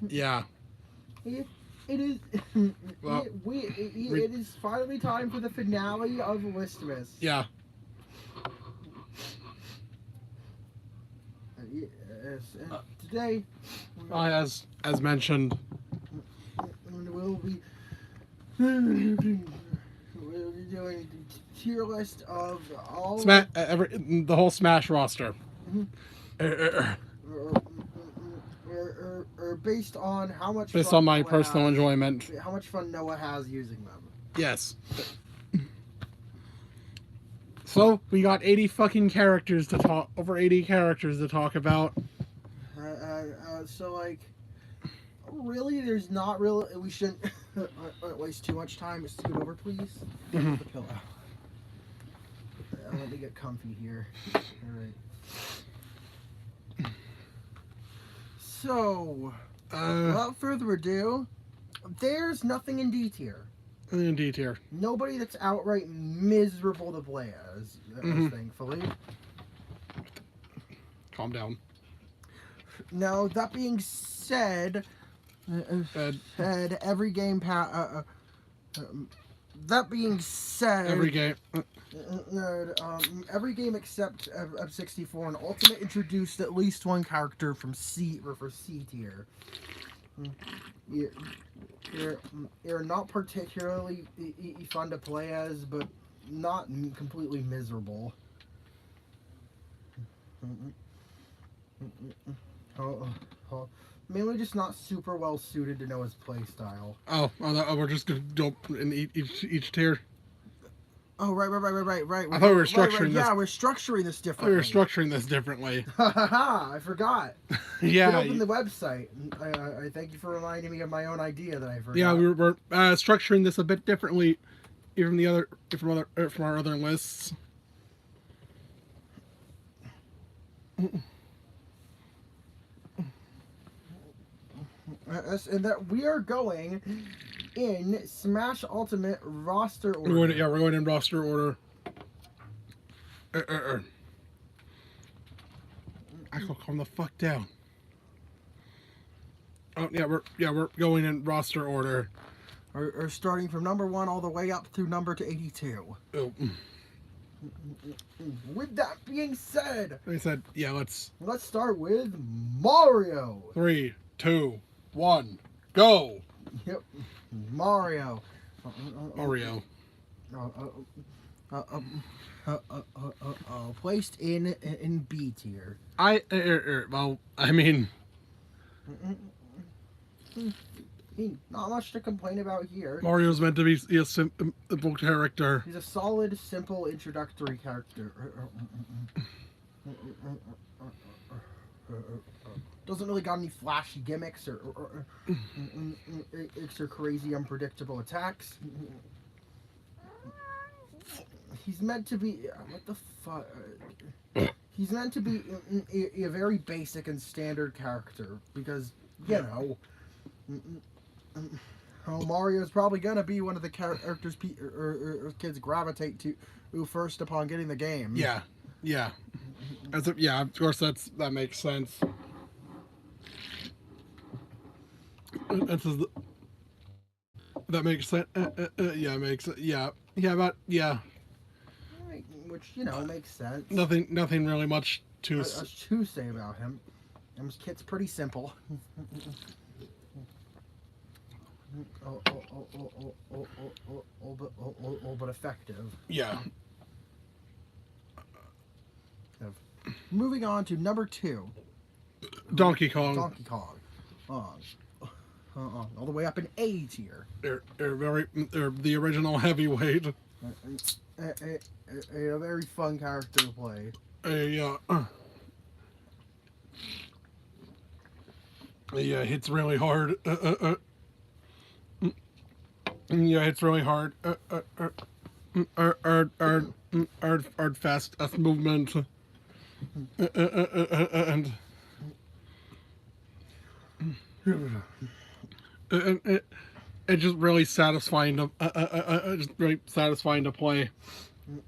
Yeah. It is. Well, It is finally time for the finale of Listmas. yeah. Yes, and today As mentioned, we'll be we'll be doing the tier list of all the whole Smash roster. or based on how much Based fun on my Noah personal has, enjoyment. how much fun Noah has using them. Yes. So we got 80 fucking characters to talk. Over 80 characters to talk about. So like, really, there's not really. We shouldn't waste too much time. Scoot over, please. Mm-hmm. The pillow. Let me get comfy here. All right. So, without further ado, there's nothing in D tier. Indeed, here. Nobody that's outright miserable to play as, thankfully. Calm down. Now, that being said, every game that being said, Every game. every game except F64 and Ultimate introduced at least one character from C or for C tier. You're not particularly fun to play as, but not completely miserable. Mainly just not super well suited to know his playstyle. We're just gonna go in each tier. Oh, right. I thought we were structuring this. Yeah, we're structuring this We differently. were structuring this differently. I forgot. Yeah. Open the website. I thank you for reminding me of my own idea that I forgot. Yeah, we're structuring this a bit differently, from our other lists. And that we are going in Smash Ultimate roster order. We're going in roster order. Axel, calm the fuck down. Oh we're going in roster order. Or starting from number 1 all the way up through number to 82. Oh. With that being said, let's start with Mario. 3, 2, 1, go. Yep, Mario. Placed in B tier. Well, I mean, not much to complain about here. Mario's meant to be a simple character. He's a solid, simple introductory character. Doesn't really got any flashy gimmicks or crazy unpredictable attacks. He's meant to be what the fuck. He's meant to be a very basic and standard character because Mario's probably gonna be one of the characters kids gravitate to first upon getting the game. Yeah. Of course that makes sense. That makes sense. Which makes sense. Nothing really much to say about him. His kit's pretty simple. But effective. Yeah. Moving on to number 2. Donkey Kong. All the way up in A tier. They're the original heavyweight. A very fun character to play. Hits really hard. Hits really hard. Fast movement. And it's just really satisfying to play.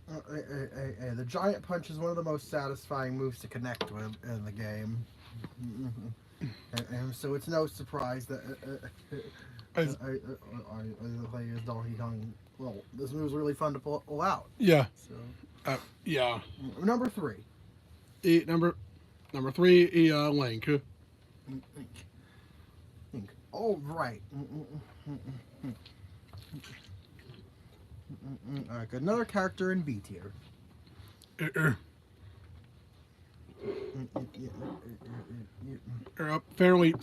The giant punch is one of the most satisfying moves to connect with in the game. And so it's no surprise that As- I play as Donkey Kong. Well, this move was really fun to pull out. yeah. So Yeah. number 3. Number 3, Link. Think. Oh right. Alright, another character in B tier. Fairly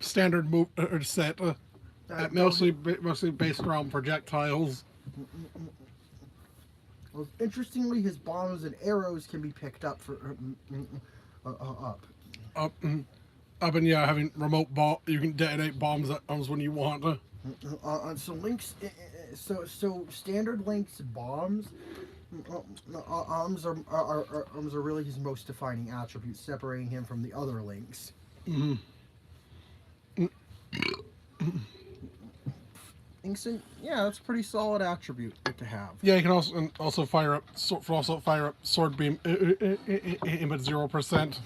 standard move set. Mostly based around projectiles. Well, interestingly, his bombs and arrows can be picked up for up. Up, up, and yeah, having remote ball, you can detonate bombs when you want. So Link's so standard Link's bombs. Arms are really his most defining attribute, separating him from the other Links. Inkson, yeah, that's a pretty solid attribute to have. Yeah, you can also fire up sword beam aim at 0%.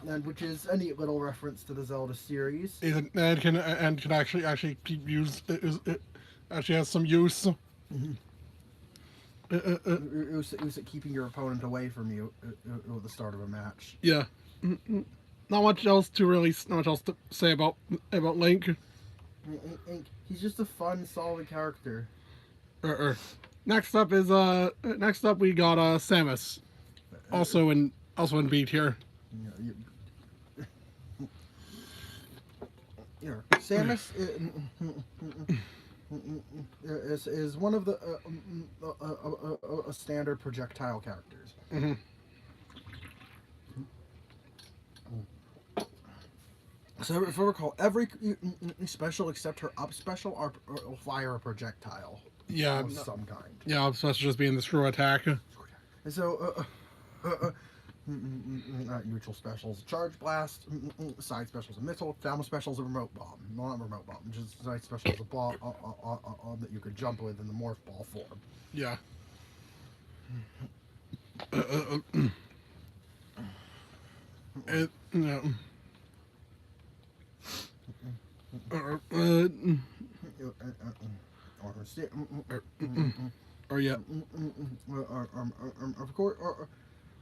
And which is a neat little reference to the Zelda series. And can actually keep actually has some use. It was keeping your opponent away from you at the start of a match. Yeah. Not much else to say about Link. He's just a fun, solid character. Next up we got Samus, also in B tier. Samus is one of the standard projectile characters. Mm-hmm. So if I recall, every special except her up special will fire a projectile. Yeah, of some kind. Yeah, supposed to just be in the screw attack. And so neutral specials, charge blast, side specials, a missile, down specials, a remote bomb. No, not remote bomb, just side specials, a ball that you could jump with in the morph ball form. Yeah. Or yeah. Of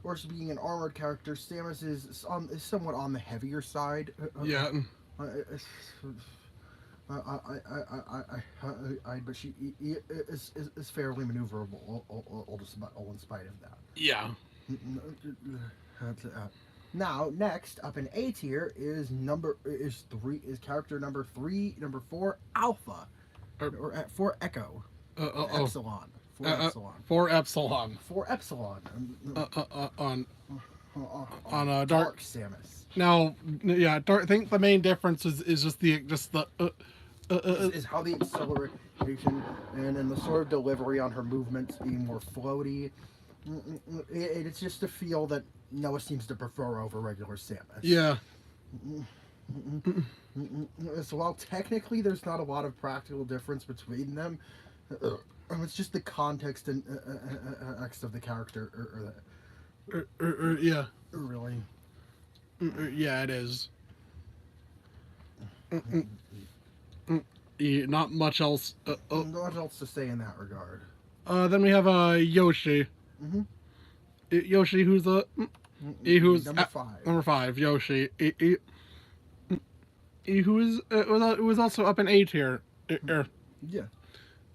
course, being an armored character, Samus is somewhat on the heavier side. Yeah. But she is fairly maneuverable, all in spite of that. Yeah. Now, next up in A tier is character number 4, Alpha, or 4 Echo, Epsilon. 4 Epsilon. 4 Epsilon. 4 Epsilon. On Dark Samus. Now, yeah, I think the main difference is just the is how the acceleration and the sort of delivery on her movements being more floaty. It's just a feel that Noah seems to prefer over regular Samus. Yeah. So while technically there's not a lot of practical difference between them, it's just the context and X of the character. Yeah. Really. Yeah, it is. Not much else. Not much else to say in that regard. Then we have Yoshi. Mm-hmm. Yoshi, who's number 5. Number 5, Yoshi. Who was also up in A tier. Yeah.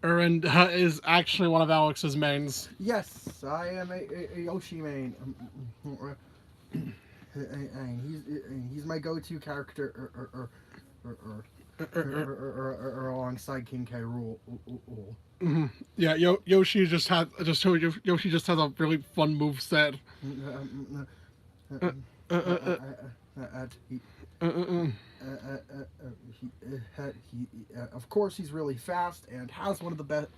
And is actually one of Alex's mains. Yes, I am a Yoshi main. And he's my go-to character alongside King K. Rool. Mm-hmm. Yeah, Yoshi just has a really fun move set. Of course, he's really fast and has one of the best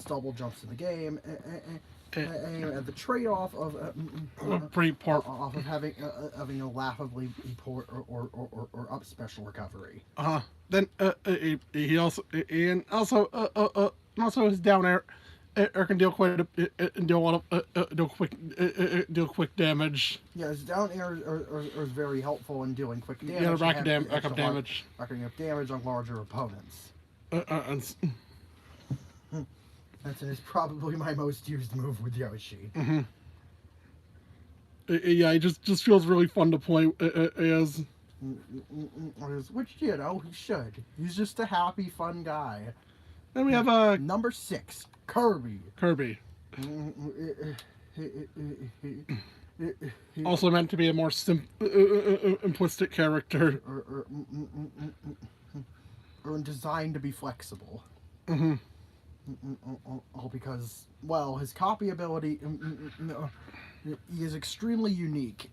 double jumps in the game. And the trade-off of pretty poor off of having a laughably poor or up special recovery. Then he also his down air or can deal quite deal a lot of deal quick damage. Yes, down air are very helpful in dealing quick damage. Yeah, rack up extra damage. Racking up damage on larger opponents. And, That is probably my most used move with Yoshi. Yeah, it just feels really fun to play as. Which, you know, he should. He's just a happy, fun guy. Then we have Number 6, Kirby. Kirby. Also meant to be a more simplistic character. Or designed to be flexible. All because, well, his copy ability he is extremely unique.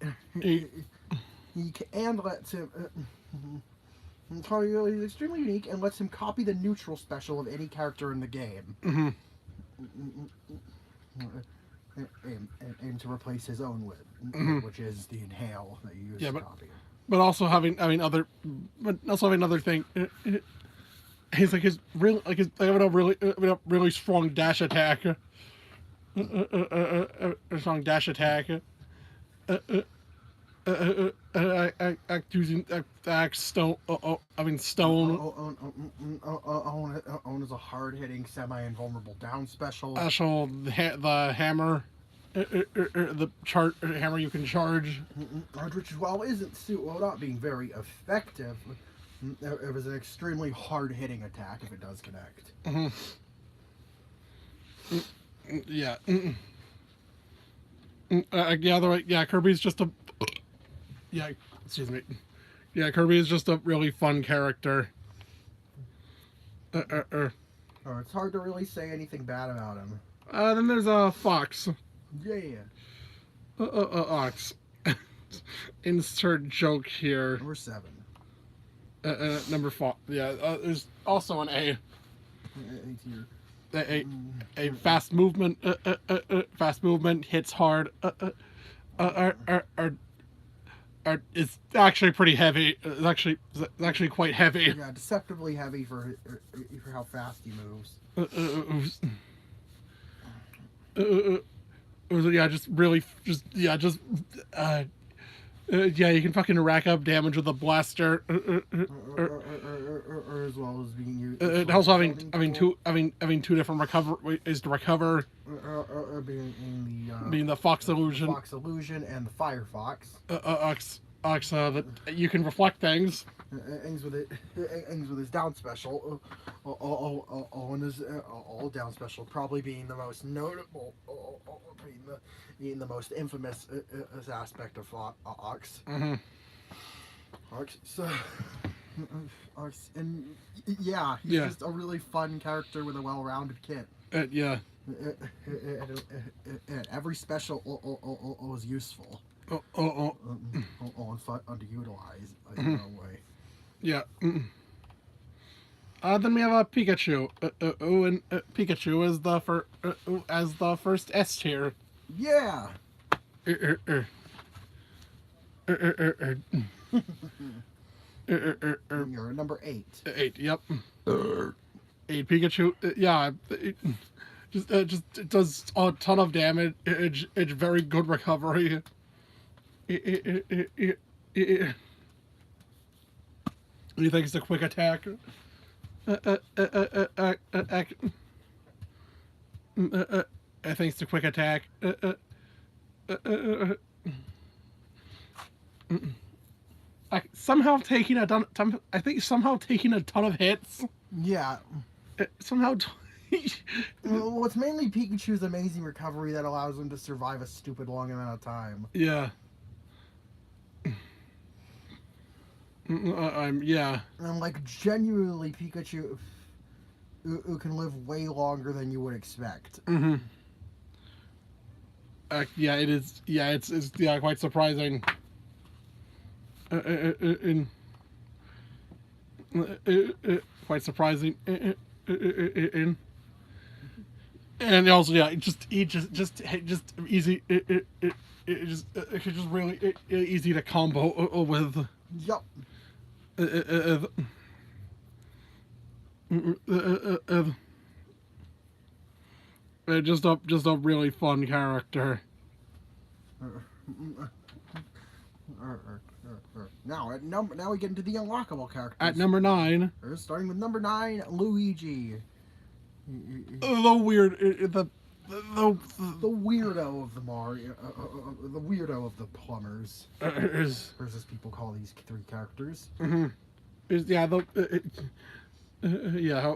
And lets him. He's extremely unique and lets him copy the neutral special of any character in the game. And to replace his own with, which is the inhale that you use to copy. But also having other thing. He's like having a really strong dash attack. A strong dash attack. Using stone. Stone. Own is a hard-hitting, semi-invulnerable down special. The hammer. The hammer you can charge. Which, while not being very effective, it was an extremely hard-hitting attack if it does connect. Yeah. Kirby's just a. Yeah, excuse me. Yeah, Kirby is just a really fun character. It's hard to really say anything bad about him. Then there's Fox. Yeah. Ox. Insert joke here. Number 7. Number 4. Yeah, there's also an A. A fast movement. Fast movement hits hard. It's actually pretty heavy. It's actually quite heavy. Yeah, deceptively heavy for how fast he moves. You can fucking rack up damage with a blaster. Or as well as being used. Also having two different ways to recover. Being the Fox illusion. The Fox illusion and the Firefox. That you can reflect things. Ends with his down special. All down special, probably being the most notable, being the most infamous aspect of Ox. Ox. So, Ox, and he's just a really fun character with a well-rounded kit. Yeah. And every special was useful. Underutilized in their own way. Yeah. Then we have a Pikachu. And Pikachu as the first S tier. Yeah. You're number 8. 8. Yep. 8 Pikachu. It does a ton of damage. It's very good recovery. He thinks the quick attack. I think the quick attack. Somehow taking a ton of hits. Yeah. Somehow. Well, it's mainly Pikachu's amazing recovery that allows him to survive a stupid long amount of time. Yeah. Yeah. And like genuinely, Pikachu who can live way longer than you would expect. Yeah, it is. Yeah, it's quite surprising. Quite surprising. And also, yeah, just easy. It's just really easy to combo with. Yup. just a really fun character. Now we get into the unlockable characters. At number 9, Starting with number 9, Luigi. the weird, the The weirdo of the Mario, the weirdo of the plumbers, is as people call these 3 characters. yeah the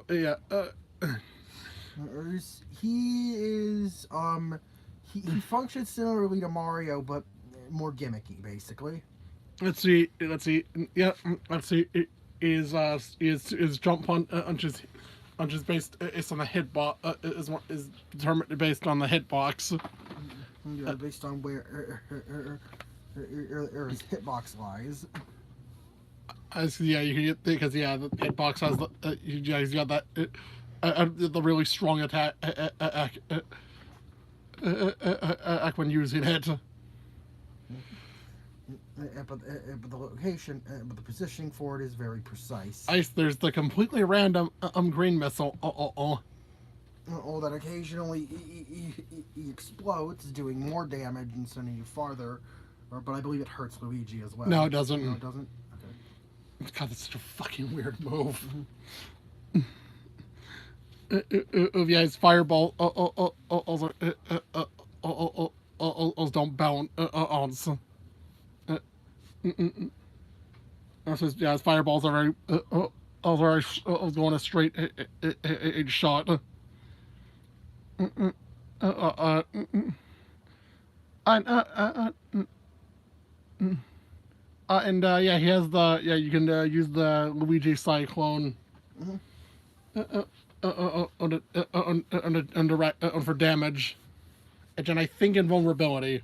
yeah. He is he functions similarly to Mario, but more gimmicky, basically. Let's see. Yeah, let's see. Is jump punches based is on the hitbox is determined based on the hitbox. Yeah, based on where his hitbox lies. Yeah, you can get because the hitbox has the he's got that the really strong attack when using it. But the location, but the positioning for it is very precise. There's the completely random green missile. That occasionally he explodes, doing more damage and sending you farther. But I believe it hurts Luigi as well. No, it doesn't. No, it doesn't. Okay. God, that's such a fucking weird move. Yeah, his fireball also don't bounce. Yeah, his fireballs are very going a straight shot. Yeah, he has you can use the Luigi Cyclone for damage, and I think invulnerability.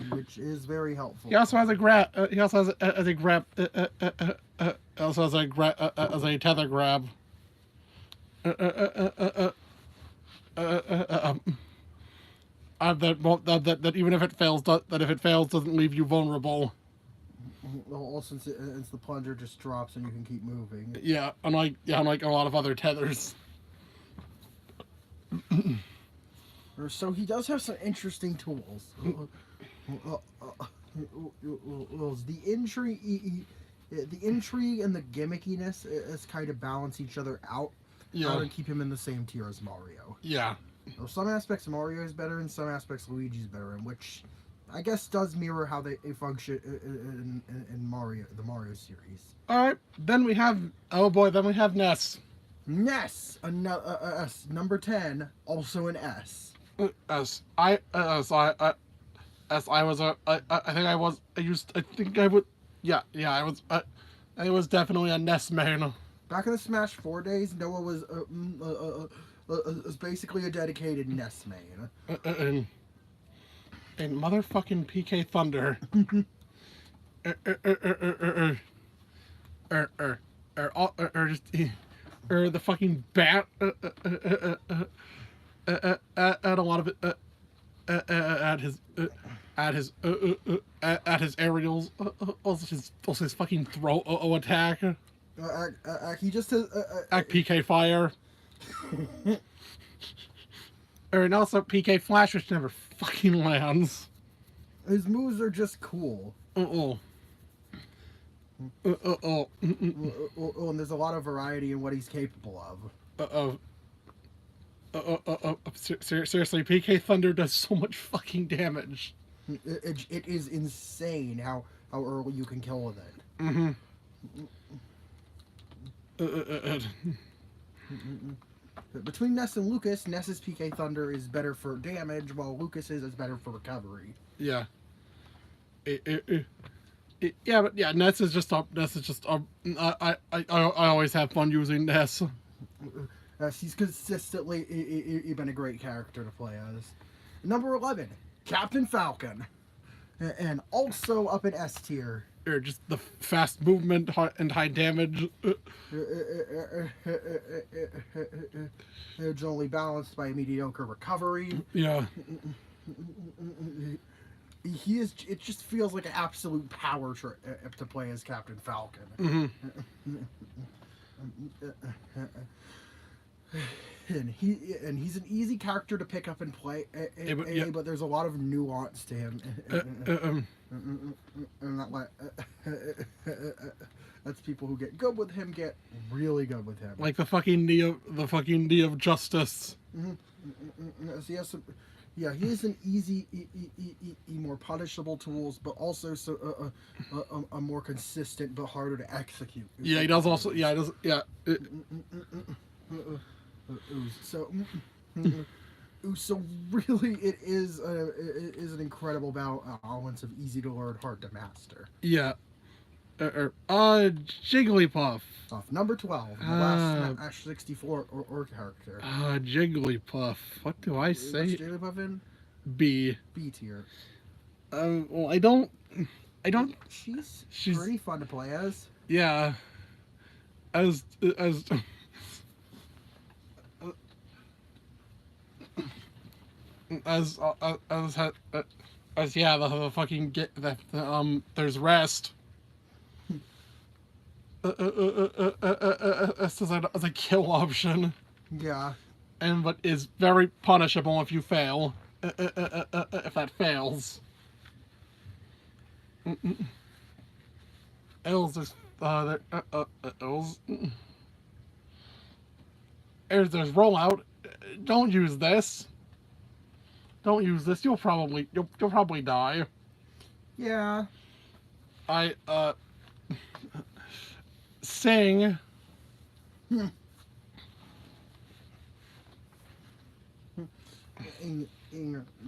Which is very helpful. He also has a grab. He also has a grab. Also has a grab as a tether grab. That even if it fails, doesn't leave you vulnerable. Well, since the plunger just drops and you can keep moving. Yeah, unlike a lot of other tethers. So he does have some interesting tools. The intrigue and the gimmickiness is kind of balance each other out. Yeah. And keep him in the same tier as Mario. Yeah. So some aspects Mario is better, and some aspects Luigi's better, in which I guess does mirror how they function in the Mario series. All right, then we have Ness. Ness, S, number 10, also an S. I was definitely a Ness man. Back in the Smash 4 days, Noah was basically a dedicated Ness man. And motherfucking PK Thunder. The fucking bat at a lot of it at his aerials, also his fucking throw attack. He just has PK Fire. And also PK Flash, which never fucking lands. His moves are just cool. And there's a lot of variety in what he's capable of. Seriously, PK Thunder does so much fucking damage. It is insane how early you can kill with it. Between Ness and Lucas, Ness's PK Thunder is better for damage, while Lucas's is better for recovery. Yeah. Yeah, but yeah, Ness is just I always have fun using Ness. He's consistently been a great character to play as. Number 11, Captain Falcon, and also up in S tier. Or just the fast movement and high damage. It's only balanced by a mediocre recovery. Yeah. He is. It just feels like an absolute power trip to play as Captain Falcon. and he's an easy character to pick up and play, but there's a lot of nuance to him, and that like that's people who get good with him get really good with him. Like the fucking knee of justice. So he has some, yeah, he is an easy, more punishable tools, but also a more consistent but harder to execute. Yeah, he does also. Yeah, he does. Yeah. So really, it is an incredible balance of easy to learn, hard to master. Yeah. Jigglypuff. Off number 12, the last Smash 64 or character. Jigglypuff. What do I say? What's Jigglypuff in? B. B tier. Well, I don't. She's pretty fun to play as. Yeah. As yeah, the fucking get that there's rest. As a kill option. Yeah. And but is very punishable if you fail. If that fails. There's rollout. Don't use this. Don't use this. You'll probably die. Yeah. Sing.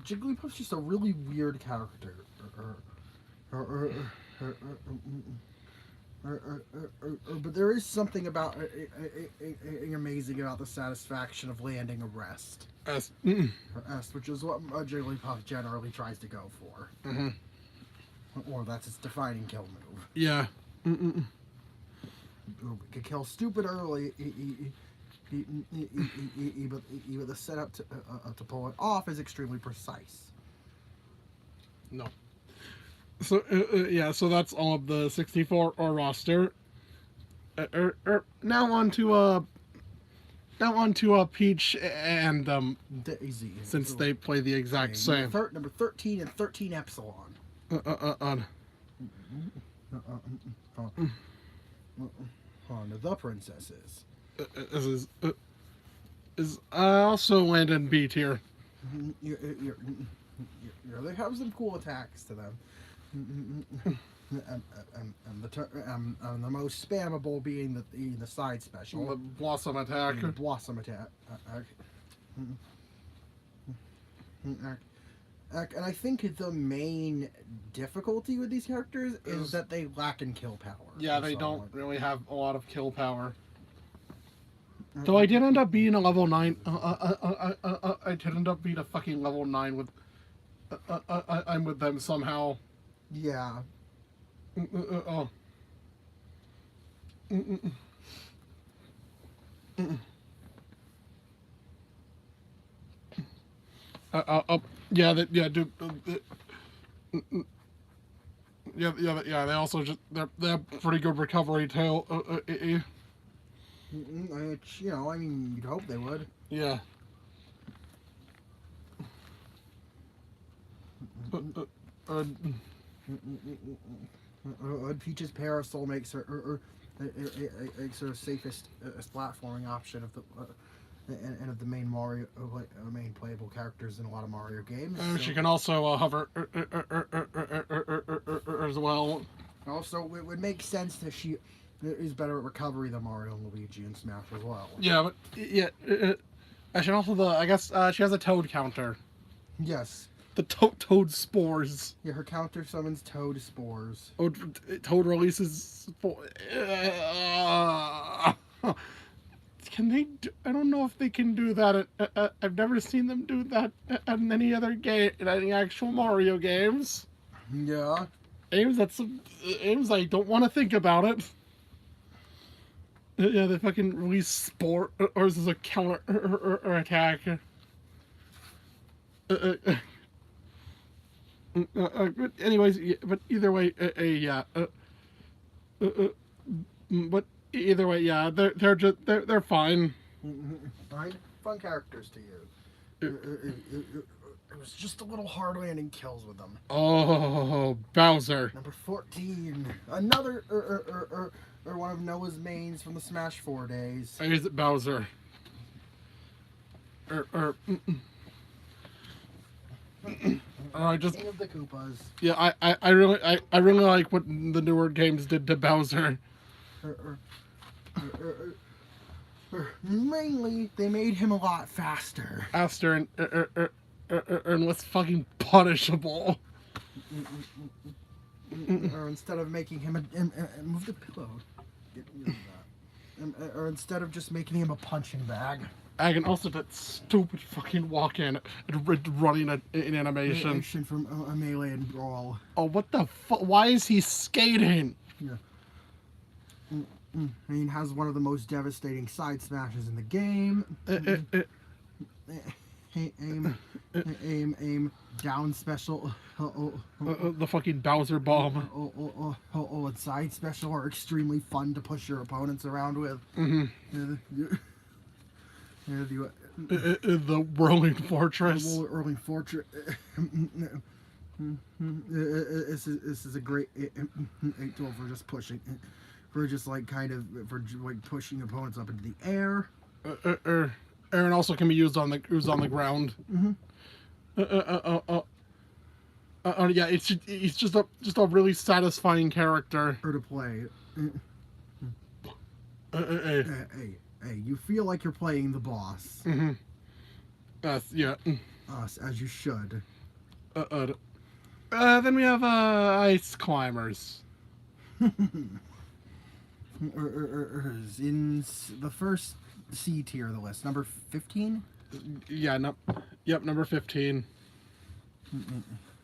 Jigglypuff's just a really weird character. But there is something about amazing about the satisfaction of landing a rest. Which is what a Jigglypuff generally tries to go for. Mm-hmm. Or that's its defining kill move. Yeah. It can kill stupid early, but the setup to pull it off is extremely precise. No. So yeah, so that's all of the 64 roster. Now on to Peach and Daisy, since they play the exact same. Number 13 and 13 Epsilon. The princesses. Is also landed B tier. They have some cool attacks to them. And the most spammable being the side special. The Blossom attack. The Blossom attack. And I think the main difficulty with these characters is that they lack in kill power. Yeah, they don't really have a lot of kill power. Though I did end up being a level 9. I did end up being a fucking level 9 with. I'm with them somehow. Yeah. Oh. Yeah, dude. Yeah. They also they have pretty good recovery too. You know, I mean, you'd hope they would. Yeah. Peach's Parasol makes her her safest platforming option of the and of the main Mario main playable characters in a lot of Mario games. So. She can also hover as well. Also, it would make sense that she is better at recovery than Mario and Luigi in Smash as well. Yeah, but yeah, I should also I guess she has a Toad counter. Yes. The Toad spores. Yeah, her counter summons Toad spores. Oh, Toad releases. Can they? I don't know if they can do that. I've never seen them do that in any other game, in any actual Mario games. Yeah. Games I don't want to think about it. Yeah, they fucking release spore, or is this a counter or attack? But anyways, but either way, yeah. But either way, yeah, they're fine. Nine fun characters to use. It was just a little hard landing kills with them. Oh, Bowser. Number 14. Another one of Noah's mains from the Smash 4 days. Is it Bowser? I just King of the Koopas. yeah. I really like what the newer games did to Bowser. Mainly, they made him a lot faster. Faster and less fucking punishable. Or instead of making him move the pillow. Get rid of that. Or instead of just making him a punching bag. And also that stupid fucking walk-in and running in animation. From a Melee and Brawl. Oh, what the fuck? Why is he skating? Yeah. I mean, has one of the most devastating side smashes in the game. Aim, down special. The fucking Bowser bomb. And side special are extremely fun to push your opponents around with. The Whirling Fortress. Whirling Fortress. This is a great tool for just pushing. For just like pushing opponents up into the air. Aaron also can be used on the ground. Yeah, it's just a really satisfying character. Or to play. Hey, you feel like you're playing the boss. Yeah. As you should. Then we have Ice Climbers. In the first C tier of the list, number 15. Yeah, number 15.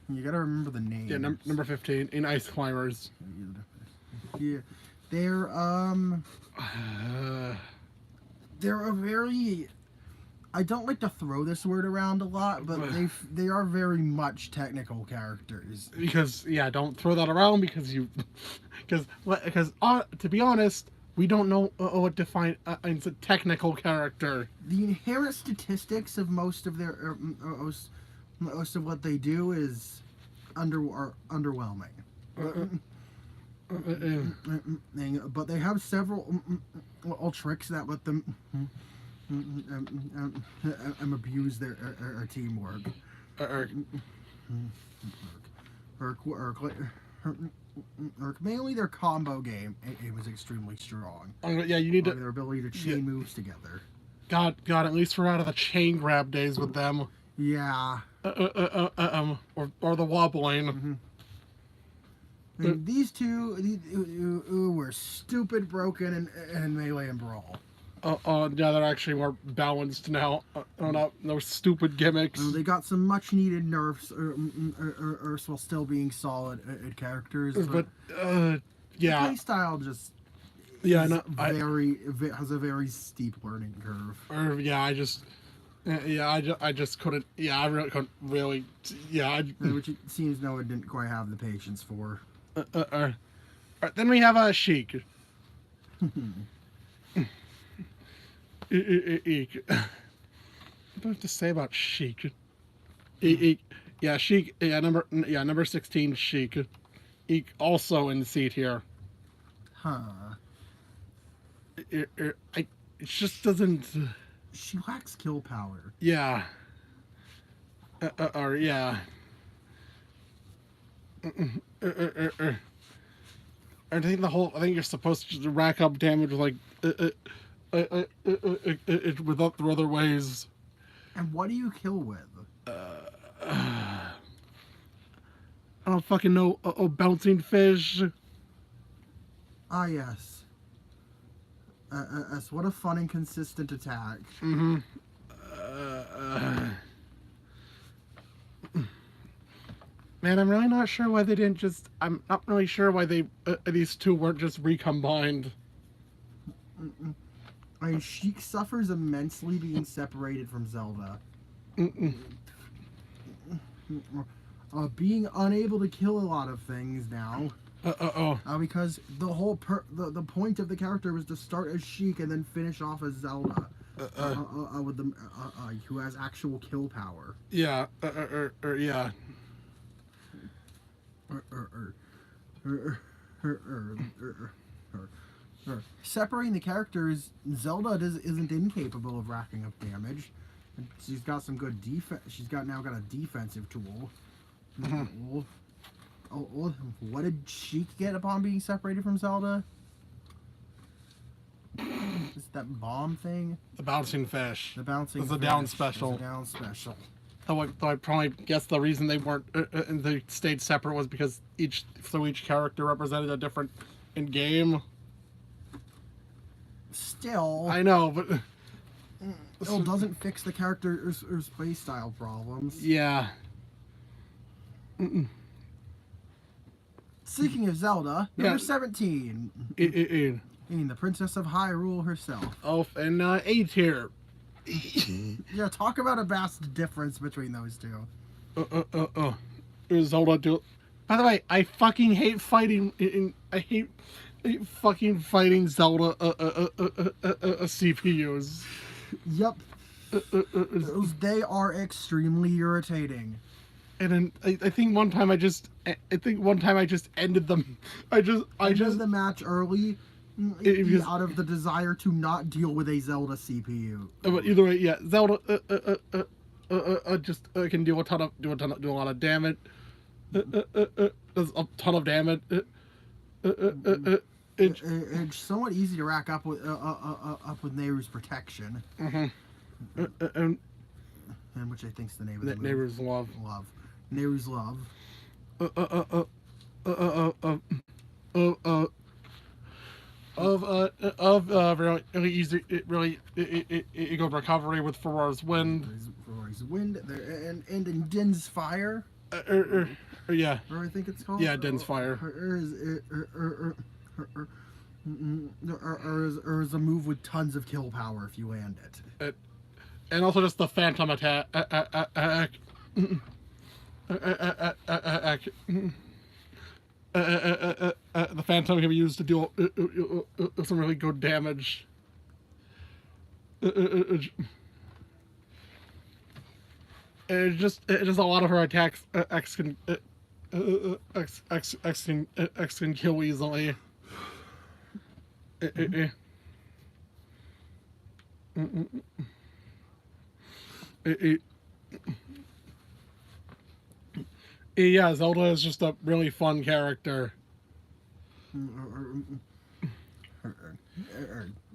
You gotta remember the name. Yeah, number 15 in Ice Climbers. Yeah, they're a very. I don't like to throw this word around a lot, but they are very much technical characters. Because don't throw that around because to be honest, we don't know what defines a technical character. The inherent statistics of most of their most of what they do is underwhelming. But they have several little tricks that let them abuse their teamwork. Mainly their combo game. It was extremely strong. Yeah, you need their ability to chain moves together. God, at least we're out of the chain grab days with them. Yeah. Or the wobbling. I mean, these two were stupid, broken, and Melee and Brawl. Yeah, they're actually more balanced now. No stupid gimmicks. They got some much-needed nerfs, while still being solid characters. But yeah, the playstyle just has a very steep learning curve. I just couldn't. Yeah, I really couldn't really. Yeah, which it seems Noah didn't quite have the patience for. Then we have Sheik. Eek. What do I have to say about Sheik? Yeah, Sheik. Yeah, number 16, Sheik. Eek also in the seat here. Huh. It just doesn't. She lacks kill power. Yeah. Yeah. I think you're supposed to rack up damage like without the other ways. And what do you kill with? I don't fucking know. Bouncing fish. Ah, yes. What a fun and consistent attack. Man, I'm really not sure why they didn't just. I'm not really sure why these two weren't just recombined. I mean, Sheik suffers immensely being separated from Zelda. Being unable to kill a lot of things now. Because the whole the point of the character was to start as Sheik and then finish off as Zelda. with the who has actual kill power. Yeah. Yeah. Separating the characters, Zelda isn't incapable of racking up damage. She's got some good defense. She's now got a defensive tool. What did Sheik get upon being separated from Zelda? Is that bomb thing? The bouncing fish. The bouncing. It's a down special. It's a down special. Though I probably guess the reason they weren't they stayed separate was because each character represented a different in game. Still, I know, but still doesn't fix the character's or space style problems. Yeah. Speaking of Zelda, number 17. In the Princess of Hyrule herself. Oh, and A tier. Yeah, talk about a vast difference between those two. Zelda do. By the way, I fucking hate fighting. I hate fucking fighting Zelda CPUs. Yep. They are extremely irritating. And then I think one time I just ended them. I just ended the match early. Out of the desire to not deal with a Zelda CPU. But either way, yeah, Zelda just can do a lot of damage. Does a ton of damage. It's somewhat easy to rack up with Nehru's protection. And which I think's the name of the movie. Nehru's love. Nehru's love. Really easy, really ego recovery with Ferrar's wind. Ferrar's wind, and in Din's fire. Yeah. Or I think it's called. Yeah, Din's fire. Or is a move with tons of kill power if you land it. And also just the phantom attack. The phantom can be used to deal some really good damage. Just a lot of her attacks X can kill easily. Yeah, Zelda is just a really fun character.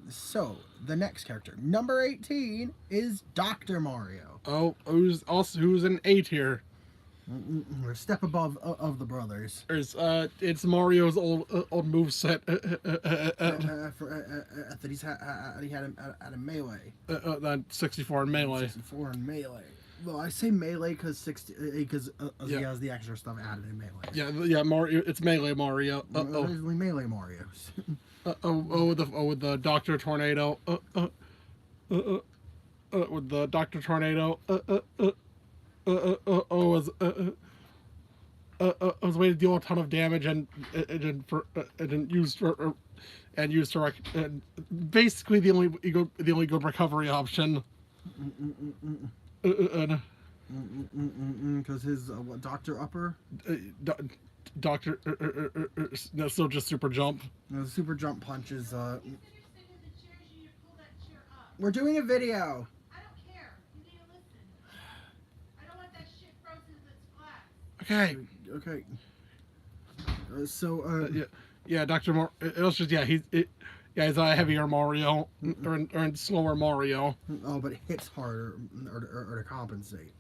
So, the next character, number 18, is Dr. Mario. Oh, who's an A tier. We're a step above of the brothers. It's Mario's old moveset. That he had at a melee. That 64 in melee. 64 in melee. Well, I say melee because he has the extra stuff added in melee. Yeah, Mario. It's melee Mario. There's melee Mario's. With the Doctor Tornado. With the Doctor Tornado. Was a way to deal a ton of damage and basically the only good recovery option. Because his Doctor Upper. Doctor, no, still just super jump. No, super jump punches. We're doing a video. I don't care. You need to listen. I don't want that shit frozen to its glass. Okay. Yeah. Dr. Mar. It was just he's a heavier Mario or slower Mario. Oh, but it hits harder or to compensate.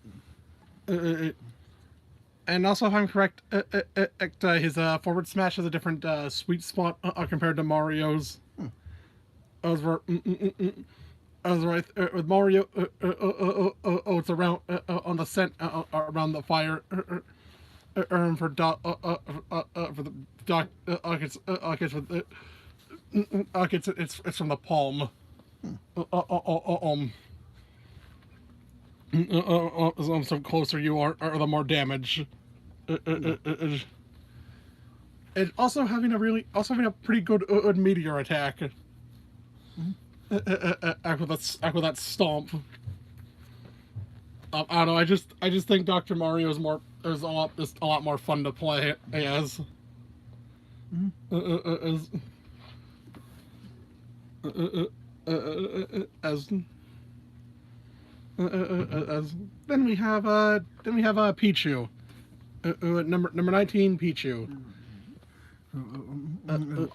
And also, if I'm correct, his forward smash has a different sweet spot compared to Mario's. I was right with Mario. It's around on the scent around the fire. For the doc, it's from the palm. So closer you are, the more damage. And also having a pretty good meteor attack. After that stomp. I don't know. I just think Dr. Mario is a lot more fun to play as. As then we have Pichu, number 19 Pichu.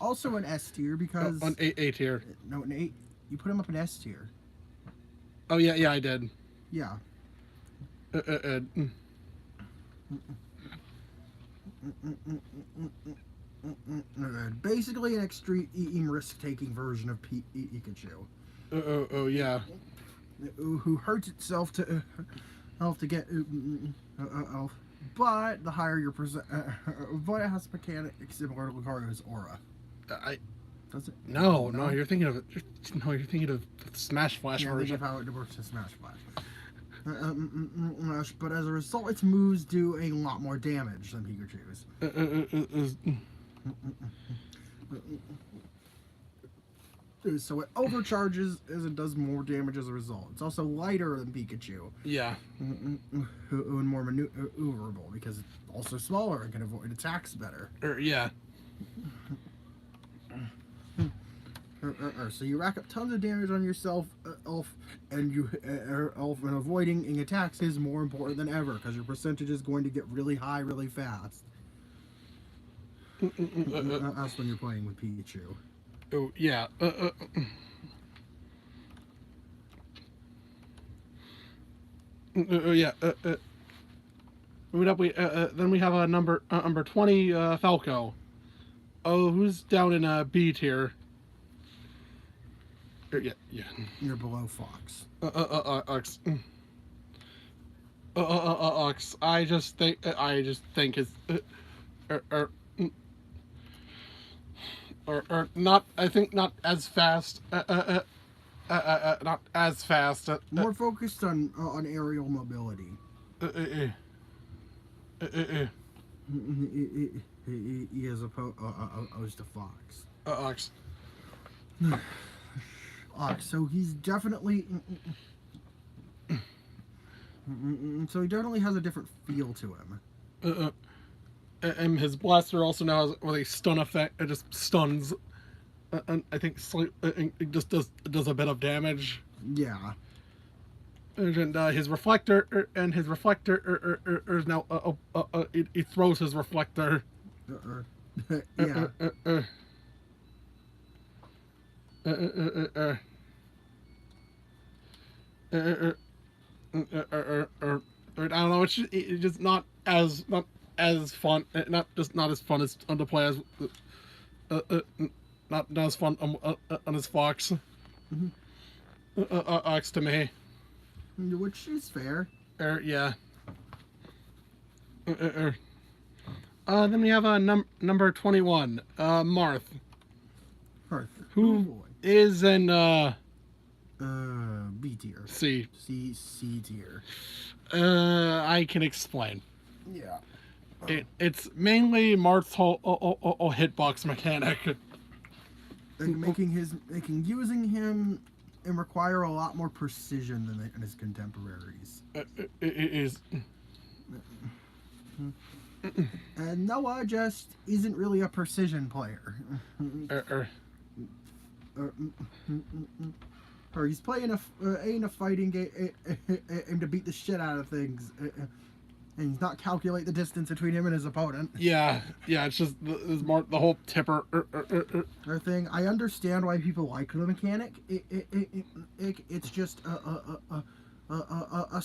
Also an S tier because On A tier. No, an A. You put him up in S tier. Oh yeah, I did. Yeah. Basically an extreme risk-taking version of Pikachu. Oh yeah. Who hurts itself to get elf. But the higher your percent, but it has mechanics similar to Lucario's aura. Does it? No, you're thinking of Smash Flash yeah, version. Think of how it works in Smash Flash. But as a result, its moves do a lot more damage than Pikachu's. So it overcharges as it does more damage as a result. It's also lighter than Pikachu. Yeah. And more maneuverable because it's also smaller and can avoid attacks better. Yeah. So you rack up tons of damage on yourself, Elf, and avoiding attacks is more important than ever because your percentage is going to get really high really fast. That's when you're playing with Pikachu. Oh yeah. Yeah. Then we have a number 20 Falco. Oh, who's down in B tier? Yeah. You're below Fox. Ox. Ox. I just think his or not. I think not as fast. Not as fast. More focused on aerial mobility. He is opposed to Fox. Ox. So he's definitely. So he definitely has a different feel to him. And his blaster also now has a stun effect. It just stuns. And I think it just does a bit of damage. Yeah. And his reflector is now he throws his reflector. Yeah. I don't know. It's just not as fun. Not as fun as to play as. Not as fun on his Fox. Ox to me. Which is fair. Yeah. Then we have number 21, Marth. Who is in B tier. C tier. I can explain. Yeah. It's mainly Marth's whole hitbox mechanic. Using him and require a lot more precision than his contemporaries. It is. And Noah just isn't really a precision player. Or he's playing a fighting game aim to beat the shit out of things, and he's not calculate the distance between him and his opponent. Yeah. It's just the whole tipper thing. I understand why people like the mechanic. It's just a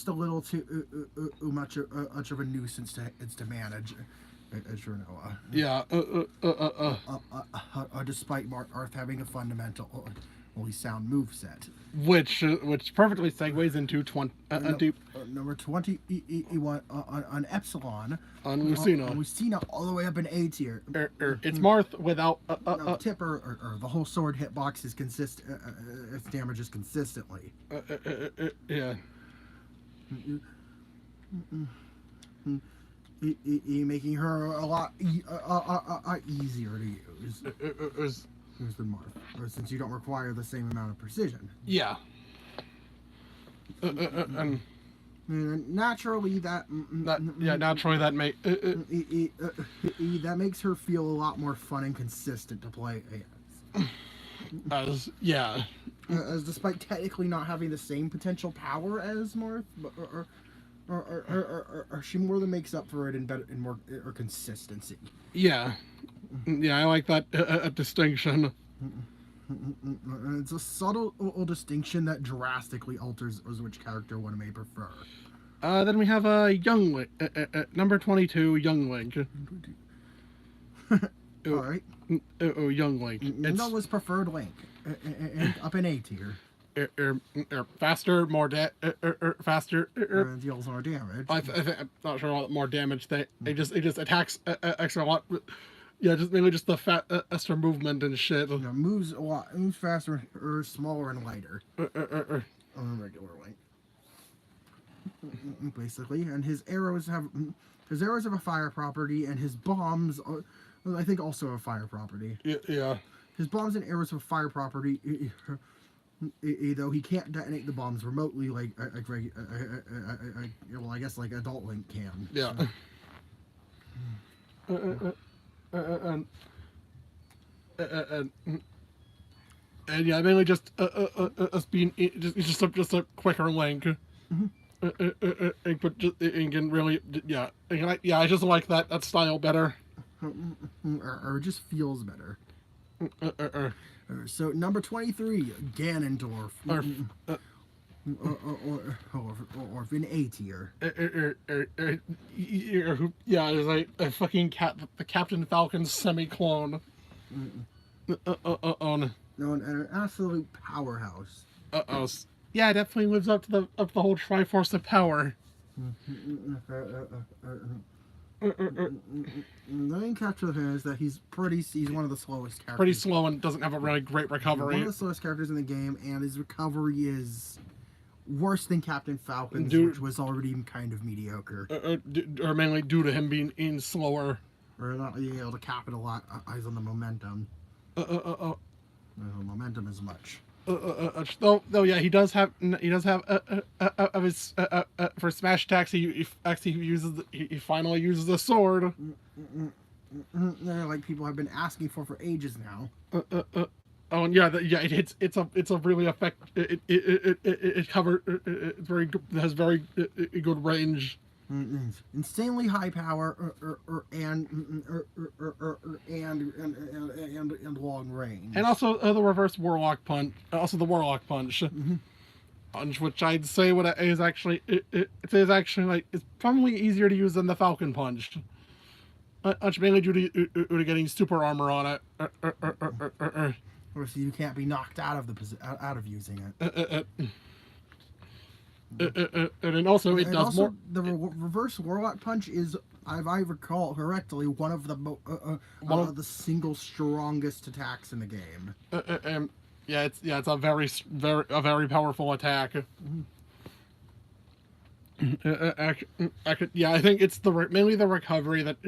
little too much of a nuisance to manage. As you know. Yeah. Despite Marth having a fundamentally sound moveset. Which perfectly segues into number 20 on Epsilon. On Lucina. Lucina all the way up in A tier. It's Marth without Tipper or the whole sword hitbox is its damage is consistently. Yeah. Making her a lot easier to use. than Marth, or since you don't require the same amount of precision. Yeah. And Naturally, naturally that may. That makes her feel a lot more fun and consistent to play as. As despite technically not having the same potential power as Marth, or she more than makes up for it in better in more or consistency. Yeah, I like that distinction. It's a subtle distinction that drastically alters which character one may prefer. Then we have a young Link, number 22, young Link. All right. Young Link. Noah's preferred Link, up in A tier. Faster, more faster. Deals more damage. I'm not sure what more damage. It just attacks extra a lot. Yeah, just mainly just the extra movement and shit. Moves a lot, moves faster, or smaller and lighter. On a regular Link. Basically, and his arrows have a fire property, and his bombs are, I think, also a fire property. Yeah. His bombs and arrows have fire property, though he can't detonate the bombs remotely like well, I guess like Adult Link can. Yeah. And yeah, mainly just us being just a quicker Link. But just it can really I just like that style better. Or just feels better. So number 23, Ganondorf. Or in A tier. Yeah, it's like a fucking the Captain Falcon semi-clone. An absolute powerhouse. Yeah, it definitely lives up to the whole Triforce of Power. The main catch with him is that he's one of the slowest characters. Pretty slow and doesn't have a really great recovery. One of the slowest characters in the game, and his recovery is worse than Captain Falcon's, which was already kind of mediocre. Or mainly due to him being slower. Or not being able to capitalize on the momentum. Momentum is much. Though yeah, he does have of his for smash attacks he finally uses the sword. Like people have been asking for ages now. Oh and it's a really effective. It covers. It's very good. It has very good range. Insanely high power and long range. And also the reverse warlock punch. Also the warlock punch. Which I'd say is actually like it's probably easier to use than the Falcon punch. Mainly due to getting super armor on it. Or so you can't be knocked out of using it. And then also it does more. The reverse warlock punch is, if I recall correctly, one of the single strongest attacks in the game. It's a very powerful attack. I think it's mainly the recovery that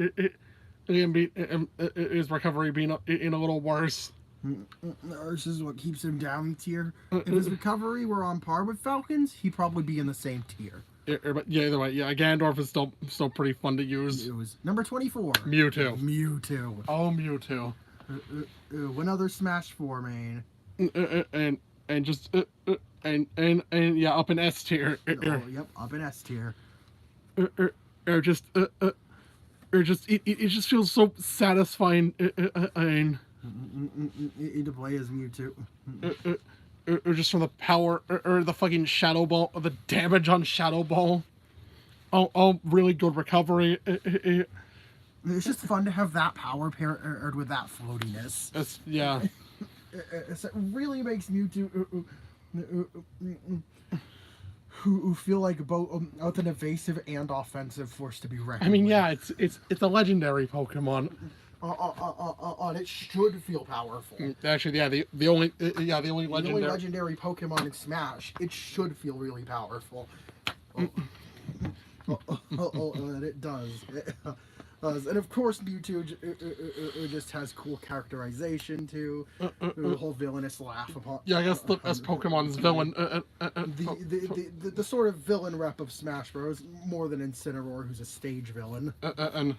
is recovery being in a little worse. This is what keeps him down tier. If his recovery were on par with Falcon's, he'd probably be in the same tier. But yeah, either way, Ganondorf is still pretty fun to use. It was number 24. Mewtwo. Oh, Mewtwo. One other Smash 4 main. And just and up in S tier. Yep, up in S tier. It just feels so satisfying. To play as Mewtwo. Or just from the power, or the fucking Shadow Ball, or the damage on Shadow Ball. Oh, really good recovery. It's just fun to have that power paired with that floatiness. Yeah. It really makes Mewtwo who feel like both an evasive and offensive force to be reckoned. I mean, yeah, it's a legendary Pokemon. It should feel powerful. Actually, yeah, the only legendary Pokemon in Smash. It should feel really powerful. And it does. And of course, Mewtwo just has cool characterization too. The whole villainous laugh upon. Yeah, I guess the best Pokemon's villain. The sort of villain rep of Smash Bros. More than Incineroar, who's a stage villain. And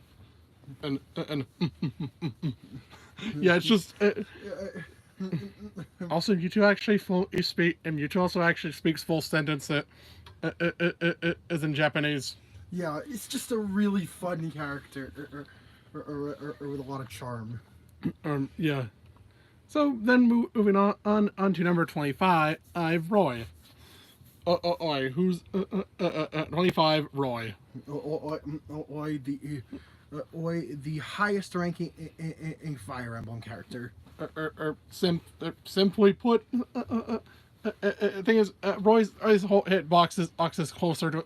yeah, it's just. Also, Mewtwo actually Mewtwo also actually speaks full sentence as in Japanese. Yeah, it's just a really fun character, or with a lot of charm. Yeah. So then moving on to number 25, Roy. Who's 25? Roy. The highest ranking in Fire Emblem character. Simply put, the thing is, Roy's whole hitbox is closer to.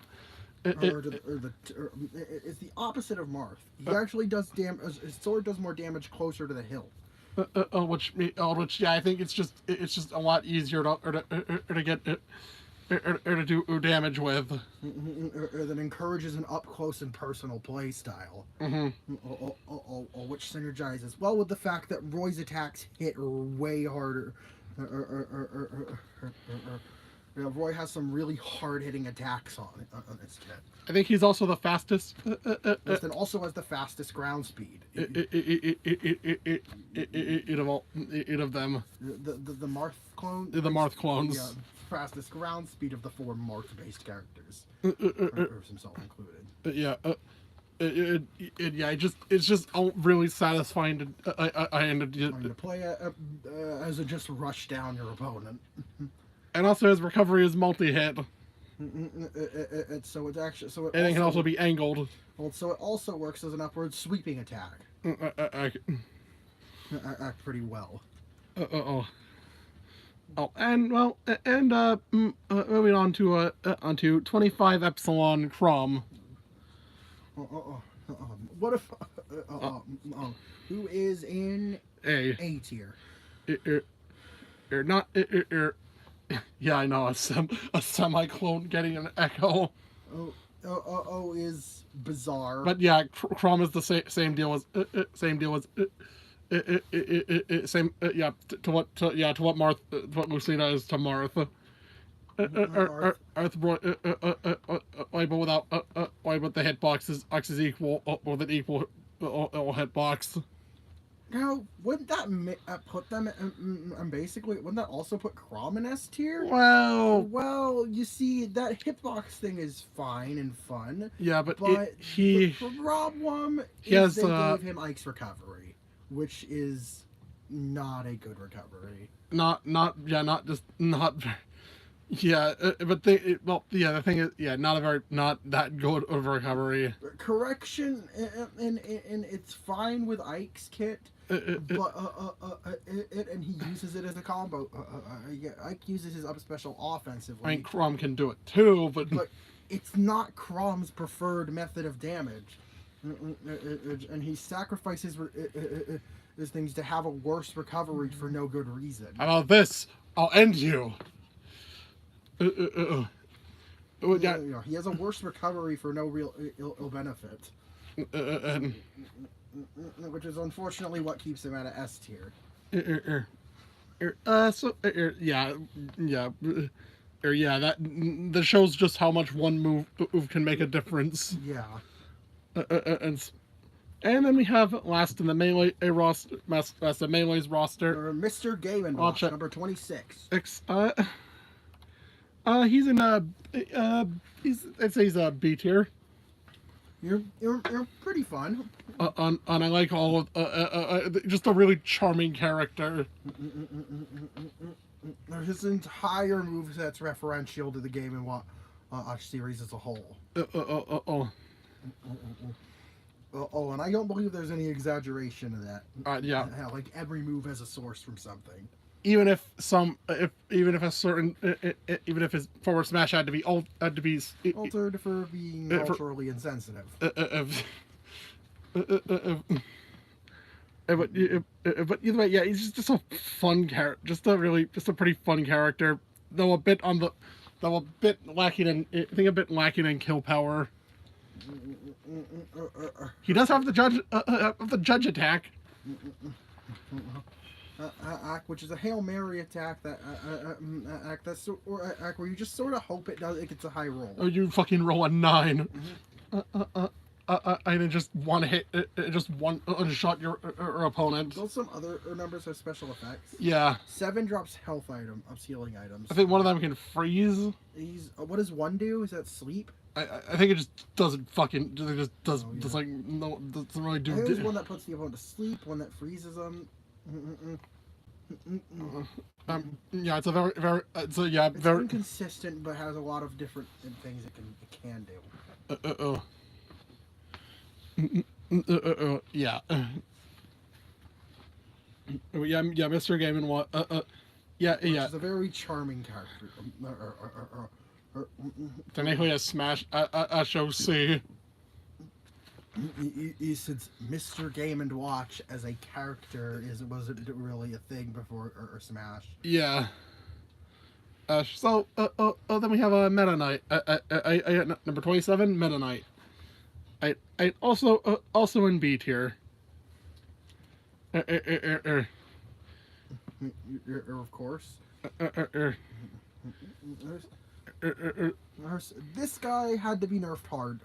It's the opposite of Marth. He actually does his sword does more damage closer to the hilt. Which yeah, I think it's just a lot easier to get to do damage with. That encourages an up close and personal play style. Which synergizes well with the fact that Roy's attacks hit way harder. Roy has some really hard-hitting attacks on his kit. I think he's also the fastest. And also has the fastest ground speed. Eight of them. The Marth clone. The Marth clones. Yeah, fastest ground speed of the 4 Marth-based characters, himself included. Yeah. It's just really satisfying to play as a just rush down your opponent. And also his recovery is multi-hit. So it's actually and it can also be angled. Well, so it also works as an upward sweeping attack. Act pretty well. Moving on to 25 Epsilon Crom. What if who is in A tier? Yeah, I know, a semi-clone getting an echo. Is bizarre. But yeah, Crom is the same deal as to what Lucina is to Marth. But the hitbox is equal with an equal hitbox. Now, wouldn't that put them basically? Wouldn't that also put Crom in S tier? Well, you see, that hitbox thing is fine and fun. Yeah, but the problem is they gave him Ike's recovery, which is not a good recovery. But the thing is, not that good of a recovery. Correction, and it's fine with Ike's kit. But and he uses it as a combo. Ike uses his up special offensively. I mean, Crom can do it too, but it's not Crom's preferred method of damage, and he sacrifices his things to have a worse recovery for no good reason. How about this? I'll end you. He has a worse recovery for no real ill benefit. Which is unfortunately what keeps him at an S tier. That shows just how much one move can make a difference. Yeah. And then we have last in the melee roster, that's the melee's roster. Mr. Game & Watch, number 26. He's in I'd say he's a B tier. You're pretty fun. And I like all of just a really charming character. His entire moveset's referential to the Game & Watch series as a whole. And I don't believe there's any exaggeration of that. Yeah. Like every move has a source from something. Even if his forward smash had to be altered for being culturally insensitive. But either way, yeah, he's just a fun character, just a pretty fun character, though a bit lacking in kill power. He does have the judge attack. Act, which is a Hail Mary attack that act where you just sort of hope it gets a high roll. Oh, you fucking roll a 9. I just one hit, just one shot your opponent. Still, some other numbers have special effects. Yeah. 7 drops health healing items. I think one of them can freeze. What does 1 do? Is that sleep? I think it just doesn't fucking. It just does. Oh, yeah. Just like no, doesn't really do. I think there's one that puts the opponent to sleep, one that freezes them. Yeah, it's a very. It's It's very inconsistent, but has a lot of different things it can do. Yeah. Yeah, Mr. Game and what? Yeah. It's a very charming character. Technically a Smash SOC. Since Mr. Game and Watch as a character wasn't really a thing before or Smash. Yeah. So then we have a Meta Knight. Number 27, Meta Knight. I also in B tier. Of course. This guy had to be nerfed hard.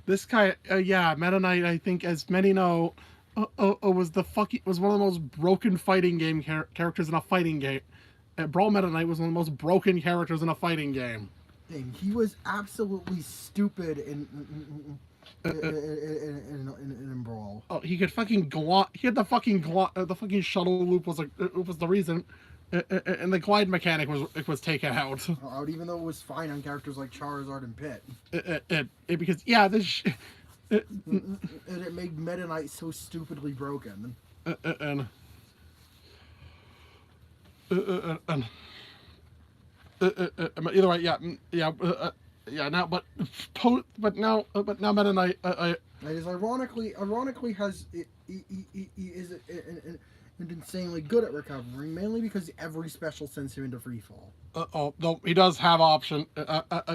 This guy, yeah, Meta Knight. I think, as many know, was one of the most broken fighting game characters in a fighting game. Brawl Meta Knight was one of the most broken characters in a fighting game. Dang, he was absolutely stupid in Brawl. Oh, he could fucking He had the fucking the fucking shuttle loop was the reason. And the glide mechanic was taken out. Even though it was fine on characters like Charizard and Pit. Because this. And it made Meta Knight so stupidly broken. Either way, yeah. Now, but now Meta Knight. It is ironically has is insanely good at recovering, mainly because every special sends him into free fall. Though he does have he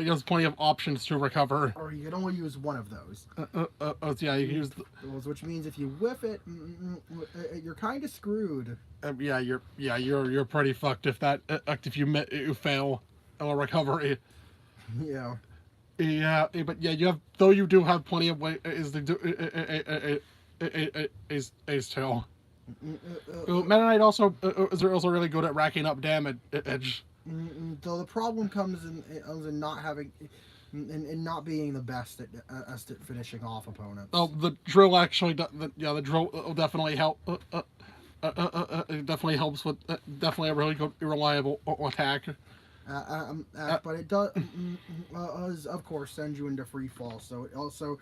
has plenty of options to recover. Or you can only use one of those. Yeah, you use which means if you whiff it, you're kind of screwed. You're pretty fucked if you fail a recovery. Yeah. Yeah, but you do have plenty of ways to do is tail. Meta Knight also is also really good at racking up damage. So the problem comes in not having, in not being the best at finishing off opponents. Oh, the drill actually, the drill will definitely help. It definitely helps with definitely a really good reliable attack. But it does, of course, send you into free fall. So it also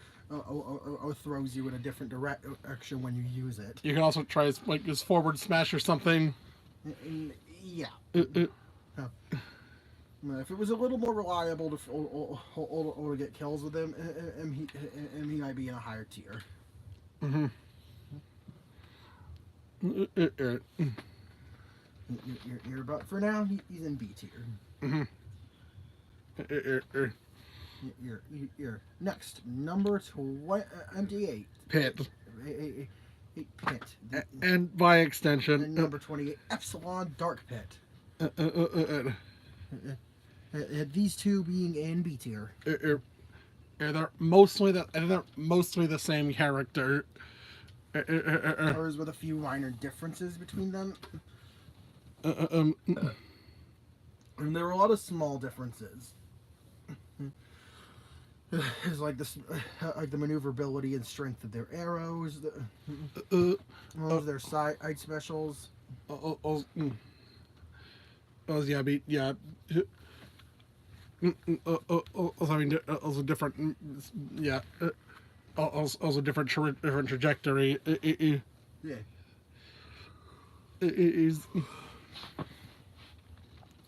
throws you in a different direction when you use it. You can also try his forward smash or something. Yeah. If it was a little more reliable to get kills with him, he might be in a higher tier. But for now, he's in B tier. You're next, number 28. Pit. Pit. And by extension, and number 28, Epsilon Dark Pit. These two being in B tier. They're mostly the same character. Ours with a few minor differences between them. And there were a lot of small differences. It's like this, like the maneuverability and strength of their arrows, of their side specials. Also different. Yeah. Also different trajectory. Yeah. Is.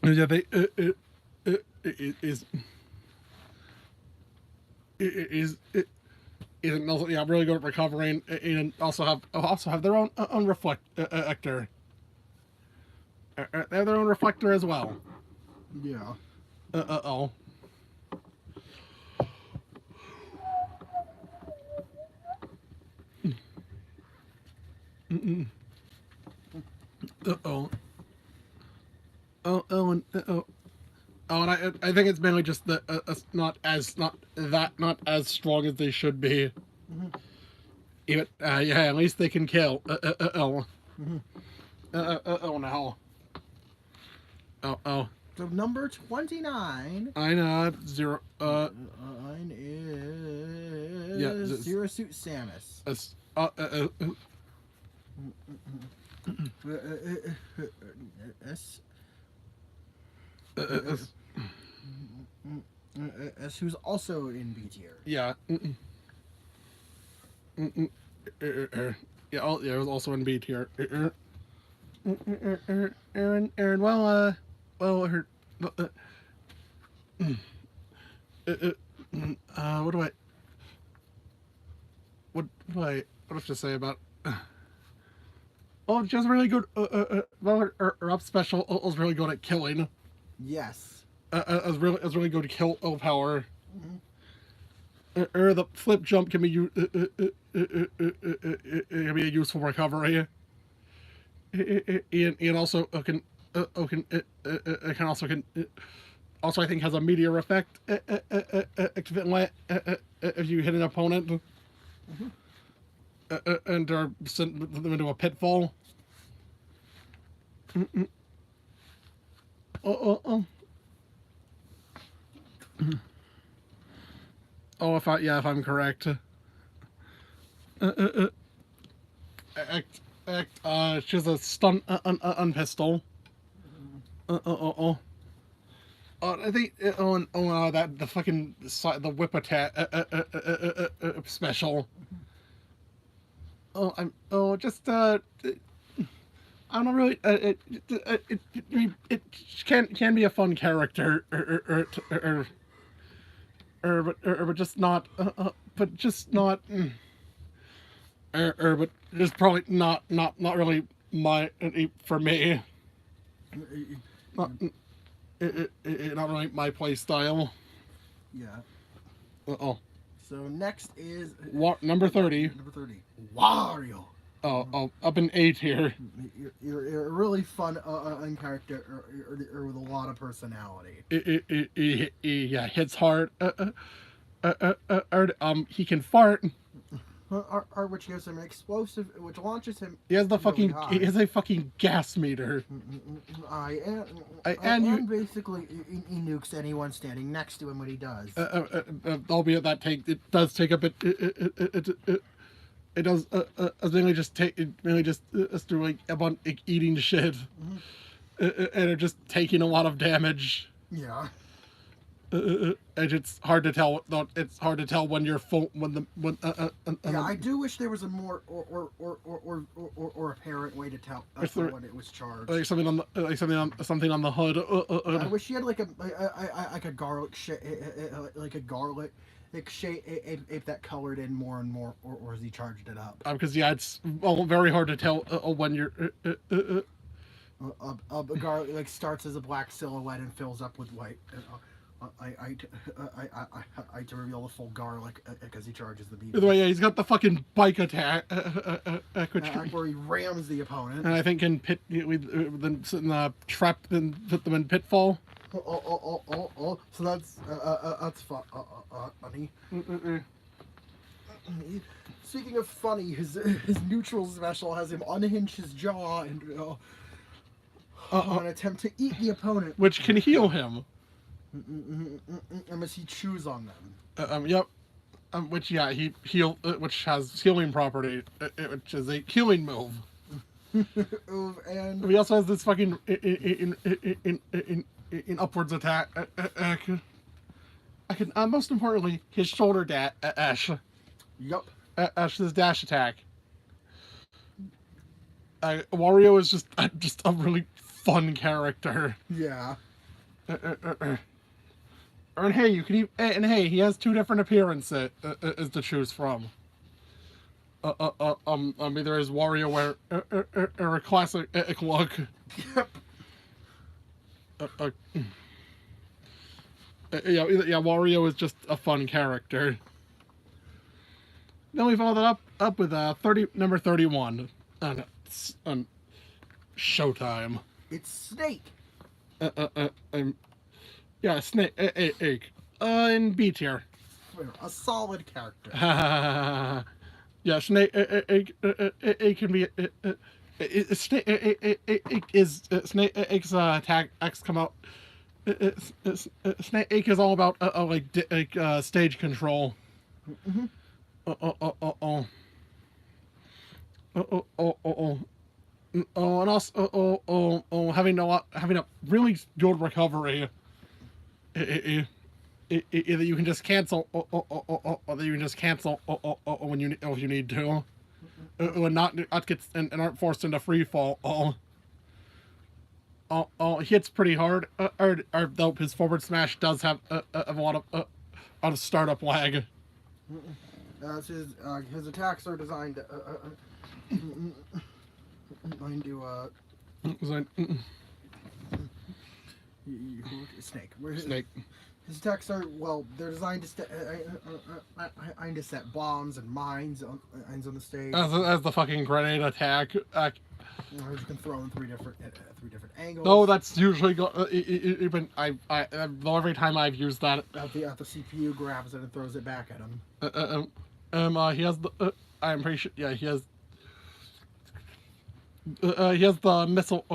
Yeah, they isn't also really good at recovering, and also have their own reflector. They have their own reflector as well. Yeah. Uh-oh. And I think it's mainly just the not as strong as they should be. Even yeah, at least they can kill. Oh no. Oh. So number 29. I know zero. Mine is Zero Suit Samus. S who's also in B tier. Yeah. Yeah, it was also in B tier. Aaron, well, her. What do I? What do I have to say about? Oh, she was really good. Well, her up special was really good at killing. Yes. It was really good to kill power. The flip jump can be a useful recovery. And also can also I think has a meteor effect if you hit an opponent and or send them into a pitfall. Oh, if I'm correct. She has a stun on pistol. I think that the fucking the whip attack special. I don't really. It can be a fun character, but just not. But just not. But it's probably not really my for me. Not really my play style. Yeah. Oh. So next is number 30. Number 30. Wario. Oh, up in A tier. You're a really fun character with a lot of personality. Yeah, hits hard. He can fart. Which gives him an explosive, which launches him. He has really he has a fucking gas meter. And basically he nukes anyone standing next to him when he does. Albeit that it does take up it does mainly just through like about eating shit, and are just taking a lot of damage. Yeah. And it's hard to tell. It's hard to tell when you're full. Yeah, I do wish there was a more or apparent way to tell when it was charged. Like something on the hood. I wish she had like a garlic shape that colored in more and more, or as he charged it up. Because yeah, it's very hard to tell when you're. A garlic like starts as a black silhouette and fills up with white. I to reveal the full garlic because he charges the beat. By the way, yeah, he's got the fucking bike attack, where he rams the opponent. And I think in trap and put them in pitfall. So that's funny. Speaking of funny, his neutral special has him unhinge his jaw and an attempt to eat the opponent, which can heal him. Unless he chews on them. Yep. Which which has healing property, which is a healing move. And he also has this fucking in upwards attack. Most importantly, his shoulder dash. Yup. Ash's dash attack. Wario is just a really fun character. Yeah. And hey, he has two different appearances to choose from. Either his Wario or a classic look. Yep. Wario is just a fun character. Then we follow that up with number 31. on Showtime. It's Snake. I'm yeah, Snake Egg. In B tier. A solid character. Yeah, Snake Egg can be. Snake is Snake Egg's attack X come out. Snake Egg is all about stage control. Mm-hmm. And also having a really good recovery. That you can just cancel, or that you can just cancel when you if you need to, and not get and aren't forced into free fall. He hits pretty hard. Though his forward smash does have a lot of startup lag. His attacks are designed to Snake. Snake. His attacks are they're designed to set bombs and mines on the stage. As the fucking grenade attack. You can throw in three different angles. No, that's usually even though every time I've used that. At the CPU grabs it and throws it back at him. He has the. I'm pretty sure. Yeah, he has. He has the missile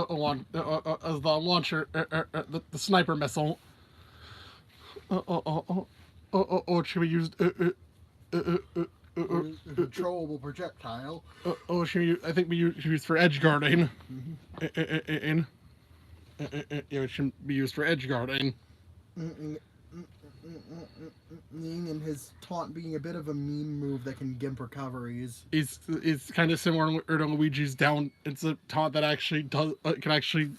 one as the launcher, the sniper missile. Should we use controllable projectile? I think we use for edge guarding. It should be used for edge guarding. And his taunt being a bit of a meme move that can gimp recoveries. It's kind of similar to Luigi's down. It's a taunt that actually can actually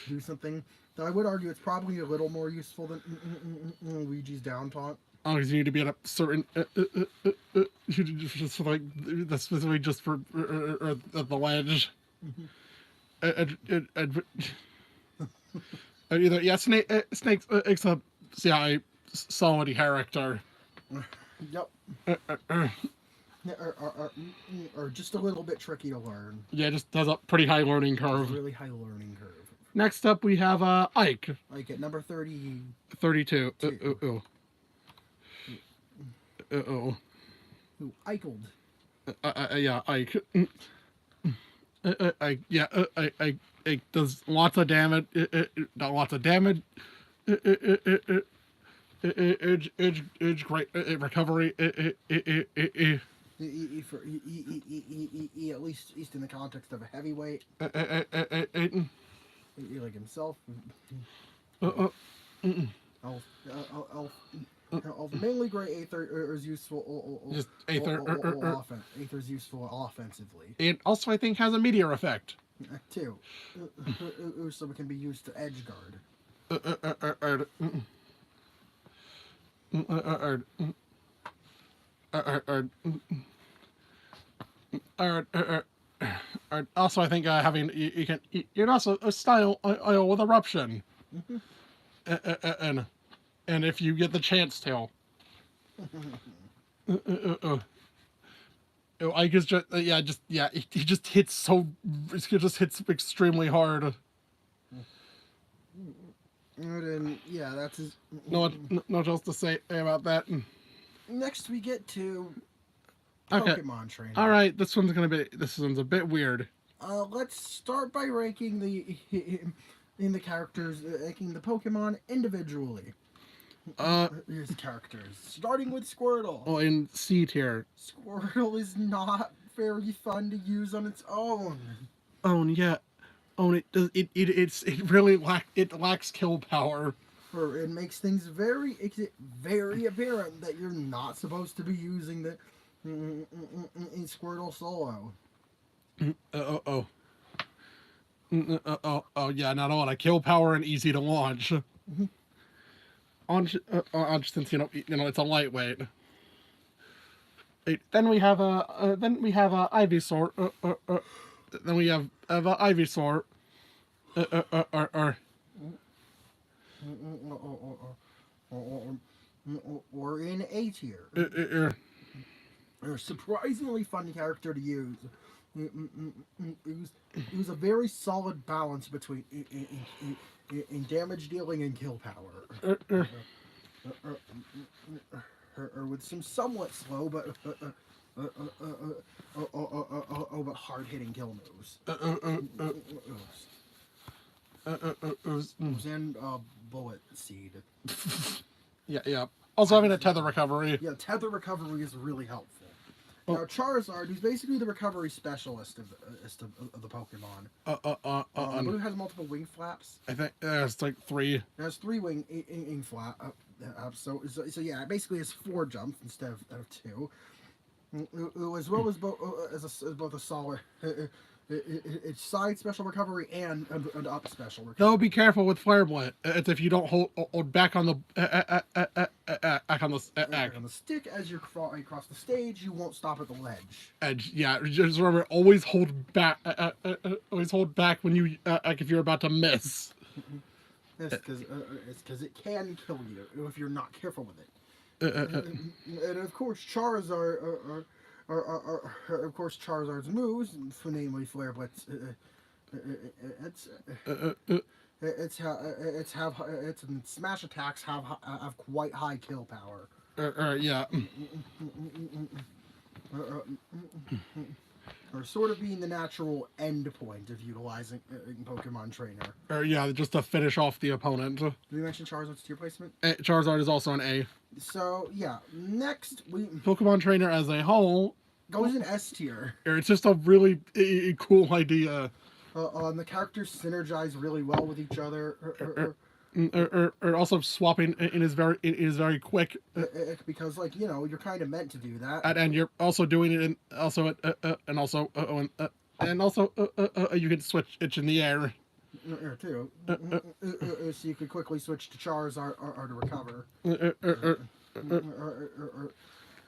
do something. Though I would argue it's probably a little more useful than Luigi's down taunt. Oh, because you need to be at a certain just like that's specifically just for the ledge. Either Snake's a solid character. Yep. Or just a little bit tricky to learn. Yeah, just has a pretty high learning curve. Really high learning curve. Next up, we have Ike. Ike at number 30. 32. Ickled. Yeah, Ike. It does lots of damage. Not lots of damage. Edge great recovery. At least in the context of a heavyweight. Like himself. Mainly great Aether is useful. Just Aether. Aether's useful offensively. It also, I think, has a meteor effect. Too. So it can be used to edge guard. Also, I think having you can also style with eruption, and if you get the chance to, Ike is just he just hits extremely hard. And that's his. No else to say about that. Next, we get to Okay. Pokemon training. All right, this one's a bit weird. Let's start by ranking the characters, ranking the Pokemon individually. Here's the characters, starting with Squirtle. Oh, in C tier. Squirtle is not very fun to use on its own. Oh yeah. Oh, it really lacks kill power. It makes things very apparent that you're not supposed to be using the in Squirtle solo. Yeah, not a lot of kill power and easy to launch. Since it's a lightweight. Then we have Ivysaur. Then we have Ivysaur. Or in A tier. A surprisingly fun character to use. It was a very solid balance between in damage dealing and kill power. With some somewhat slow but hard hitting kill moves. And bullet seed. Yeah. Also having a tether recovery. Yeah, tether recovery is really helpful. Now Charizard, who's basically the recovery specialist of the Pokemon. Blue has multiple wing flaps. I think it's like 3. It has 3 wing flap. So yeah, it basically has 4 jumps instead of 2. As well as both a solid. It's side special recovery and up special recovery. Though be careful with Flare Blade. It's if you don't hold back on the on the stick as you're crawling across the stage, you won't stop at the ledge. Edge. Yeah, just remember always hold back. Always hold back when you like if you're about to miss. It's because it can kill you if you're not careful with it. And of course, Charizard. Of course, Charizard's moves, namely Flare Blitz, its smash attacks have quite high kill power. Yeah. Or sort of being the natural end point of utilizing Pokemon Trainer. Yeah, just to finish off the opponent. Did we mention Charizard's tier placement? Charizard is also an A. So yeah, next Pokemon Trainer as a whole goes in S tier. It's just a really cool idea. The characters synergize really well with each other. Or also swapping is very quick. Because you're kind of meant to do that. And you're also doing it and also you can switch it in the air. Too. So you could quickly switch to Charizard or to recover.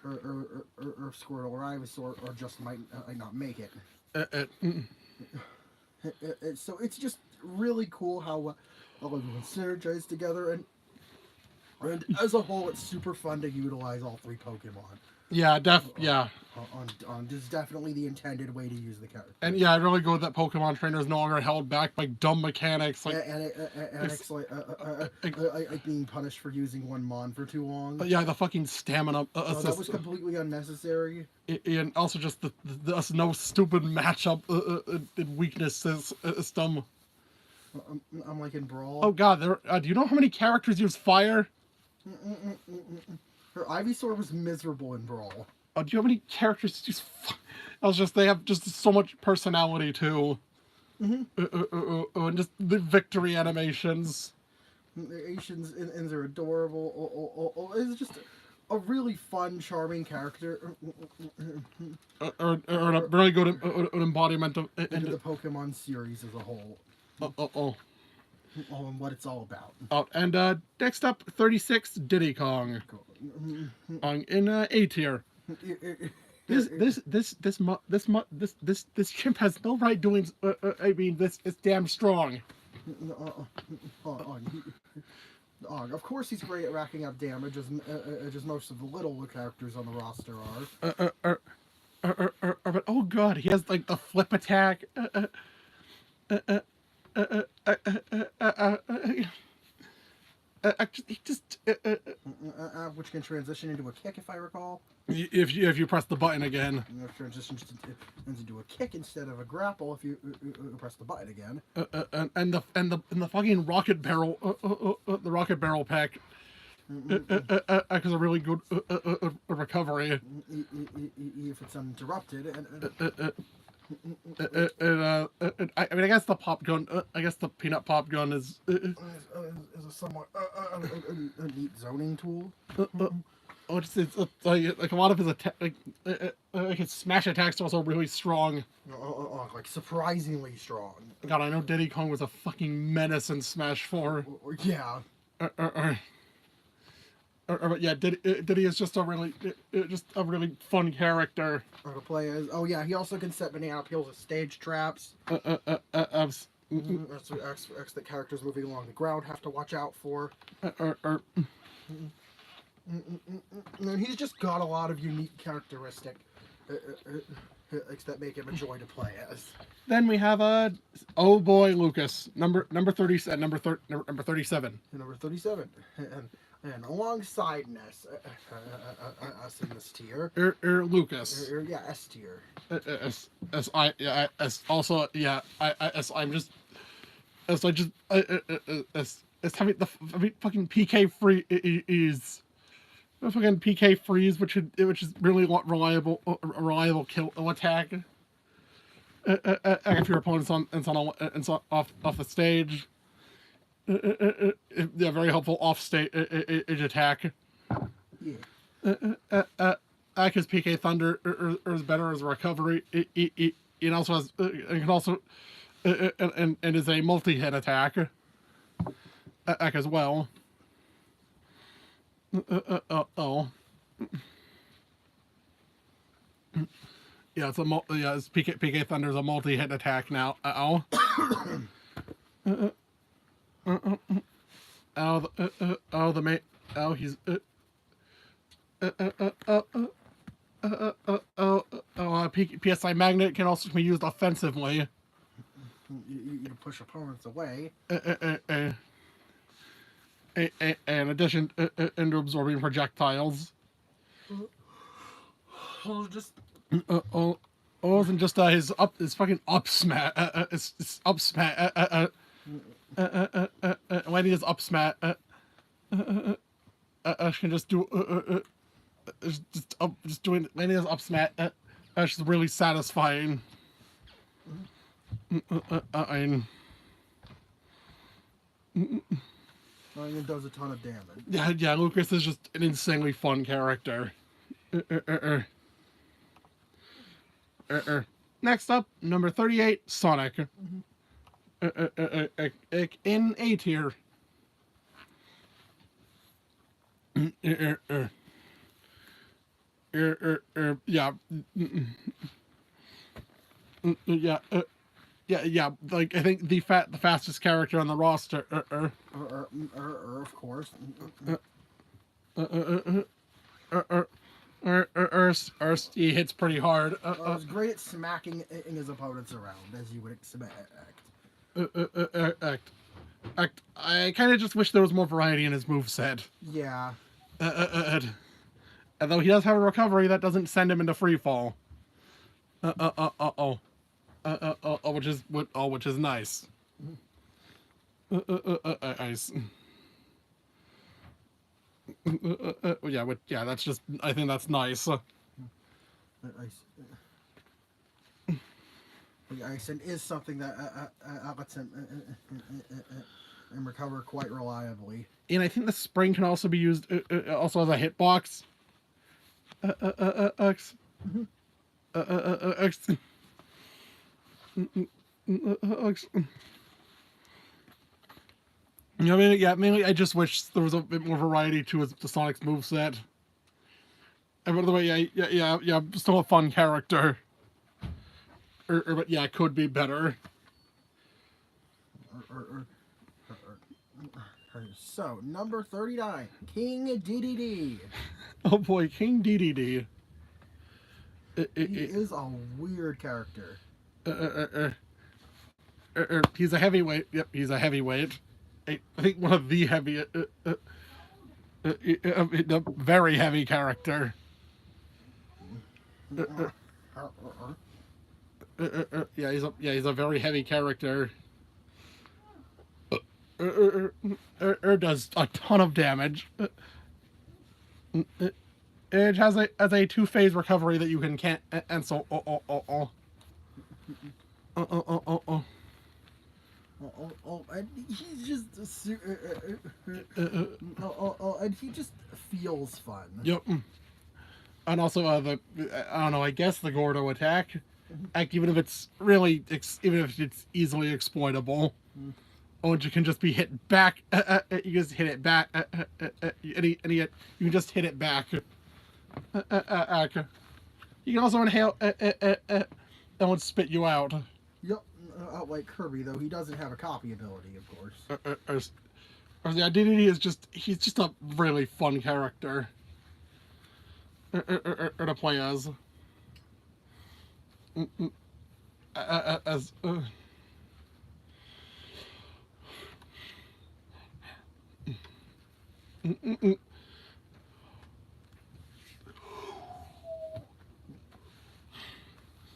Or Squirtle or Ivysaur, or just might not make it. So it's just really cool how everyone synergize together, and as a whole, it's super fun to utilize all 3 Pokemon. Yeah, This is definitely the intended way to use the character. And yeah, I really go that Pokemon Trainer is no longer held back by dumb mechanics like it's like being punished for using one Mon for too long. Yeah, the fucking stamina assist. That was completely unnecessary. And also just the no stupid matchup weakness system. I'm like in Brawl. Oh god, do you know how many characters use fire? Her Ivysaur was miserable in Brawl. Do you have any characters that use they have just so much personality too. And just the victory animations. The Asians and they're adorable. It's just a really fun, charming character. Or a really good an embodiment of into the Pokemon series as a whole. And what it's all about. And next up, 36 Diddy Kong. In A tier. This chimp has no right doing. I mean, this is damn strong. Of course, he's great at racking up damage, as most of the little characters on the roster are. But oh god, he has like the flip attack. Which can transition into a kick, if I recall. If you press the button again. Transitions into a kick instead of a grapple if you press the button again. And the fucking rocket barrel, the rocket barrel pack. Is a really good recovery. If it's uninterrupted. I mean, I guess the pop gun. I guess the peanut pop gun is a somewhat a neat zoning tool. It's like a lot of his attack, like his smash attacks are also really strong. Like surprisingly strong. God, I know Diddy Kong was a fucking menace in Smash 4. Yeah. But yeah, Diddy is just a really fun character. To play as. Oh yeah, he also can set banana peels as stage traps. That's that characters moving along the ground have to watch out for. And he's just got a lot of unique characteristic that make him a joy to play as. Then we have oh boy, Lucas, number 30, number 37. Number 37, and alongside Ness, us in this tier. Lucas. Yeah, S tier. Also as having the fucking PK free is. Fucking PK freeze, which is really reliable kill attack. If your opponent's off the stage, yeah, very helpful off stage attack. Yeah. Because PK Thunder is better as a recovery. It also has it can also and is a multi-hit attack as well. Yeah, it's PK Thunder's a multi-hit attack now. PSI Magnet can also be used offensively. You push opponents away. In addition into absorbing projectiles. Just Isn't just his fucking up smash. It's up smash. When he is up smash, can just do just doing when he is up smash. It's just really satisfying. It does a ton of damage. Yeah, Lucas is just an insanely fun character. Next up, number 38, Sonic. In A tier. Yeah. Like I think the fastest character on the roster. Of course. He hits pretty hard. He's great at smacking his opponents around, as you would expect. I kind of just wish there was more variety in his moveset. Yeah. Although he does have a recovery that doesn't send him into free fall. Which is nice. Nice. Yeah, that's just. I think that's nice. Ice is something that lets him recover quite reliably. And I think the spring can also be used also as a hitbox. Mainly I just wish there was a bit more variety to the Sonic's moveset. And by the way, yeah, still a fun character. But yeah, it could be better. So, number 39, King DDD. Oh boy, King DDD. He is a weird character. He's a heavyweight. Yep, he's a heavyweight. I think one of the heaviest, a very heavy character. Yeah, he's a very heavy character. Does a ton of damage. It has a 2-phase recovery that you can cancel. And he's just and he just feels fun. Yep. And also I don't know. I guess the Gordo attack, even if it's easily exploitable, you can just be hit back. You just hit it back. You can just hit it back. You can also inhale. It won't spit you out. Yep. Like Kirby, though, he doesn't have a copy ability, of course. Yeah, DDD he's just a really fun character to play as. as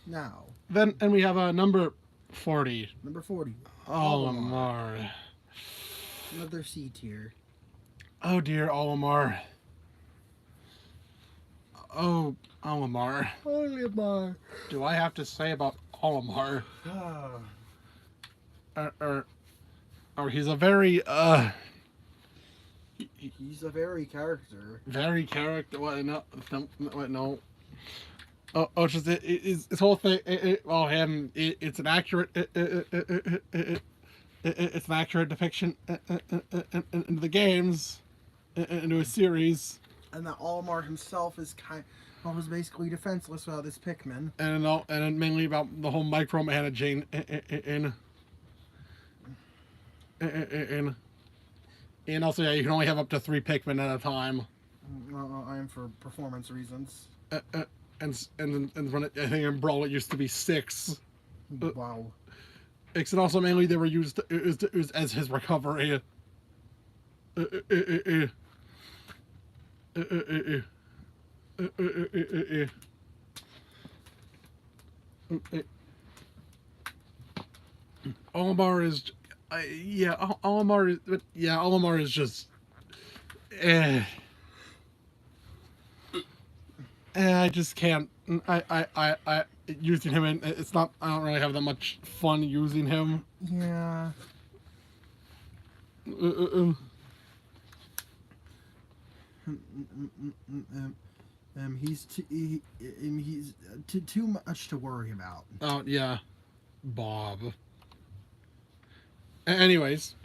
Now, then, and we have a number 40. number 40. Olimar. Another C tier. Oh dear, Olimar. Oh, Olimar. Olimar. Do I have to say about Olimar? Or he's a very He's a very character. very character. What? No, what? No. Oh, just his whole thing. It's an accurate. It's an accurate depiction into the games, into a series. And that Olimar himself is was basically defenseless without his Pikmin. And mainly about the whole micromanaging and also, yeah, you can only have up to 3 Pikmin at a time. I am for performance reasons. And when I think in Brawl it used to be 6. Wow. And also mainly they were used as his recovery. Olimar is, Olimar is just, I just can't. I using him, and it's not. I don't really have that much fun using him. Yeah. He's too much to worry about. Oh yeah, Bob. Anyways,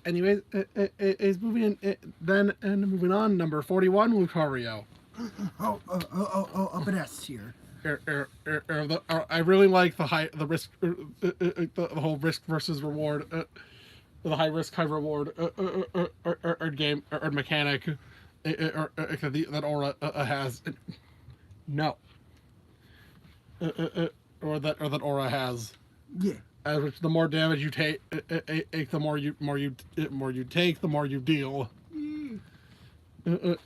is moving in, then and moving on. Number 41, Lucario. Up an S tier. I really like the risk, the whole risk versus reward, the high risk, high reward, game or mechanic, that Aura has. No. Or that Aura has. Yeah. Which the more damage you take, the more you take, the more you deal. You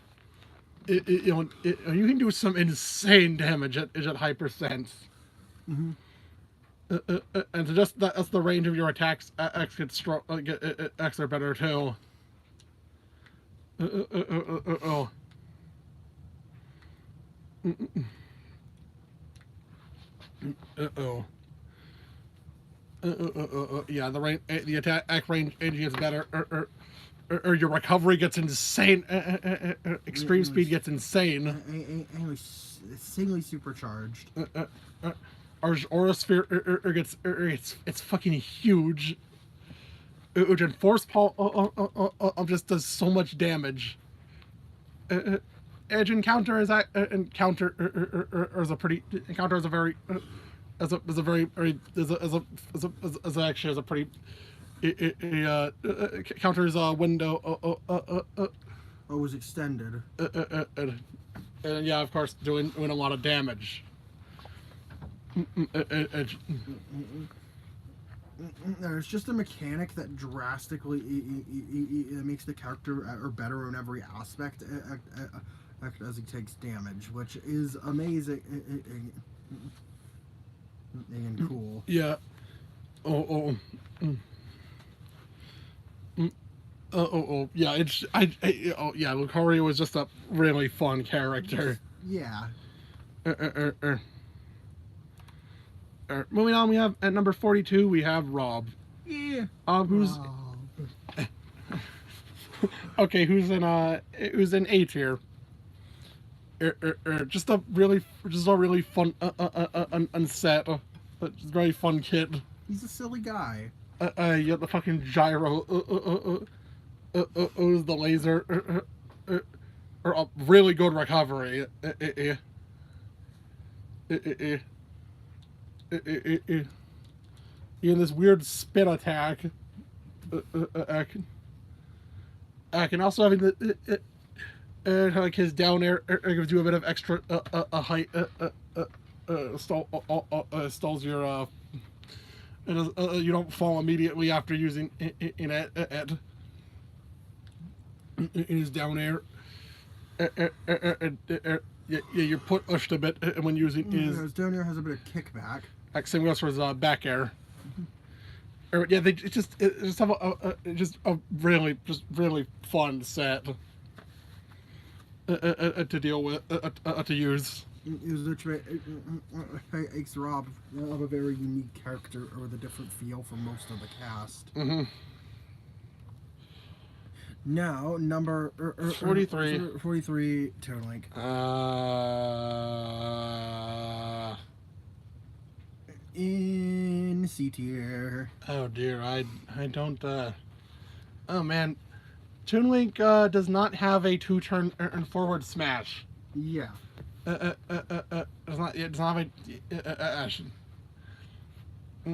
can do some insane damage at high percent. Mm-hmm. And so just that's the range of your attacks. X gets strong. X are better too. Oh. Oh. Yeah, the attack range gets better, or your recovery gets insane. Extreme speed gets insane. Insanely supercharged. Our Aura Sphere it's fucking huge. And Force Pulse just does so much damage. Edge Encounter is a very counters a window. Was extended. And yeah, of course, doing a lot of damage. There's just a mechanic that drastically makes the character better in every aspect as he takes damage, which is amazing and cool. Yeah. Yeah. Lucario was just a really fun character. Yeah. Moving on, we have at number 42, we have Rob. Yeah. Who's okay? Who's in A tier? Just a really fun unset, just very fun kid. He's a silly guy. Yeah, the fucking gyro. The laser. Or a really good recovery. In this weird spin attack. I can also having like his down air gives you a bit of extra height stalls your you don't fall immediately after using it. It is down air. Yeah, you're pushed a bit when using is. Down air has a bit of kickback. Like same goes for his back air. Yeah, they just have a really fun set to deal with to use. Makes Rob of a very unique character with a different feel from most of the cast. Now, number 43. 43, Toon Link. In C tier. Oh dear, I don't. Oh man, Toon Link does not have a 2-turn forward smash. Yeah. It does not have a Ash.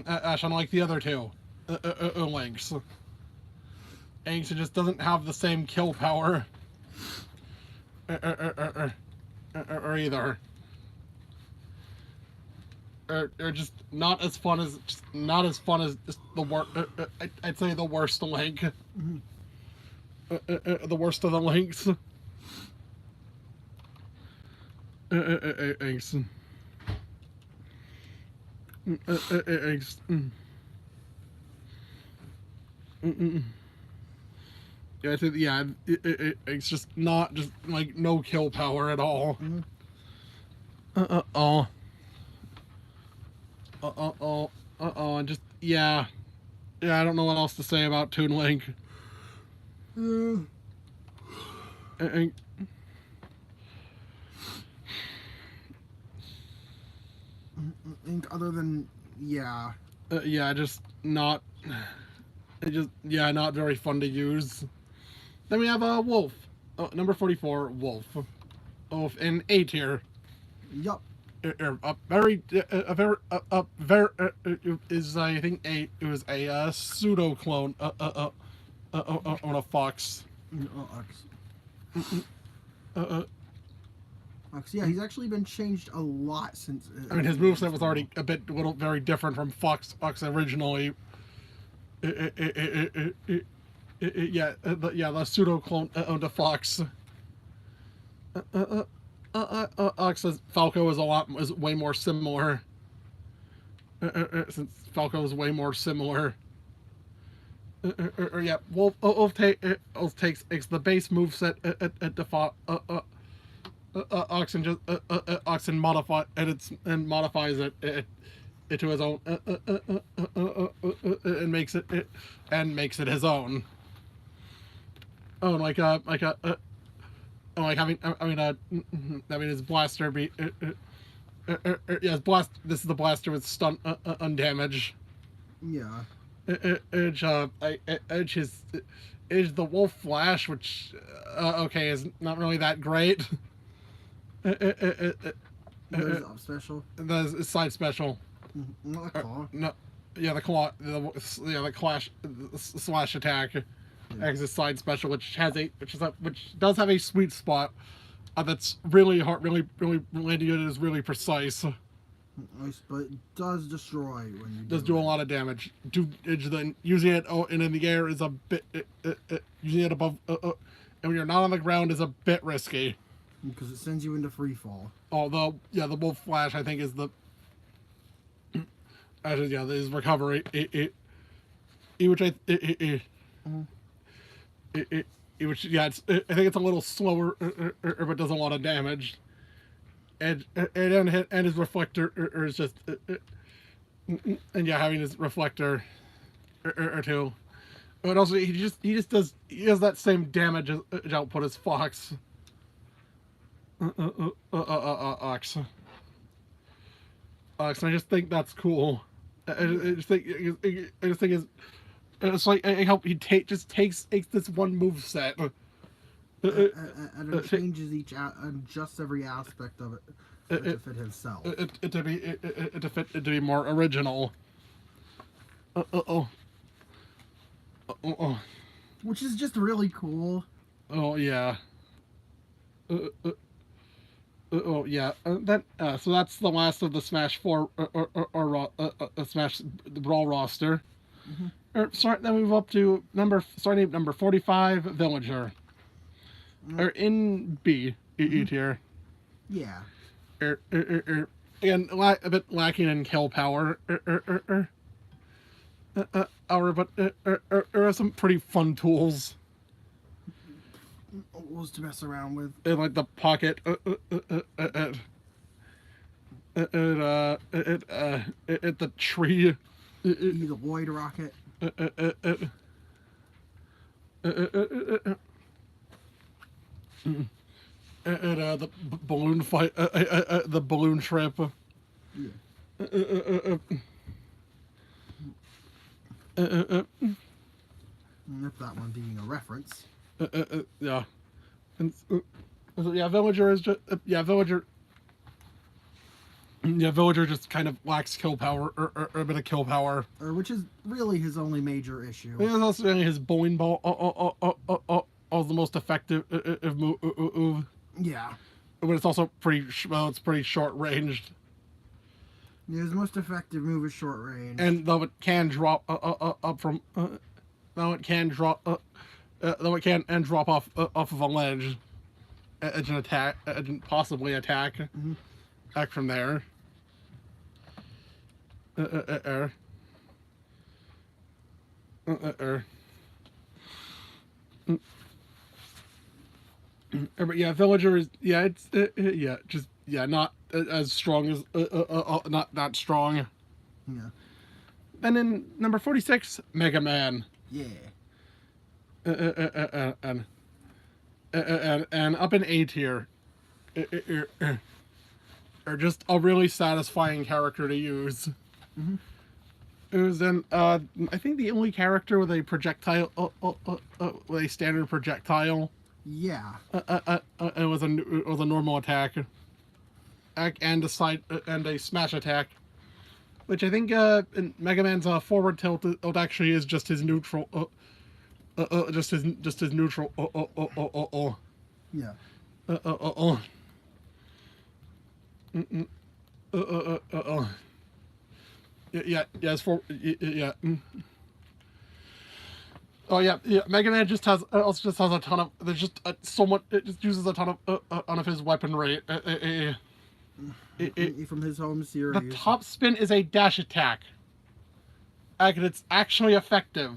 Ash, unlike the other two Links. Angston just doesn't have the same kill power. Or either. Or just not as fun as just the worst. I'd say the worst Link. The worst of the Links. Angston. Yeah, I think it's just not just like no kill power at all. And just yeah, I don't know what else to say about Toon Link. Other than just not. Not very fun to use. Then we have Wolf, number 44, Wolf in A tier. Yup. Very is I think it was a pseudo clone on a fox. Yeah, he's actually been changed a lot since. I mean, his moveset was already a little very different from Fox originally. The pseudo clone owned a fox. Says Falco is way more similar. Since Falco is way more similar. Wolf takes the base moveset at default. Oxen modifies it to his own and makes it his own. His blaster be his blast. This is the blaster with stun undamage. Yeah. Edge is the Wolf Flash, which is not really that great. There's up special. The side special. Not the claw. No, yeah, the claw, the slash attack. As a side special, which does have a sweet spot that's really hard, really landing it is really precise. But it does destroy when you do a lot of damage. Then using it in the air is a bit using it above and when you're not on the ground is a bit risky because it sends you into free fall. Although the Wolf Flash I think is the his recovery which I I think it's a little slower but does a lot of damage. And his reflector is just having his reflector or two. But also he has that same damage output as Fox. Ox. And I just think that's cool. I just think it's like I hope he takes this one move set. And it changes just every aspect of it to fit himself. To be more original. Which is just really cool. Oh yeah. oh yeah. So that's the last of the Smash Four Smash the Brawl roster. Then we move up to starting at number 45, Villager. Or in E tier. Yeah. Again, a bit lacking in kill power. But some pretty fun tools. Was to mess around with. In like the pocket. The tree. The Void Rocket. The balloon fight. The balloon trip. Yeah. If that one being a reference. Yeah. And, yeah, Villager is just Villager. Yeah, Villager just kind of lacks kill power, or a bit of kill power. Which is really his only major issue. It's also his bowling ball is the most effective move. Yeah. But it's also it's pretty short ranged. Yeah, his most effective move is short range. And though it can drop up from, though it can drop off of a ledge, edge an attack, possibly attack, back from there. But yeah, Villager is not as strong as not strong. Yeah. And then number 46, Mega Man. Yeah. And up in A tier, are just a really satisfying character to use. It was then I think the only character with a projectile, with a standard projectile. Yeah. It was a normal attack, and a smash attack, which I think in Mega Man's forward tilt it actually is just his neutral, just his neutral. Yeah. Oh yeah. Mega Man just has a ton of. There's just so much. It just uses a ton of his weaponry. From his home series. The top spin is a dash attack. And it's actually effective.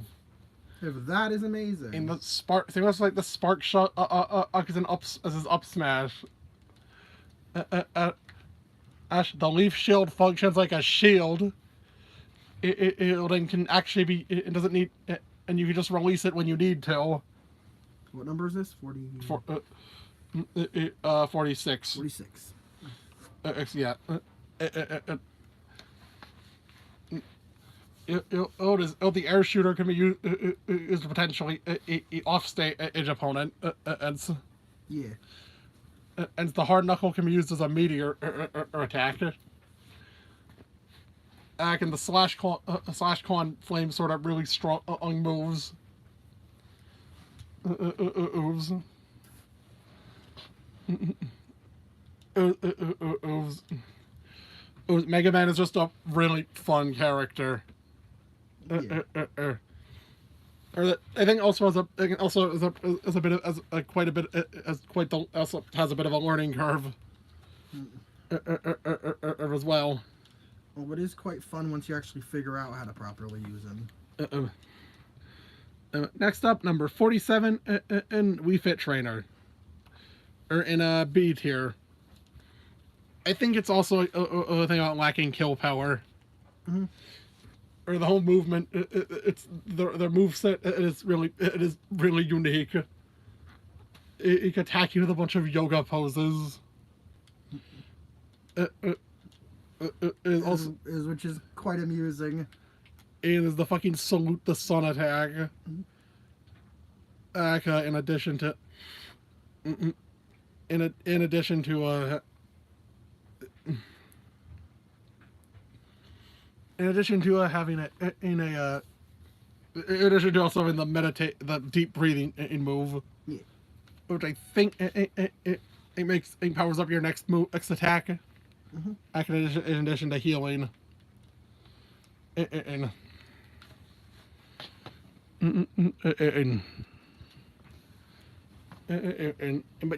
If that is amazing. In the spark, think that's like the spark shot. As his up smash. The leaf shield functions like a shield. It then can actually be. It doesn't need. And you can just release it when you need to. What number is this? 46. 46. Yeah. The air shooter can be used is potentially a off-stage opponent, Yeah. And the hard knuckle can be used as a meteor attack. And the slash con flame sort of really strong moves. Mega Man is just a really fun character. Yeah. I think also has a bit of also has a bit of a learning curve as well. Well, it is quite fun once you actually figure out how to properly use him. Next up, number 47, in Wii Fit Trainer, or in a B tier. I think it's also a thing about lacking kill power. Or the whole movement. It's their moveset. It is really unique. It can attack you with a bunch of yoga poses. Which is quite amusing. And is the fucking salute the sun attack. In addition to having also having the deep breathing in move, Yeah. which I think it powers up your next attack. In addition to healing. But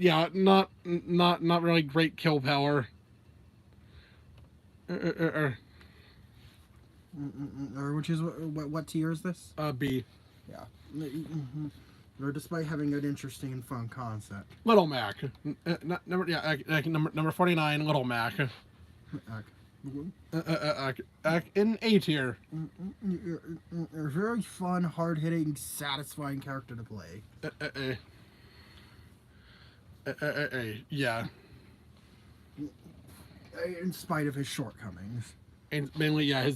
yeah, not really great kill power. Which is what tier is this? B. Yeah. Or despite having an interesting and fun concept. Little Mac. Number 49, Little Mac. In A tier. A very fun, hard-hitting, satisfying character to play. Yeah. In spite of his shortcomings. And mainly, yeah,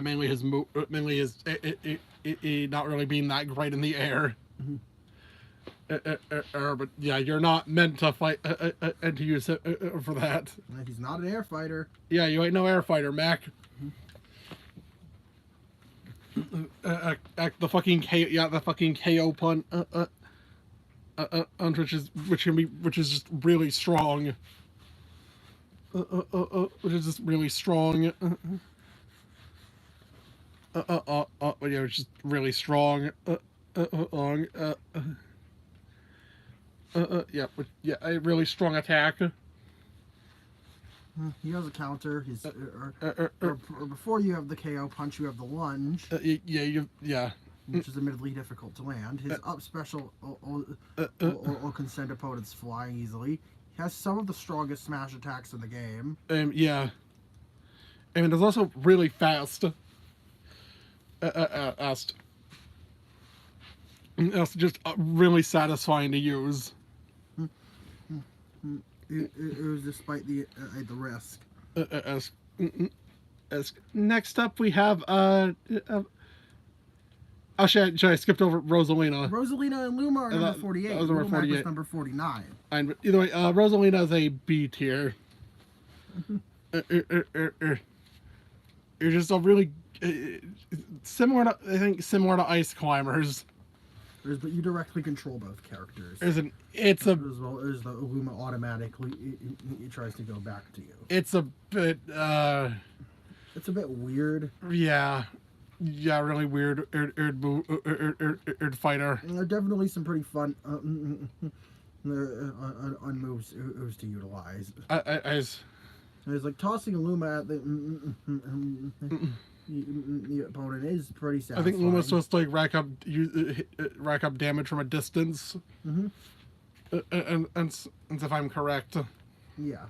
mainly his not really being that great in the air. But yeah, you're not meant to fight and to use it for that. He's not an air fighter. Yeah, you ain't no air fighter, Mac. The fucking KO punch, which is just really strong. Which is just really strong. Yeah, it's just really strong. Yeah, a really strong attack. He has a counter. His before you have the KO punch, you have the lunge. Yeah. Which is admittedly difficult to land. His up special will can send opponents flying easily. He has some of the strongest smash attacks in the game. Yeah. And it's also really fast. It's just really satisfying to use. It was despite the risk. Next up, we have should I skipped over Rosalina? Rosalina and Luma are number 48. That was number 48. Number 49. And either way, Rosalina is a B tier. You're just a really similar to Ice Climbers. But you directly control both characters. As well as the Luma automatically it tries to go back to you. It's a bit it's a bit weird. Yeah, really weird. Fighter. There are definitely some pretty fun moves to utilize. There's like tossing a Luma at the opponent is pretty satisfying. I think Luma's supposed to like rack up damage from a distance. And if I'm correct. Yeah.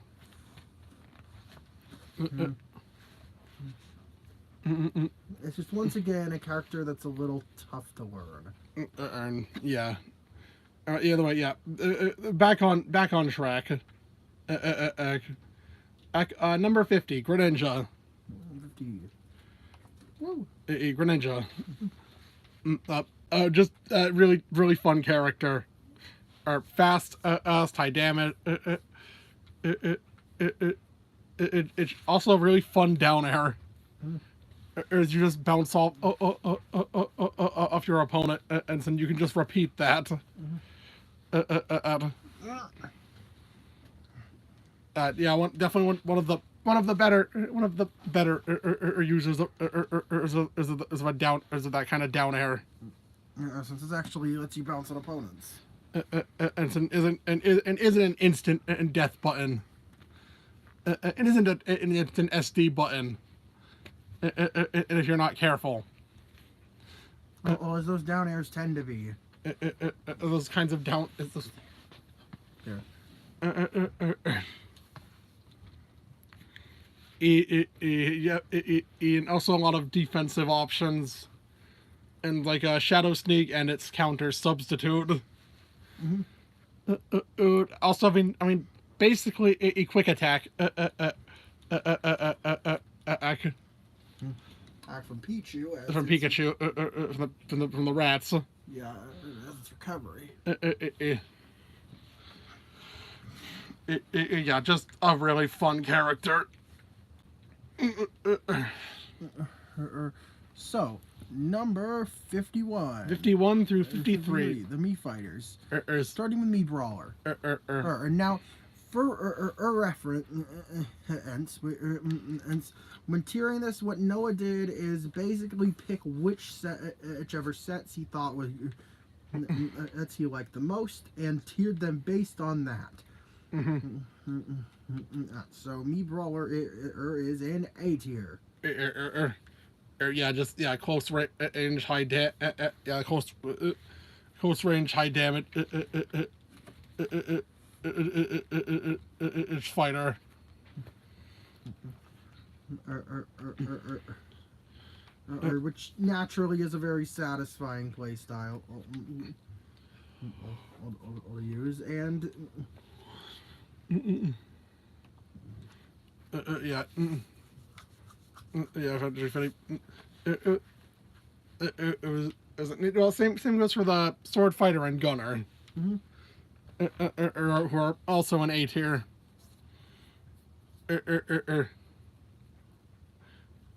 It's just once again a character that's a little tough to learn. Yeah. Either way, yeah. Back on track. Number 50, Greninja. 50. Woo. Greninja. Just really, really fun character. Fast, high damage. It's also really fun down air. As you just bounce off your opponent, and then you can just repeat that. Yeah, definitely one of the better users is that kind of down air. Since it actually lets you bounce on opponents. And isn't an instant and death button. It isn't an instant SD button. If you're not careful. Well, as those down airs tend to be. Those kinds of down. And also a lot of defensive options, and like a Shadow Sneak and its counter substitute. Also, I mean, basically a quick attack. From Pichu. From Pikachu, from the rats. Yeah, that's recovery. Yeah, just a really fun character. So, number 51. 51 through 53. The Mii Fighters. Er, Starting with Mii Brawler. Now, for reference, when tiering this, what Noah did is basically pick whichever sets he thought was he liked the most, and tiered them based on that. So Mii Brawler is an A tier. Close range, high close range, high damage. It's fighter. Which naturally is a very satisfying playstyle. I'll use and. Same goes for the sword fighter and gunner, who are also an A tier.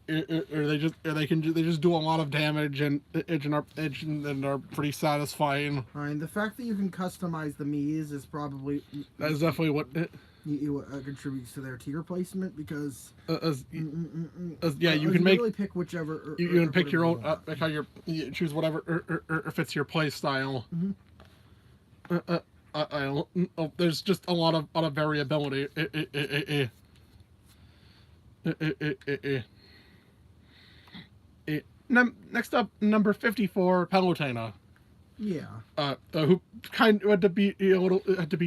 They just do a lot of damage and are pretty satisfying. The fact that you can customize the Mii's is probably that is definitely what contributes to their tier placement, because you can really pick whichever you can pick your own how you choose whatever fits your play style. There's just a lot of variability. Next up, number 54, Palutena. Yeah. Who kind of had to be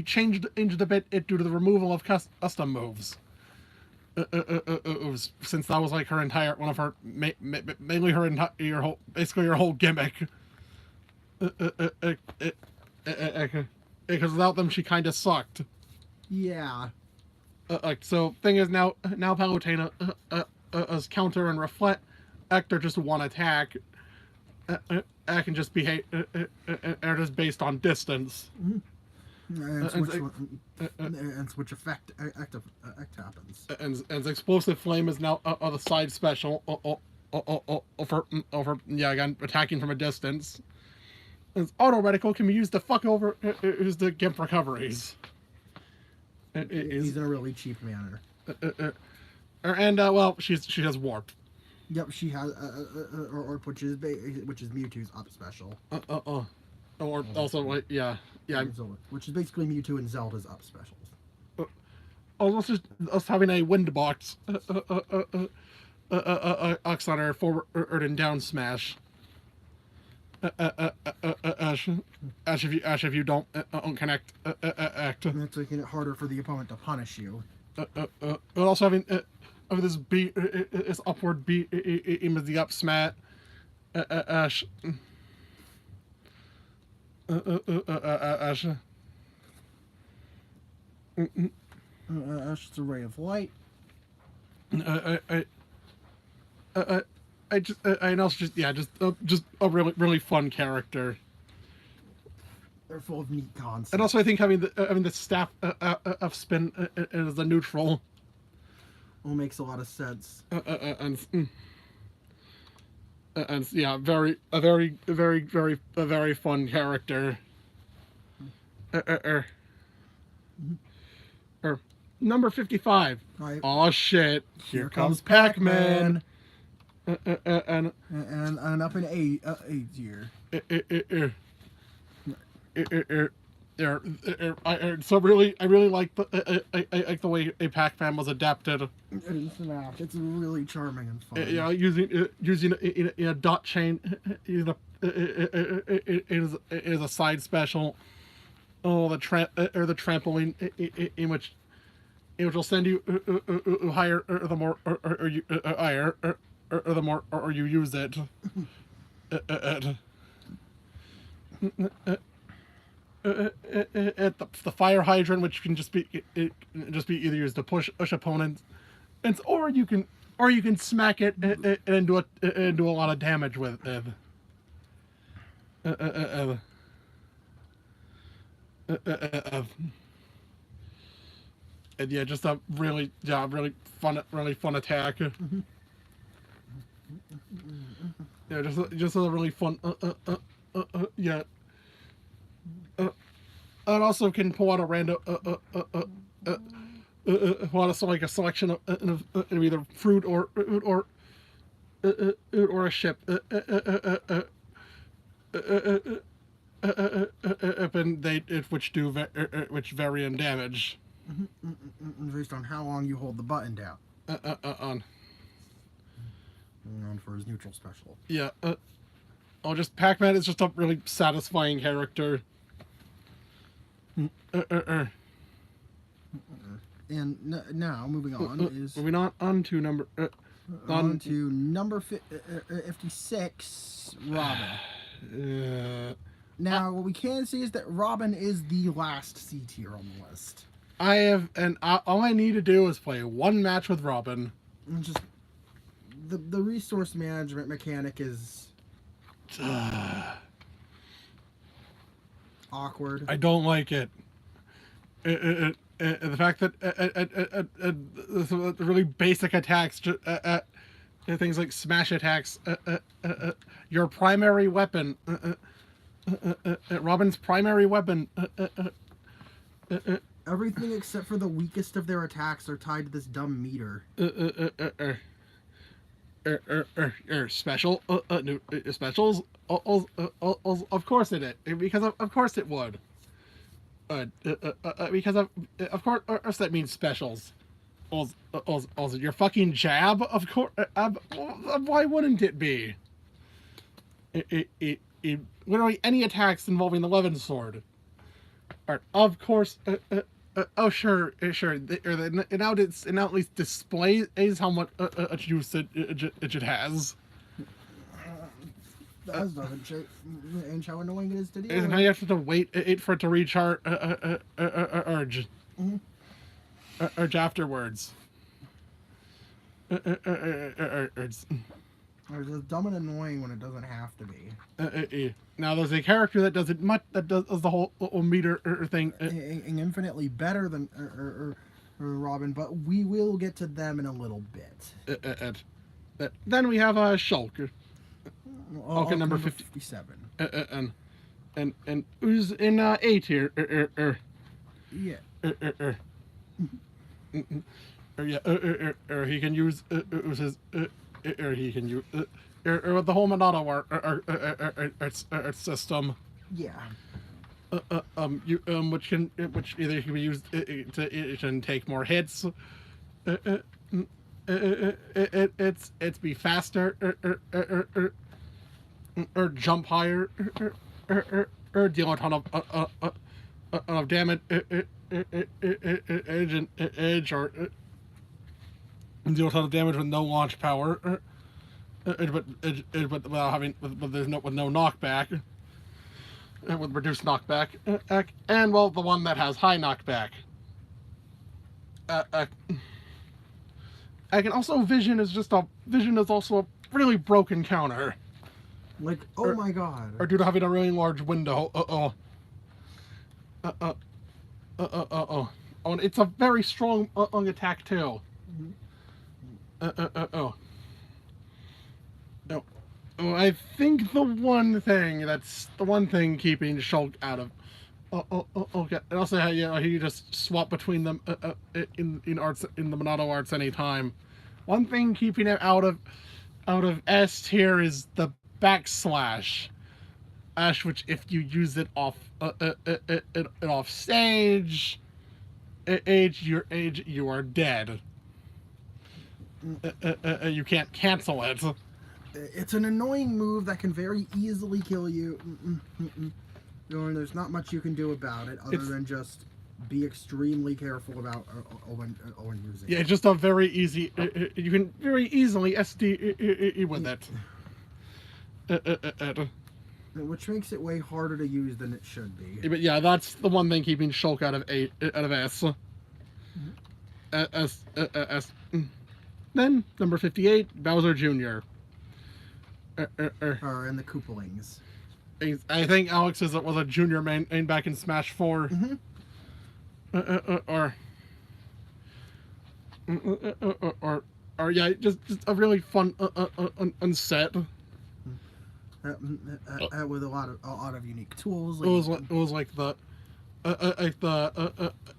changed a bit due to the removal of custom moves. Since that was like her entire one of her mainly her entire whole basically her whole gimmick. Because without them, she kind of sucked. Yeah. So thing is now Palutena as counter and reflect are just one attack. I can just behave are just based on distance. And switch effect happens. And explosive flame is now the side special over again attacking from a distance. And auto reticle can be used to fuck over who's the gimp recoveries. He's in a really cheap manner. And she has warp. Yep, she has which is Mewtwo's up special. Or also which is basically Mewtwo and Zelda's up specials. Let's just us having a wind box Ox on her forward and down smash. Ash, if you don't connect, act. And that's making it harder for the opponent to punish you. But also having this beat, this upward beat, aim of the up smat. Ash. Ash. Ash's a ray of light. Just a really fun character. They're full of neat concepts. And also, I think having the staff of spin as the neutral makes a lot of sense. And yeah, a very fun character. Number 55. Right. Oh shit! Here comes Pac-Man. And up in A tier. So really, I really like the way a Pac-Man was adapted. It's really charming and fun. Yeah, using in a dot chain, it is a side special. Oh, the trampoline in which will send you higher the more or you higher or the more or you use it. At the fire hydrant, which can just be either used to push opponents, or you can smack it and do a lot of damage with it. And yeah, just a really fun attack. Yeah, just a really fun. Yeah. It also can pull out a random. Pull out like a selection of either fruit or a ship. And which vary in damage. Based on how long you hold the button down. On. And for his neutral special. Yeah. Just Pac-Man is just a really satisfying character. And now, moving on, is... Moving on to number... on to number 56, Robin. Now, what we can see is that Robin is the last C tier on the list. All I need to do is play one match with Robin. And just... The resource management mechanic is... awkward. I don't like it. The fact that really basic attacks, things like smash attacks, your primary weapon, Robin's primary weapon. Everything except for the weakest of their attacks are tied to this dumb meter. Specials. Of course it is, because of course it would. Because of course that means specials. Also, your fucking jab, of course. Why wouldn't it be? Literally any attacks involving the Levin sword. Of course. Oh sure. It now at least displays how much use it has. That doesn't change how annoying it is to deal And with. now you have to wait for it to recharge urge. Urge afterwards. It's just dumb and annoying when it doesn't have to be. Now there's a character that does the whole meter thing. And infinitely better than Robin, but we will get to them in a little bit. Then we have Shulk. Okay, number 57. And who's in A tier? Yeah. He can use his. He can use with the whole Monado art system. Yeah. Which either can be used it can take more hits. It's be faster or jump higher or deal a ton of damage edge or deal a ton of damage with no launch power, but without having with no knockback, with reduced knockback, and well the one that has high knockback. I can also Vision is also a really broken counter. Like, oh my god. Or due to having a really large window. And it's a very strong attack too. I think the one thing keeping Shulk out of. Okay. And also, he just swap between them in the Monado arts anytime. One thing keeping it out of S tier is the backslash, which if you use it off stage, you are dead. You can't cancel it. It's an annoying move that can very easily kill you. There's not much you can do about it other than just be extremely careful about when using it. Yeah, it's just a very easy. You can very easily SD with it. Which makes it way harder to use than it should be. But yeah, that's the one thing keeping Shulk out of S. Then number 58, Bowser Jr. And the Koopalings. I think Alex was a junior main back in Smash 4. Or yeah, just a really fun unset. with a lot of unique tools. It was like the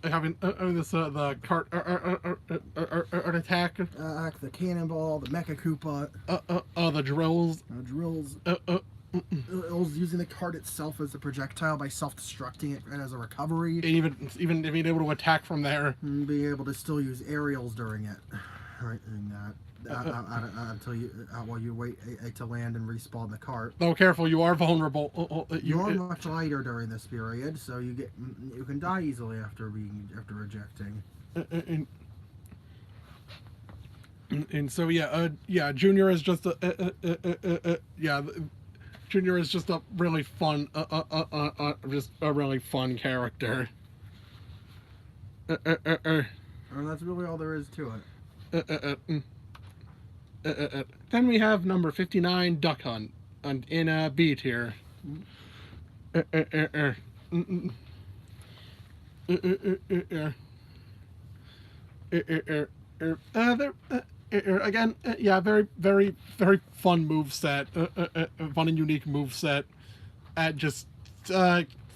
having this the cart art attack. The cannonball, the mecha Koopa, The drills. Drills. It was using the cart itself as a projectile by self-destructing it as a recovery. Even being able to attack from there. And being able to still use aerials during it. Right, and that. Until while you wait to land and respawn the cart. Though careful, you are vulnerable. You are much lighter during this period, so you can die easily after ejecting. And so Junior is just Junior is just a really fun, just a really fun character. And that's really all there is to it. Then we have number 59, Duck Hunt, and in a B tier. Again, very, very, very fun move set, fun and unique move set. Just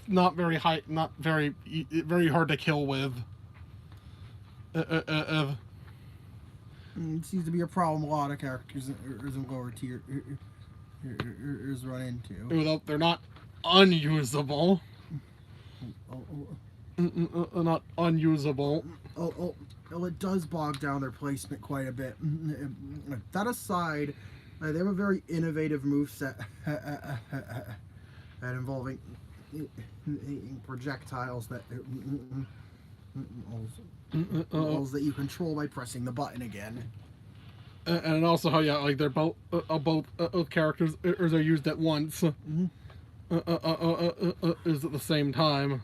not very high, not very, very hard to kill with. It seems to be a problem a lot of characters in lower tier is run into. Although they're not unusable. Not unusable. Well, it does bog down their placement quite a bit. That aside, they have a very innovative moveset involving projectiles that you control by pressing the button again. And also how like they're both characters are used at once. Is at the same time.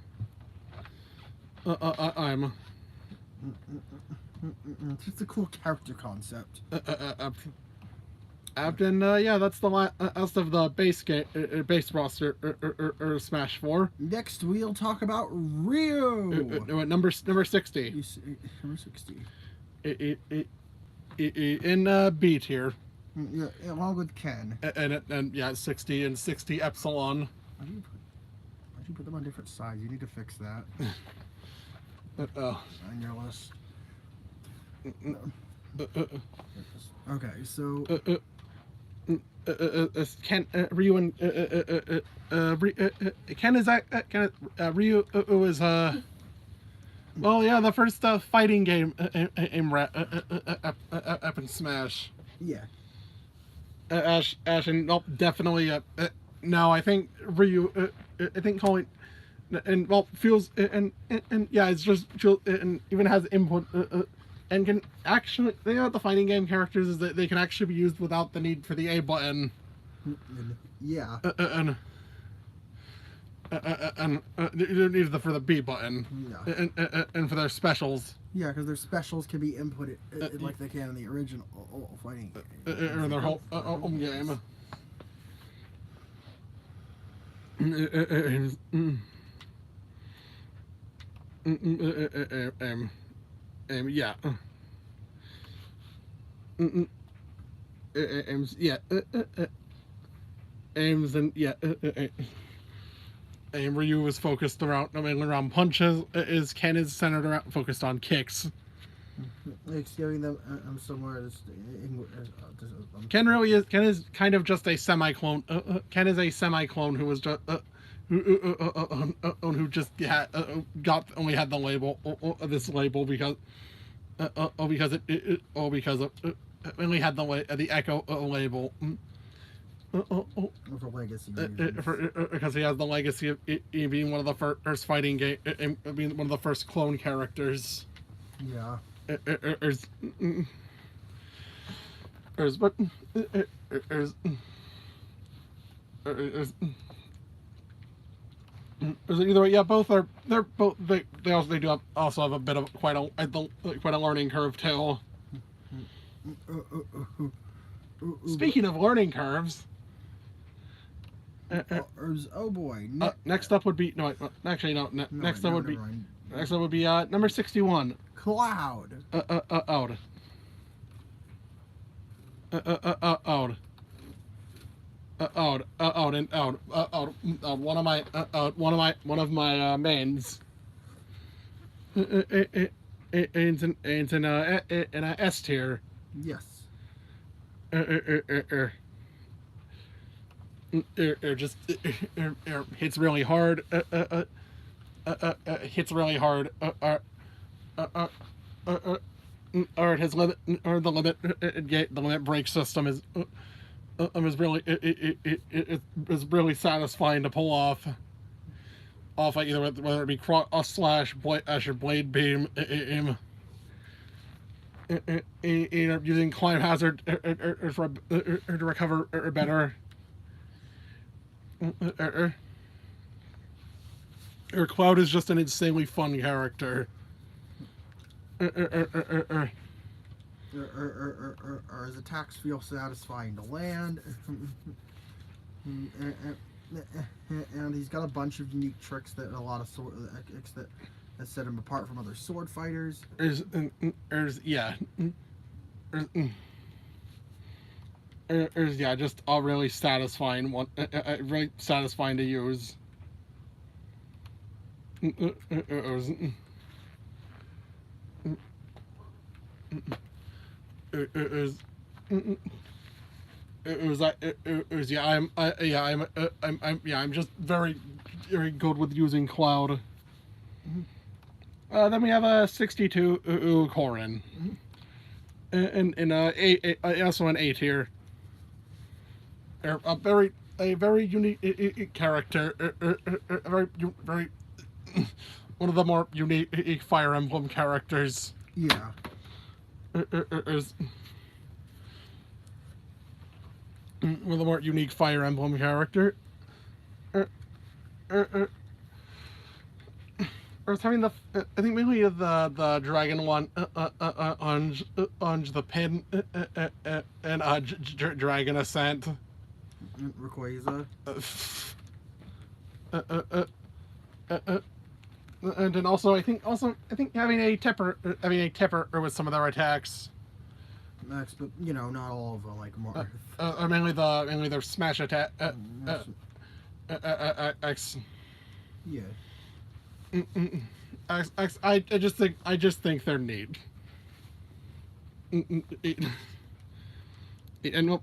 It's just a cool character concept. And that's the last of the base roster or Smash 4. Next, we'll talk about Ryu. Number 60. Number 60. In B tier. Yeah, along with Ken. And 60 and 60 Epsilon. Why'd you put them on different sides? You need to fix that. On your list. Okay, so Ken Ryu and Ken is Ryu is the first fighting game up in Smash. Yeah. Ash and definitely no, I think Ryu I think calling and feels and it's just and even has input and can actually the fighting game characters is that they can actually be used without the need for the A button. Yeah. And you don't need for the B button. Yeah. And for their specials. Yeah, because their specials can be inputted like they can in the original fighting game. Or their whole home game. Yeah. Ryu was focused around punches. Ken is centered around focused on kicks. It's giving them somewhere. Ken is kind of just a semi-clone. Ken is a semi-clone who was just who just only had the label this label because it only had the Echo label. For legacy because he has the legacy of being one of the first fighting game, being one of the first clone characters. Yeah. Either way, both are they do also have a bit of quite a learning curve too. Speaking of learning curves. Oh boy! Next up would be next up would be number 61. Cloud. Out. one of my mains. It's in a S tier. Yes. Just hits really hard. Hits really hard. Or his limit, or the limit break system is really it is really satisfying to pull off. Either whether it be slash blade beam, using climb hazard to recover better. Cloud is just an insanely fun character. Or his attacks feel satisfying to land. And he's got a bunch of unique tricks that that set him apart from other sword fighters. Just a really satisfying one. Really satisfying to use. It was I'm just very good with using Cloud. Then we have a 62 Corin, and also an A tier. A very unique character. Very one of the more unique Fire Emblem characters. Yeah. One of the more unique Fire Emblem character. I was having I think maybe the dragon one, on the pin, and Dragon Ascent. Rayquaza. And then also I think having a Tipper with some of their attacks. Max, but not all of them, like more. Mainly their smash attack. X. Yeah. I just think they're neat. And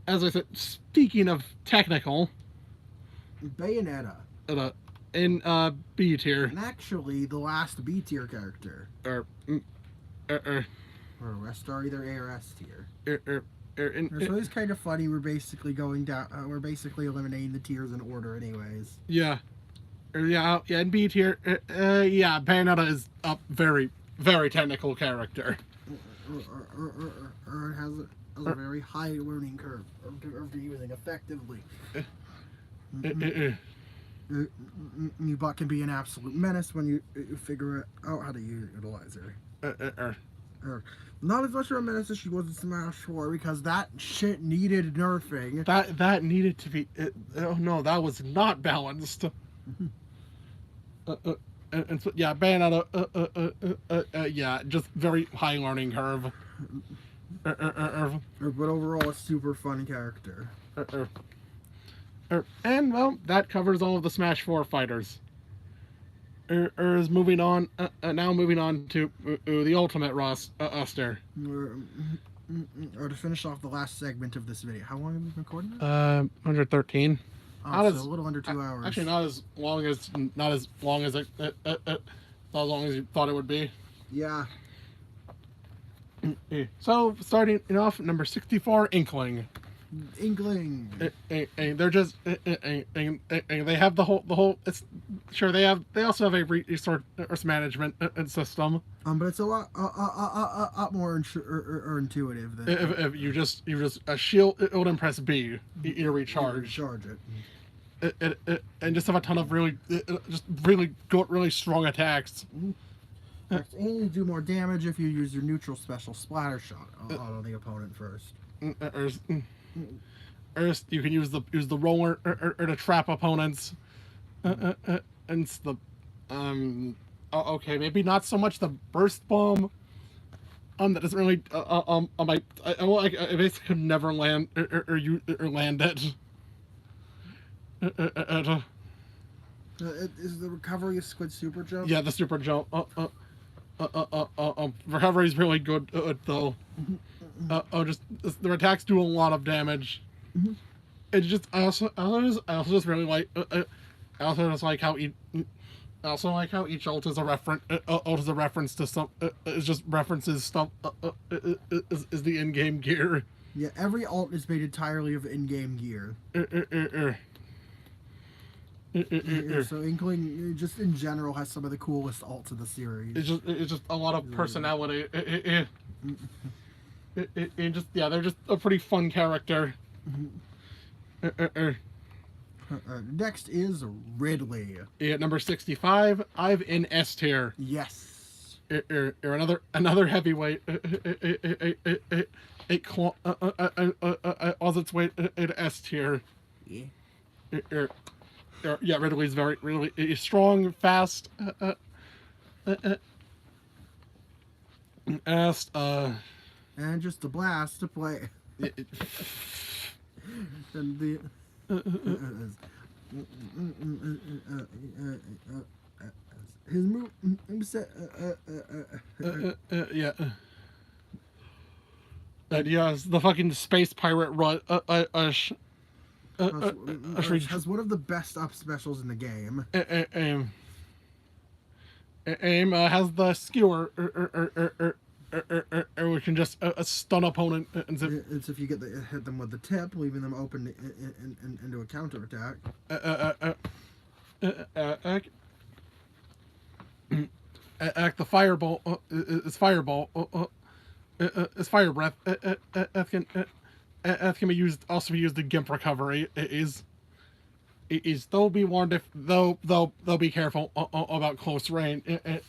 as I said, speaking of technical, Bayonetta. In B tier. And actually, the last B tier character. Or rest are either A or S tier. So it's kind of funny. We're basically going down. We're basically eliminating the tiers in order, anyways. Yeah. In B tier. Bayonetta is a very, very technical character. Or has a very high learning curve of using effectively. But can be an absolute menace when you figure out how to utilize her. Not as much of a menace as she was in Smash 4 because that shit needed nerfing. That needed to be. Oh no, that was not balanced. And so, Bayonetta. Just very high learning curve. But overall, a super fun character. And well, that covers all of the Smash 4 fighters. Is moving on. Now moving on to the Ultimate roster. Or to finish off the last segment of this video. How long have we been recording? 113. So a little under 2 hours. Actually, not as long as you thought it would be. Yeah. So starting off, number 64, Inkling. They're just they have the whole. It's sure they also have a resource management system. But it's a lot more intuitive than if you just shield and press B, you recharge. Charge it. And just have a ton of really good, really strong attacks. And you do more damage if you use your neutral special splatter shot on the opponent first. First, you can use the roller or to trap opponents. And it's the okay, maybe not so much the burst bomb. That doesn't really I basically could never land or land it. Is the recovery a squid super jump? Yeah, the super jump. Recovery's really good though. Just their attacks do a lot of damage. It's just I also just really like I also just like how I also like how each ult is a reference to some is just references stuff is the in-game gear. Yeah, every alt is made entirely of in-game gear. So Inkling, just in general, has some of the coolest alts of the series. It's just a lot of personality. They're just a pretty fun character. Next is Ridley. Yeah, number 65. I've in S tier. Yes. Another heavyweight. It was its way in S tier. Yeah. Yeah, Ridley's really strong, fast. And just a blast to play. And the his move yeah. And yes, the fucking space pirate run. Has one of the best up specials in the game. Aim has the skewer, we can just stun opponent. It's if you hit them with the tip, leaving them open into a counter attack. The fireball is fireball. Is fire breath. That can be used also be used in gimp recovery. It is though be warned if though be careful about close range and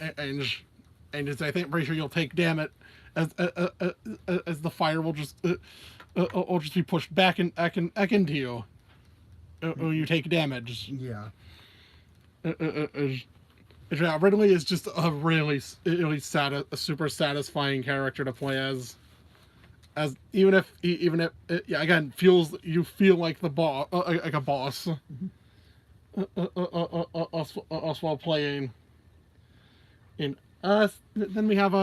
I think pretty sure you'll take damage as the fire will just be pushed back into you. You take damage. Yeah. Ridley is just a really super satisfying character to play as even if again you feel like the boss like a boss while playing in us. Then we have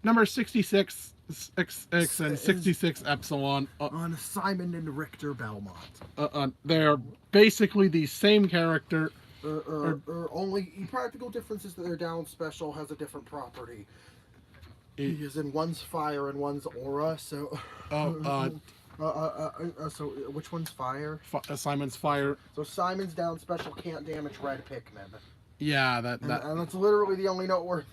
number 66 and 66 Epsilon on Simon and Richter Belmont. They're basically the same character. Only practical difference is that their down special has a different property. Because in one's fire and one's aura, so. So which one's fire? Simon's fire. So Simon's down special can't damage red Pikmin. Yeah, and that's literally the only noteworthy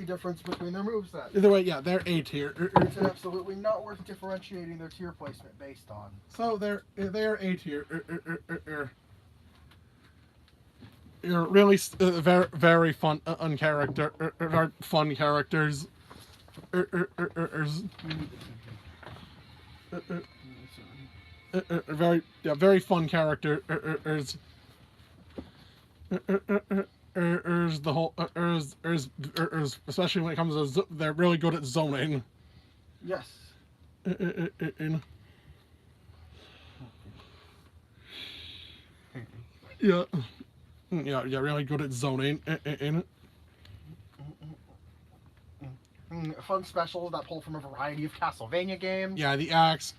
difference between their moveset. Either way, yeah, they're A tier. It's absolutely not worth differentiating their tier placement based on. So they're A tier. You're really very fun very fun characters. Very fun characters. The whole especially when it comes to they're really good at zoning. Yes. Yeah, really good at zoning. Fun specials that pull from a variety of Castlevania games. Yeah, the axe,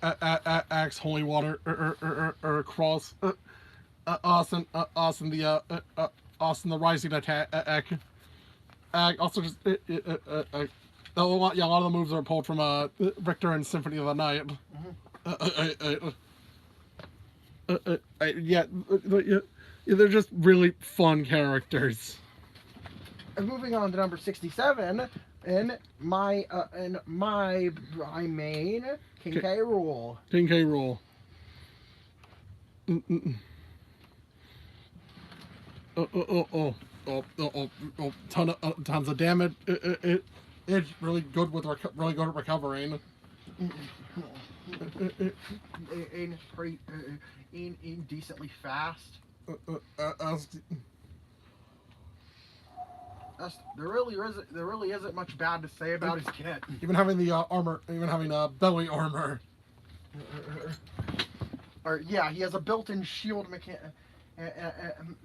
holy water, cross, awesome. The rising attack. Also, just a lot of the moves are pulled from Richter and Symphony of the Night. They're just really fun characters. And moving on to number 67, in my main King K. Rool. King K. Rool. Tons of damage. It's really good with really good at recovering. In decently fast. There really isn't much bad to say about his kit. Even having the armor, even having belly armor. Or yeah, he has a built-in shield mechanic. and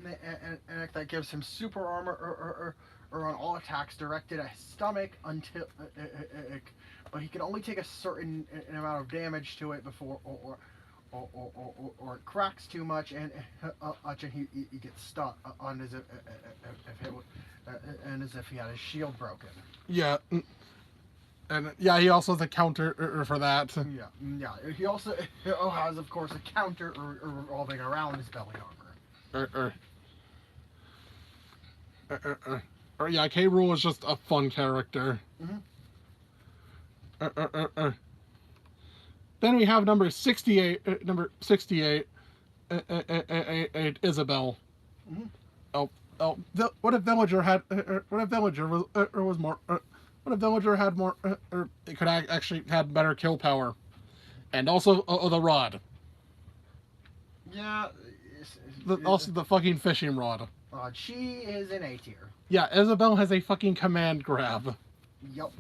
that gives him super armor or on all attacks directed at his stomach until but he can only take a certain amount of damage to it before or it cracks too much and he gets stuck on as if he had his shield broken. Yeah. And yeah, he also has a counter for that. Yeah. He also has, of course, a counter revolving around his belly armor. Yeah, K. Rool is just a fun character. Then we have number 68. Isabel. What if Villager had? What if Villager was more? What if Villager had more? It could actually had better kill power, and also the rod. Yeah. Also the fucking fishing rod. She is an A tier. Yeah, Isabel has a fucking command grab. Yup.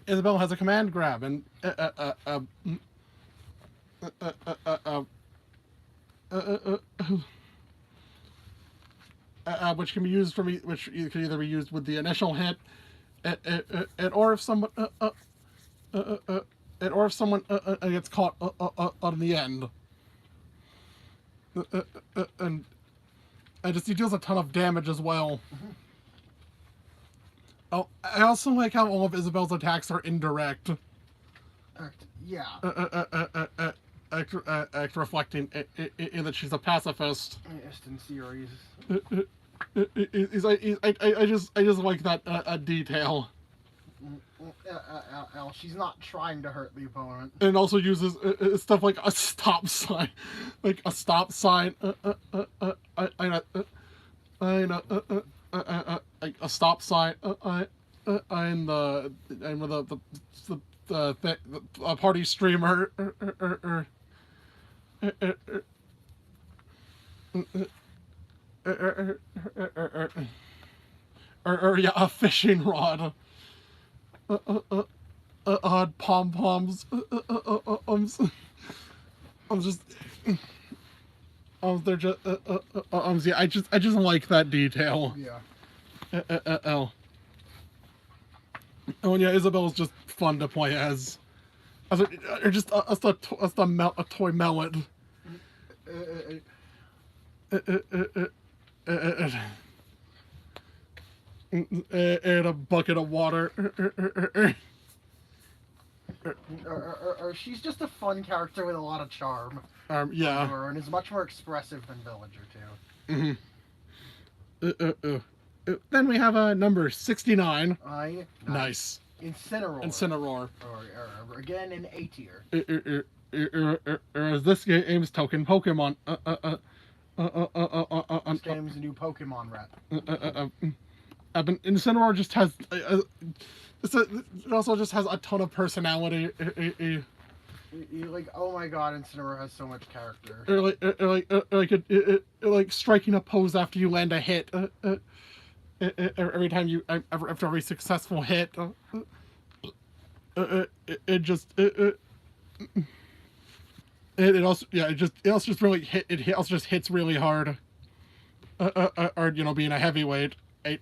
Isabel has a command grab, and which can be used which can either be used with the initial hit, or if someone gets caught on the end, and just he deals a ton of damage as well. Oh, I also like how all of Isabel's attacks are indirect. Yeah. Reflecting in that she's a pacifist. Yes, in series. I just like that detail. She's not trying to hurt the opponent. And also uses stuff like a stop sign, a stop sign. A stop sign. And the party streamer. Yeah, a fishing rod. Pom poms. I'm just. They're just. Yeah, I just like that detail. Yeah. Oh yeah, Isabel's just fun to play as. Or just a toy mallet. And a bucket of water. She's just a fun character with a lot of charm. Yeah. And is much more expressive than Villager too. Then we have number 69. Nice. Incineroar. Or again in A tier. This game's token Pokemon. This game's a new Pokemon rep. Incineroar just has. It also just has a ton of personality. You're like, oh my god, Incineroar has so much character. Like striking a pose after you land a hit. Every time after every successful hit, it also just really also just hits really hard. Or being a heavyweight,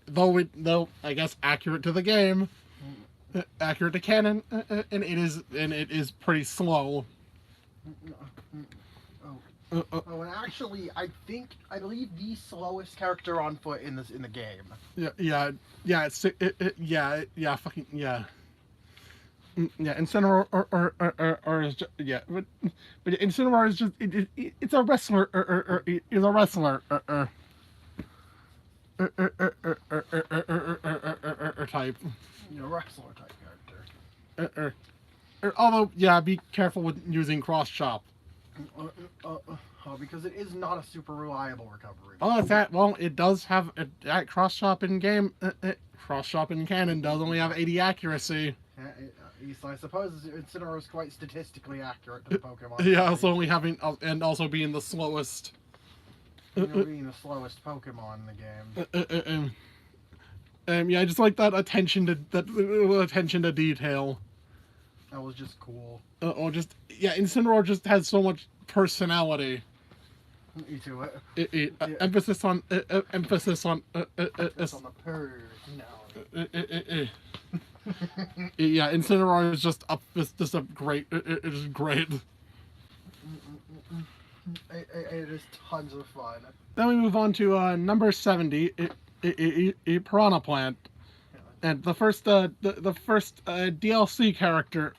though I guess accurate to the game, accurate to canon, and it is pretty slow. And actually, I believe the slowest character on foot in the game. Yeah, Incineroar is just, but Incineroar is just it's a wrestler. Is a wrestler type. Wrestler type character. Although, be careful with using cross chop. Because it is not a super reliable recovery. It does have that cross chop in game. Cross chop in canon does only have 80 accuracy. So I suppose Incineroar is quite statistically accurate to the Pokemon. Yeah, also being the slowest. Being the slowest Pokemon in the game. I just like that attention to detail. That was just cool. Incineroar just has so much personality. You too. Emphasis on It's on the personality. Yeah, Incineroar is just up. It's just a great. It is great. It is tons of fun. Then we move on to number 70, a Piranha Plant, and the first DLC character.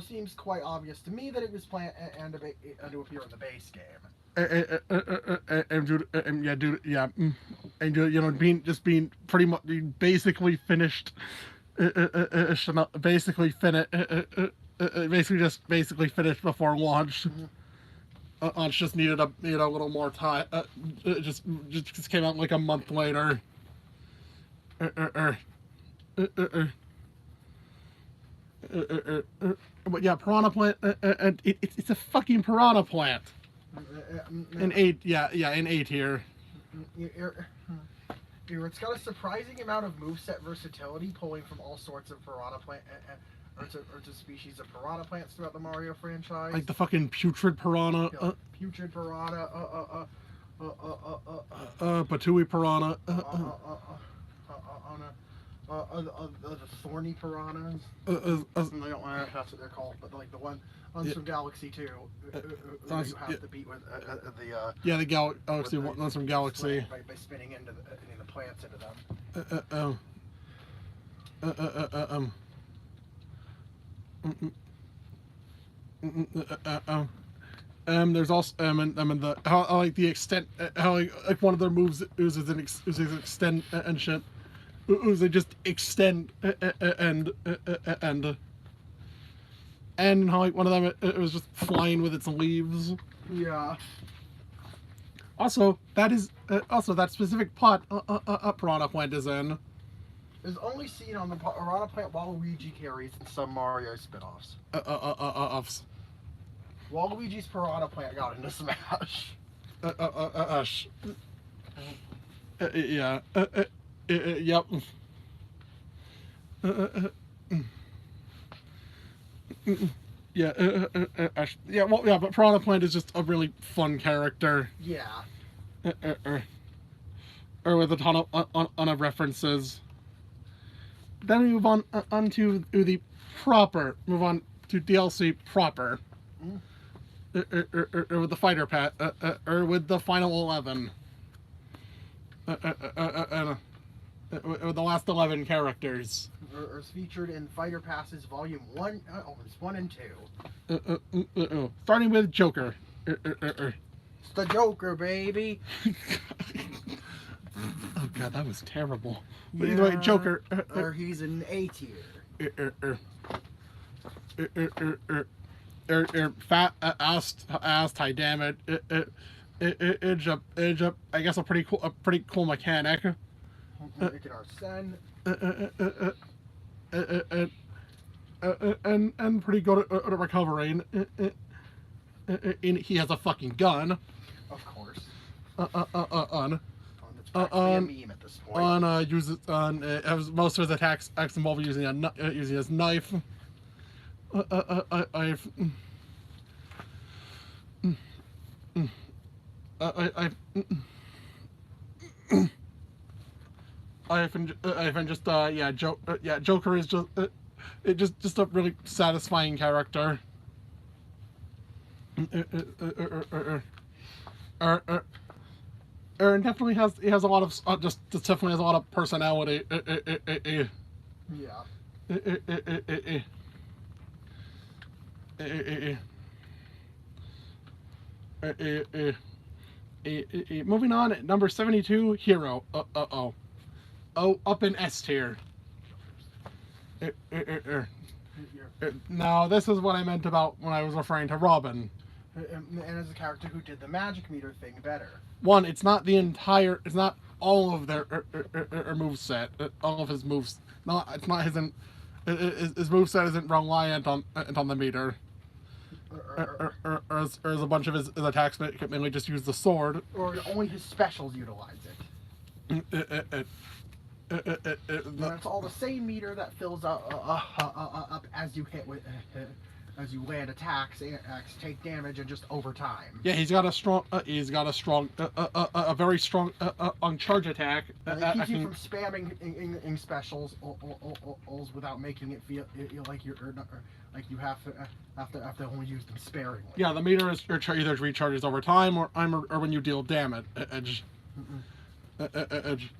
Seems quite obvious to me that it was planned and to appear in the base game. Being pretty much basically finished, basically finished before launch. Launch just needed a little more time. It just came out like a month later. But yeah, Piranha Plant, and it's a fucking Piranha Plant. In 8, in 8 here. It's got a surprising amount of moveset versatility, pulling from all sorts of Piranha Plant or to species of Piranha Plants throughout the Mario franchise. Like the fucking Putrid Piranha. Putrid Piranha. Patui Piranha. The thorny piranhas. I don't know if that's what they're called, but like the ones from Galaxy 2, you have to beat with the Galaxy ones from Galaxy. By spinning into the plants into them. There's also the how like the extent how like one of their moves uses extend and shit. They just extend and how like one of them it was just flying with its leaves. Yeah. Also, that specific pot Piranha Plant is in. Is only seen on the Piranha Plant Waluigi carries in some Mario spin-offs. Waluigi's Piranha Plant got into Smash. Yeah. Yep. But Piranha Plant is just a really fun character. Yeah. Or with a ton of references. Then we move on to the proper. Move on to DLC proper. Or with the fighter pack. Or with the final 11. The last 11 characters. Are featured in Fighter Passes Volume 1 and 2. Starting with Joker. It's the Joker, baby. Oh god, that was terrible. Yeah. Either way, Joker. Or he's an A tier. Fat ass high damage. Edge up. I guess a pretty cool mechanic. Making our son. And pretty good at recovering. He has a fucking gun. Of course. Has most of his attacks involve using his knife. Joker is just a really satisfying character. Aaron definitely has a lot of definitely has a lot of personality. Yeah. Moving on, number 72, Hero. Up in S tier. Now, this is what I meant about when I was referring to Robin. And as a character who did the magic meter thing better. One, it's not all of their moveset, all of his moves. No, it's not his moveset isn't reliant on the meter. Or as a bunch of his attacks mainly just use the sword. Or only his specials utilize it. It's all the same meter that fills up as you hit with as you land attacks take damage and just over time. Yeah, he's got a very strong uncharge attack. And it keeps you from spamming in specials without making it feel like you're like you have to only use them sparingly. Yeah, the meter is either recharges over time or when you deal damage.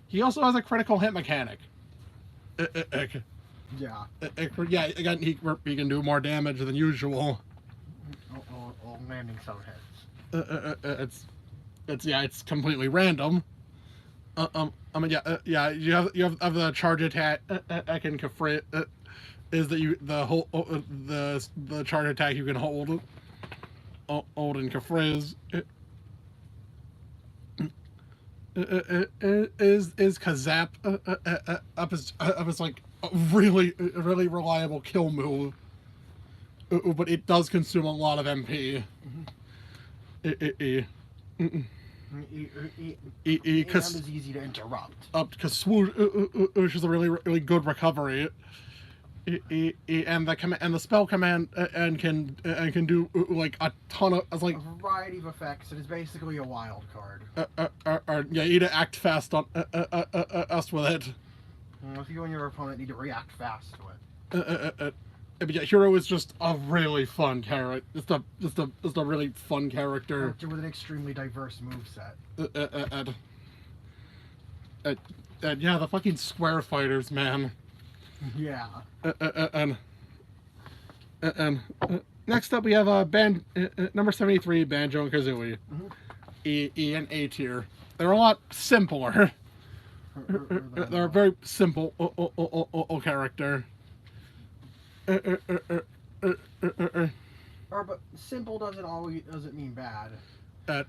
He also has a critical hit mechanic. Yeah. Yeah, again, he can do more damage than usual. Landing some hits. It's completely random. I mean, you have the charge attack. And Kafri is that the charge attack you can hold in Kafriz is Kazap up is like a really reliable kill move, but it does consume a lot of MP. Is easy to interrupt. Because swoosh is a really good recovery. And the spell command and can do like a ton of like a variety of effects. It is basically a wild card. Yeah, you need to act fast on us with it. If you and your opponent need to react fast to it. But yeah, Hero is just a really fun character. Just a really fun character with an extremely diverse moveset. And yeah, the fucking square fighters, man. Yeah. And next up we have number 73, Banjo and Kazooie. E and A tier. They're a lot simpler. They're a very simple character. But simple doesn't mean bad. Their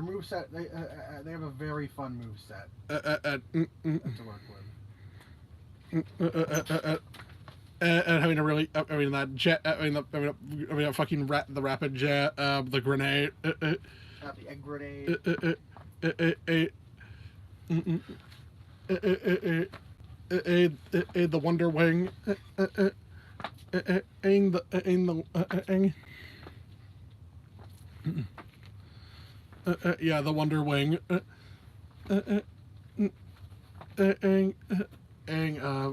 moveset, they have a very fun moveset to work with. And having a really, that jet, fucking the rapid jet, the grenade, the egg grenade, the Wonder Wing, yeah, the Wonder Wing, and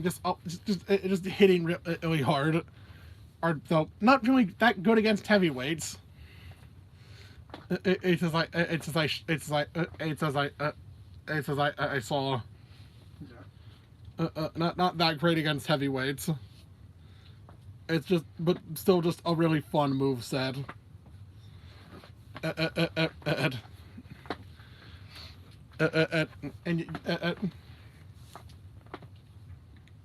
just hitting really hard. Are though not really that good against heavyweights. It's as I saw. Not that great against heavyweights. It's just, but still, just a really fun move set.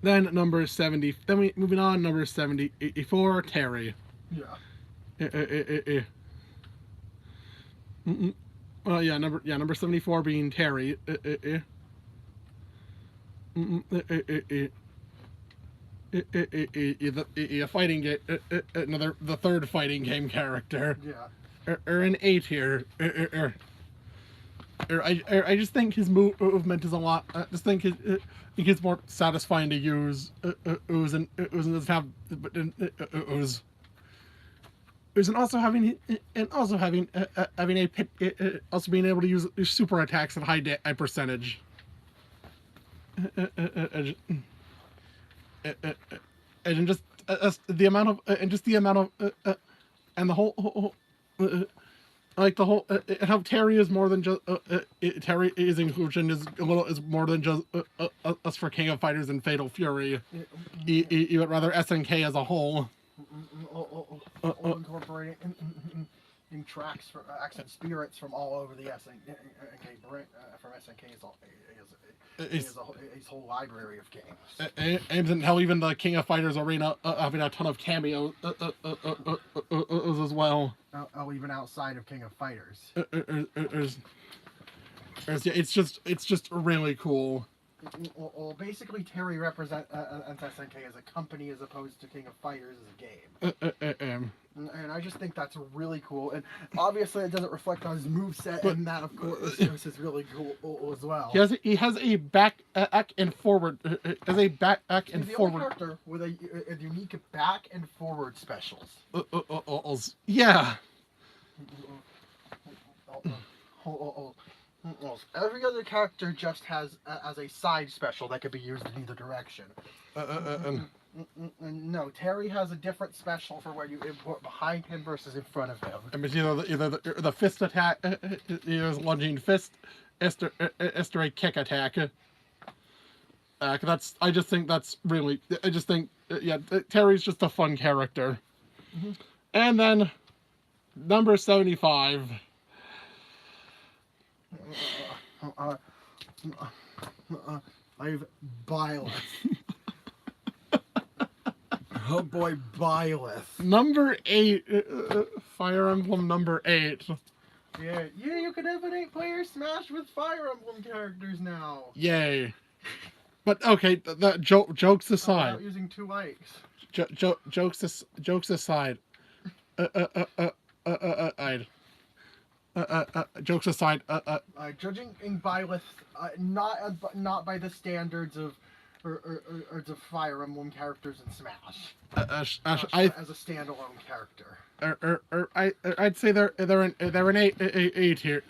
Then number 70. Then moving on, number 74, Terry. Yeah. Yeah, number 74 being Terry. The fighting game, the third fighting game character. Yeah. Or an A tier. I just think his movement is a lot. I just think it's more satisfying to use. Ooze doesn't have, but Ooze. And also having a pit, also being able to use super attacks at high percentage. And just the amount of and the whole like the whole how Terry is more than just Terry's inclusion is more than just us for King of Fighters and Fatal Fury. But rather SNK as a whole. Incorporating in tracks for accent spirits from all over the SNK from SNK is his whole library of games. And hell, even the King of Fighters arena having a ton of cameos as well. Even outside of King of Fighters. It's just really cool. Well, basically, Terry represents SNK as a company as opposed to King of Fighters as a game. And I just think that's really cool, and obviously it doesn't reflect on his moveset, and that of course is really cool as well. He has a back and forward. Has a back and He's the forward. only character with a unique back and forward specials. Yeah. Every other character just has as a side special that could be used in either direction. No, Terry has a different special for when you import behind him versus in front of him. I mean, either the fist attack, either lunging fist, a kick attack. I just think that's really. I just think Terry's just a fun character. Mm-hmm. And then number 75. I've Byleth. Oh boy, Byleth. Number 8, Fire Emblem number 8. Yeah, you can have an 8-player Smash with Fire Emblem characters now. Yay. But okay, jokes aside. Without using 2 likes. Jokes aside. Jokes aside. Judging in Byleth, not by the standards of or the Fire Emblem characters in Smash. As a standalone character. I'd say they're an 8 here.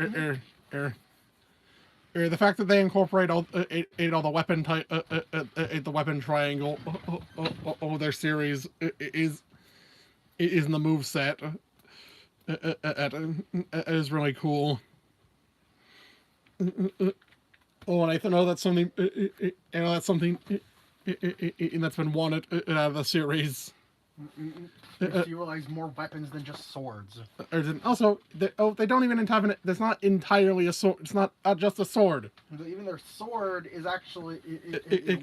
The fact that they incorporate all the weapon type, the weapon triangle, their series is in the move set. Is really cool. Oh, and I know that's something. That's something that's been wanted out of the series. You realize more weapons than just swords. Also, they don't even have an. There's not entirely a sword. It's not just a sword. Even their sword is actually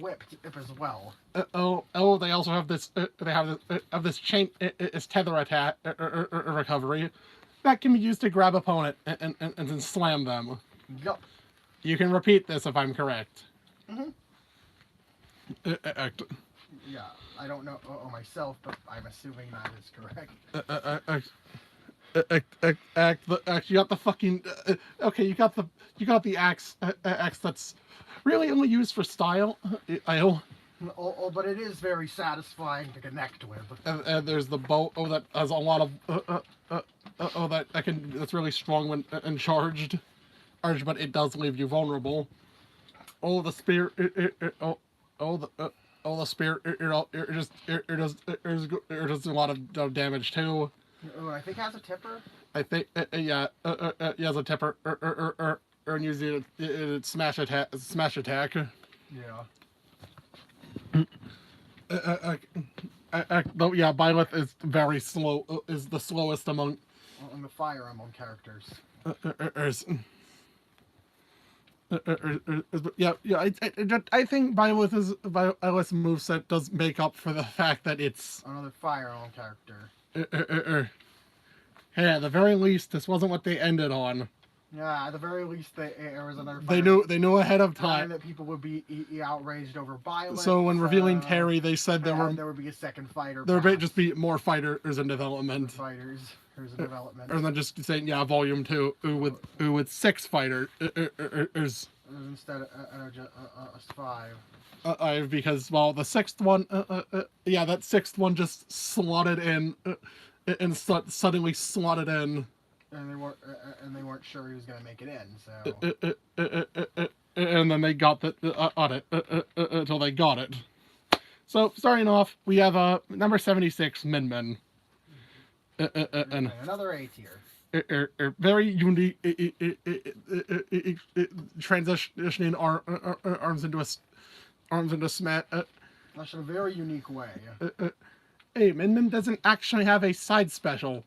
whipped as well. They also have this. They have this chain. It's tether attack recovery that can be used to grab opponent and then slam them. Yup. You can repeat this if I'm correct. Mm-hmm. Yeah, I don't know myself, but I'm assuming that is correct. You got the fucking. Okay, you got the axe that's really only used for style. But it is very satisfying to connect with. And there's the bow. That has a lot of. That's really strong when and charged, but it does leave you vulnerable. The spear. The spear. It does a lot of damage too. I think it has a tipper. I think it has a tipper. And using it smash attack. Yeah. Byleth is very slow. Is the slowest among the Fire Emblem characters. I think Byleth's moveset does make up for the fact that it's another Fire Emblem character. Hey, at the very least, this wasn't what they ended on. Yeah, at the very least, there was another. They knew ahead of time that people would be outraged over Byleth. So when revealing Terry, they said there would be a second fighter. There would just be more fighters in development. Or then just saying, Volume 2 with 6 fighters. Instead of 5. Because the sixth one, that sixth one just slotted in, and suddenly slotted in. And they weren't sure he was going to make it in, so. And then they got on it until they got it. So starting off, we have number 76, Min Min. And another A tier. Very unique, transitioning arms into smash. That's in a very unique way. Hey, Min Min doesn't actually have a side special.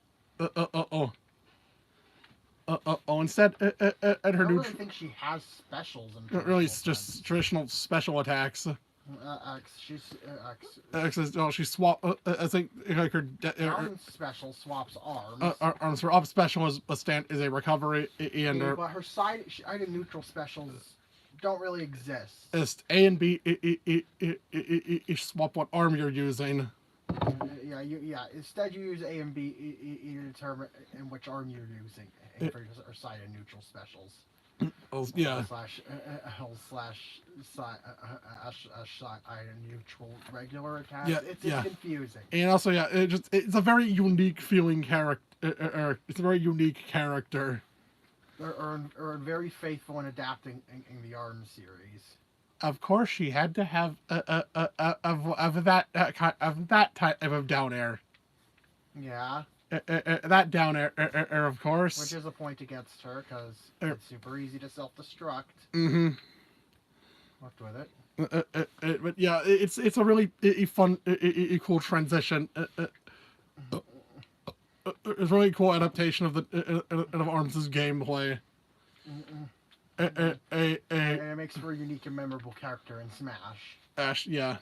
Instead, at her I don't really think she has specials. Really, it's just traditional special attacks. She swap. I think like her special swaps arms. Arms. Her up special is a recovery, and but her side item neutral specials don't really exist. It's A and B. You swap what arm you're using. Instead, you use A and B to determine in which arm you're using, and for your side and neutral specials. Oh, yeah. Slash L slash side and neutral regular attacks. Yeah, It's yeah. confusing. And also, yeah, it's a very unique feeling character. It's a very unique character. Or very faithful in adapting in the ARM series. Of course, she had to have of that type of down air. Yeah. That down air, of course. Which is a point against her because it's super easy to self-destruct. Mm-hmm. Worked with it. But yeah, it's a really fun, cool transition. It's a really cool adaptation of Arms' gameplay. And it makes for a unique and memorable character in Smash. Ash, yeah.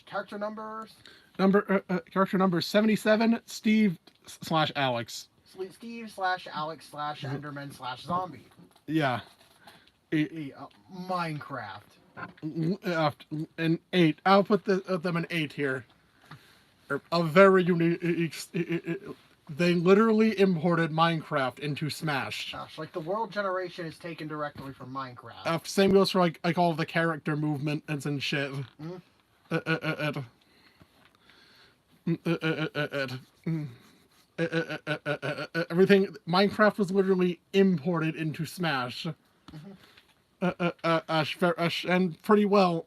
Character numbers? Character number 77, Steve / Alex. Steve / Alex / Enderman / Zombie. Yeah. Minecraft. An 8. I'll put them in 8 here. A very unique. They literally imported Minecraft into Smash. Gosh, like the world generation is taken directly from Minecraft. Same goes for like all of the character movements and shit. Everything. Minecraft was literally imported into Smash. And pretty well.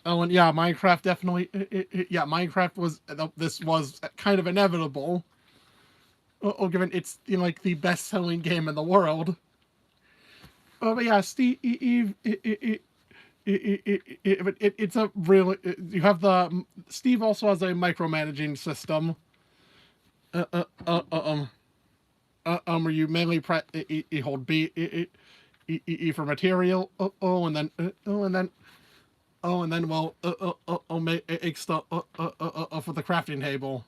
Oh, and yeah, Minecraft definitely. Minecraft was. This was kind of inevitable. Given it's like the best-selling game in the world. But yeah, Steve. It's a really. You have the Steve also has a micromanaging system. Where you mainly hold B, for material. And then make stuff for the crafting table.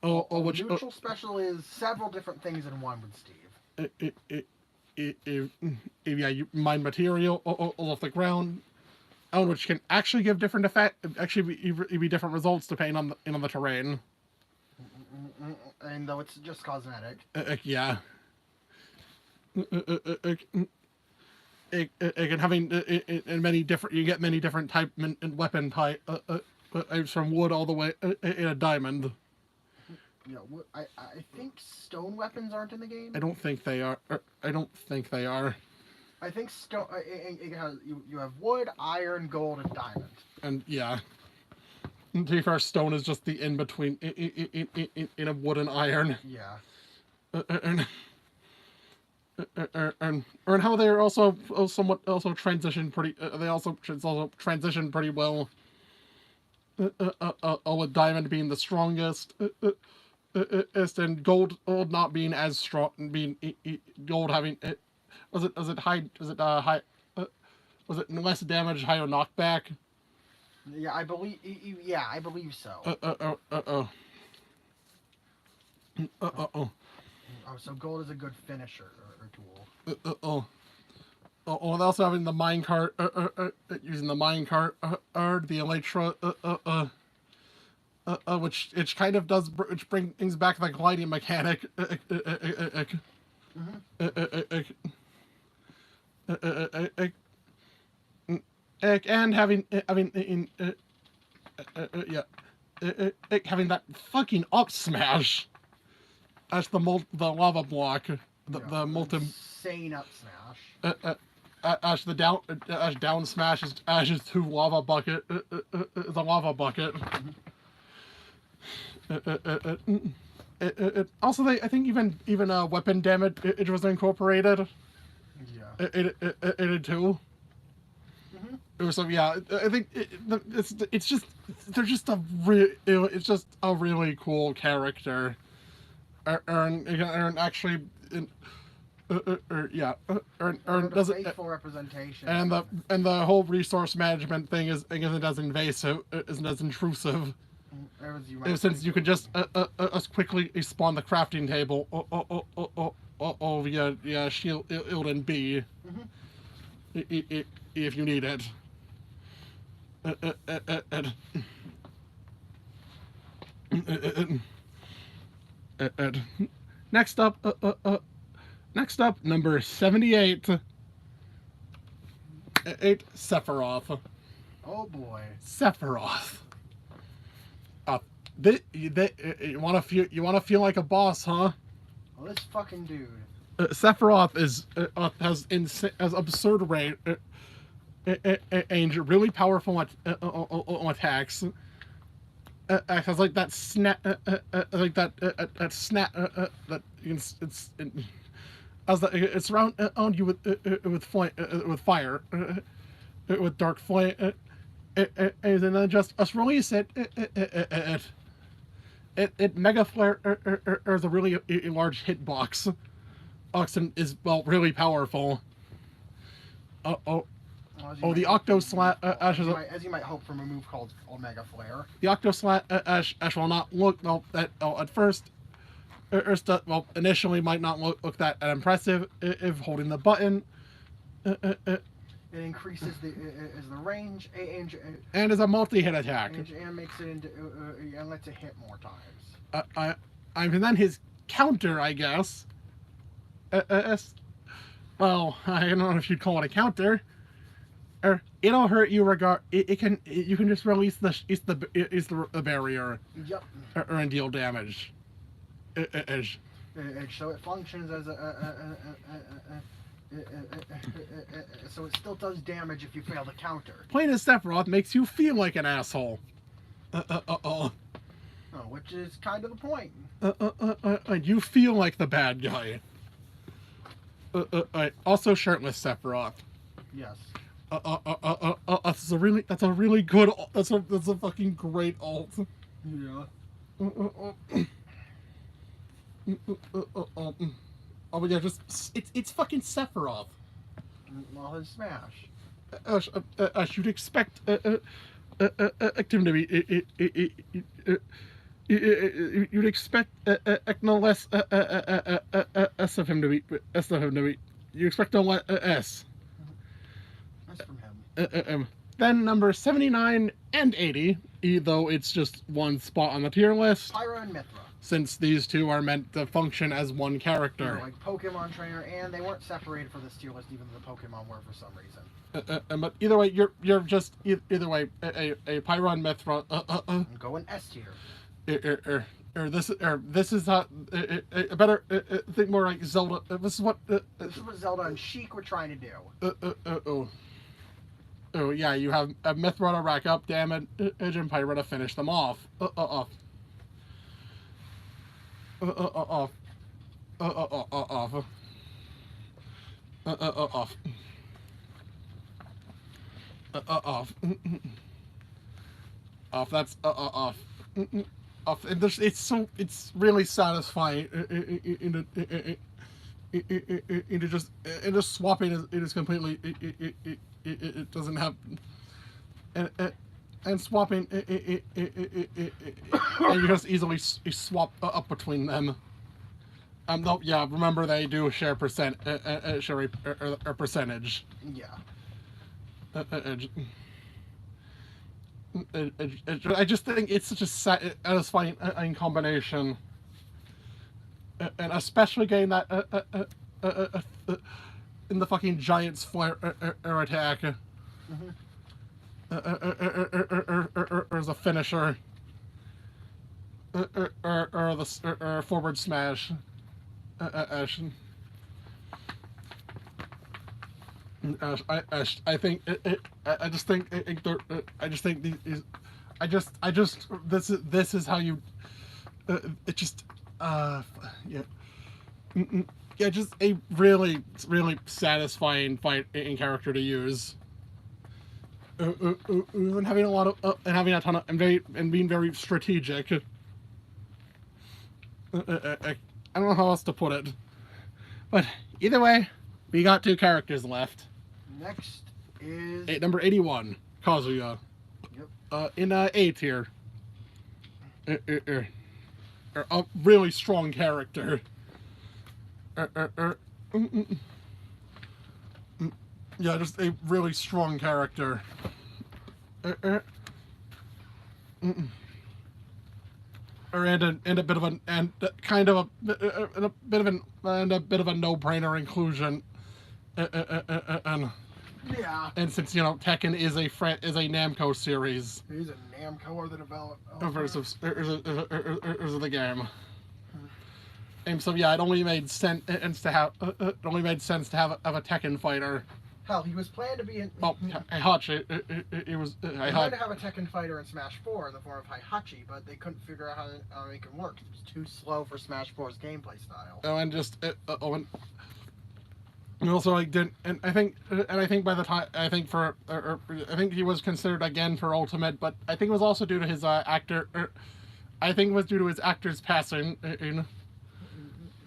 Which neutral special is several different things in one with Steve. You mine material all off the ground, which can actually give different be different results depending on the terrain. And though it's just cosmetic. Yeah. It can having in many different. You get many different type and weapon type from wood all the way in a diamond. Yeah, I think stone weapons aren't in the game. I don't think they are. I think stone. You have wood, iron, gold, and diamond. And yeah. To be fair, stone is just the in between in a wood and iron. Yeah. And how they're also somewhat transition pretty. They also transition pretty well. With diamond being the strongest, and gold not being as strong, being gold having was it high? Was it high? Was it less damage, higher knockback? Yeah, I believe. Yeah, I believe so. Oh, so gold is a good finisher or tool. And also having the minecart, using the minecart, the elytra, which kind of does, which brings back the gliding mechanic. And having that fucking up smash as the lava block, the molten insane up smash. As down smash is Ash's to lava bucket, the lava bucket. Also, I think even weapon damage it was incorporated. Yeah. It did too. So yeah, I think it's just a really cool character, and actually, does it faithful representation, and the whole resource management thing isn't as invasive, isn't as intrusive. Since you can just quickly spawn the crafting table via shield and B. if you need it. Next up, number 78. 8 Sephiroth. Oh boy. Sephiroth. You want to feel like a boss, huh? Well, this fucking dude. Sephiroth has absurd range and really powerful attacks. Has like that snap, like that snap that it's around you with fire, with dark flame, and then just release it. It Mega Flare is a really large hitbox. Oxen is really powerful. The Octo Slash as you might hope from a move called Omega Flare. The Octo Slash will not look at first. Initially might not look that impressive if holding the button. It increases the range and is a multi-hit attack. And makes it into and lets it hit more times. And then his counter, I guess. Well, I don't know if you'd call it a counter. It'll hurt you you can just release the barrier. Yep. And deal damage. So it functions as so it still does damage if you fail to counter. Playing as Sephiroth makes you feel like an asshole. Which is kind of the point. You feel like the bad guy. Also shirtless Sephiroth. Yes. That's a really good. That's a fucking great alt. Yeah. Oh yeah, it's fucking Sephiroth. Well, his smash. You'd expect him to be. You'd expect no less S of him to be. You expect no less S. That's from him. Then number 79 and 80, though it's just one spot on the tier list. Pyra and Mithra. Since these two are meant to function as one character. They're like Pokemon trainer, and they weren't separated for this tier list, even though the Pokemon were for some reason. But either way, you're just either way a Pyra and Mithra. Go in S tier. This is a better think more like Zelda. This is what Zelda and Sheik were trying to do. Oh yeah, you have a Mithra to rack up damage and Pyra to finish them off. Off. That's off. And it's really satisfying into just swapping it is completely it doesn't have and swapping and you just easily swap up between them. Though, yeah, remember they do share a percentage. Yeah. I just think it's such a satisfying combination, and especially getting that in the fucking Giant's flare attack, or as a finisher, or the forward smash. I think I just think this is how you it just yeah, just a really satisfying fighting character to use. And having a lot of and having a ton of and being very strategic. I don't know how else to put it, but either way, we got two characters left. Next is number 81, Kazuya. Yep. In A tier. A really strong character. Yeah, just a really strong character. Or and a bit of an and kind of a bit of an and a bit of a no-brainer inclusion. And Yeah. and since Tekken is a Namco series. He's a Namco or the developer. Versus the game. And so yeah, it only made sense to have a Tekken fighter. Hell, he was planned to be in. Well, Heihachi, it was. They tried to have a Tekken fighter in Smash 4 in the form of Heihachi, but they couldn't figure out how to make it work. It was too slow for Smash 4's gameplay style. Oh, and just and also like didn't, and I think by the time I think he was considered again for Ultimate, but I think it was also due to his actor. I think it was due to his actor's passing.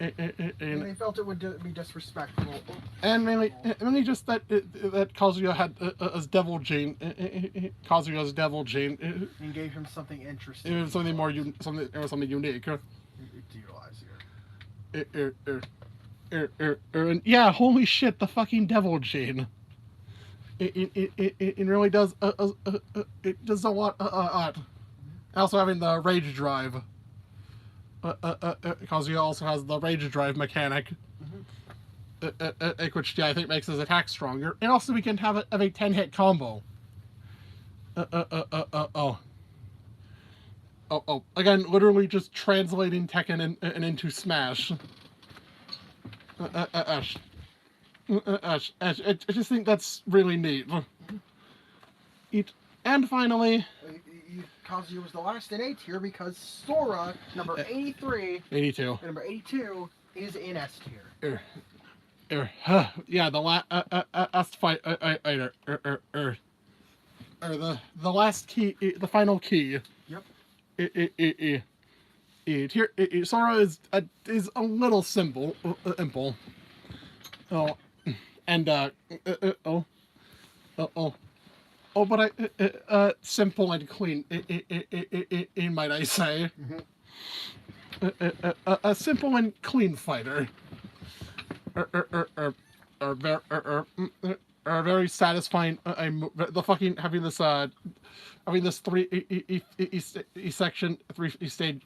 And they felt it would be disrespectful. And mainly just that Kazuya had as Devil Gene. Kazuya's Devil Gene. And gave him something interesting. It was something more something unique. To utilize here. And yeah, holy shit, the fucking Devil Gene. It really does. It does a lot. Also having the Rage Drive. Kazuya also has the Rage Drive mechanic, which I think makes his attack stronger. And also we can have a 10-hit combo. Again, literally just translating Tekken and into Smash. I just think that's really neat. And finally... Kazuya was the last in A tier because Sora, number 83, 82, and number 82 is in S tier. Yeah, the last fight, or the last key, the final key. Yep. Here, Sora is a little simple, but simple and clean, might I say. A simple and clean fighter. Are very satisfying. The fucking having this three section, three stage,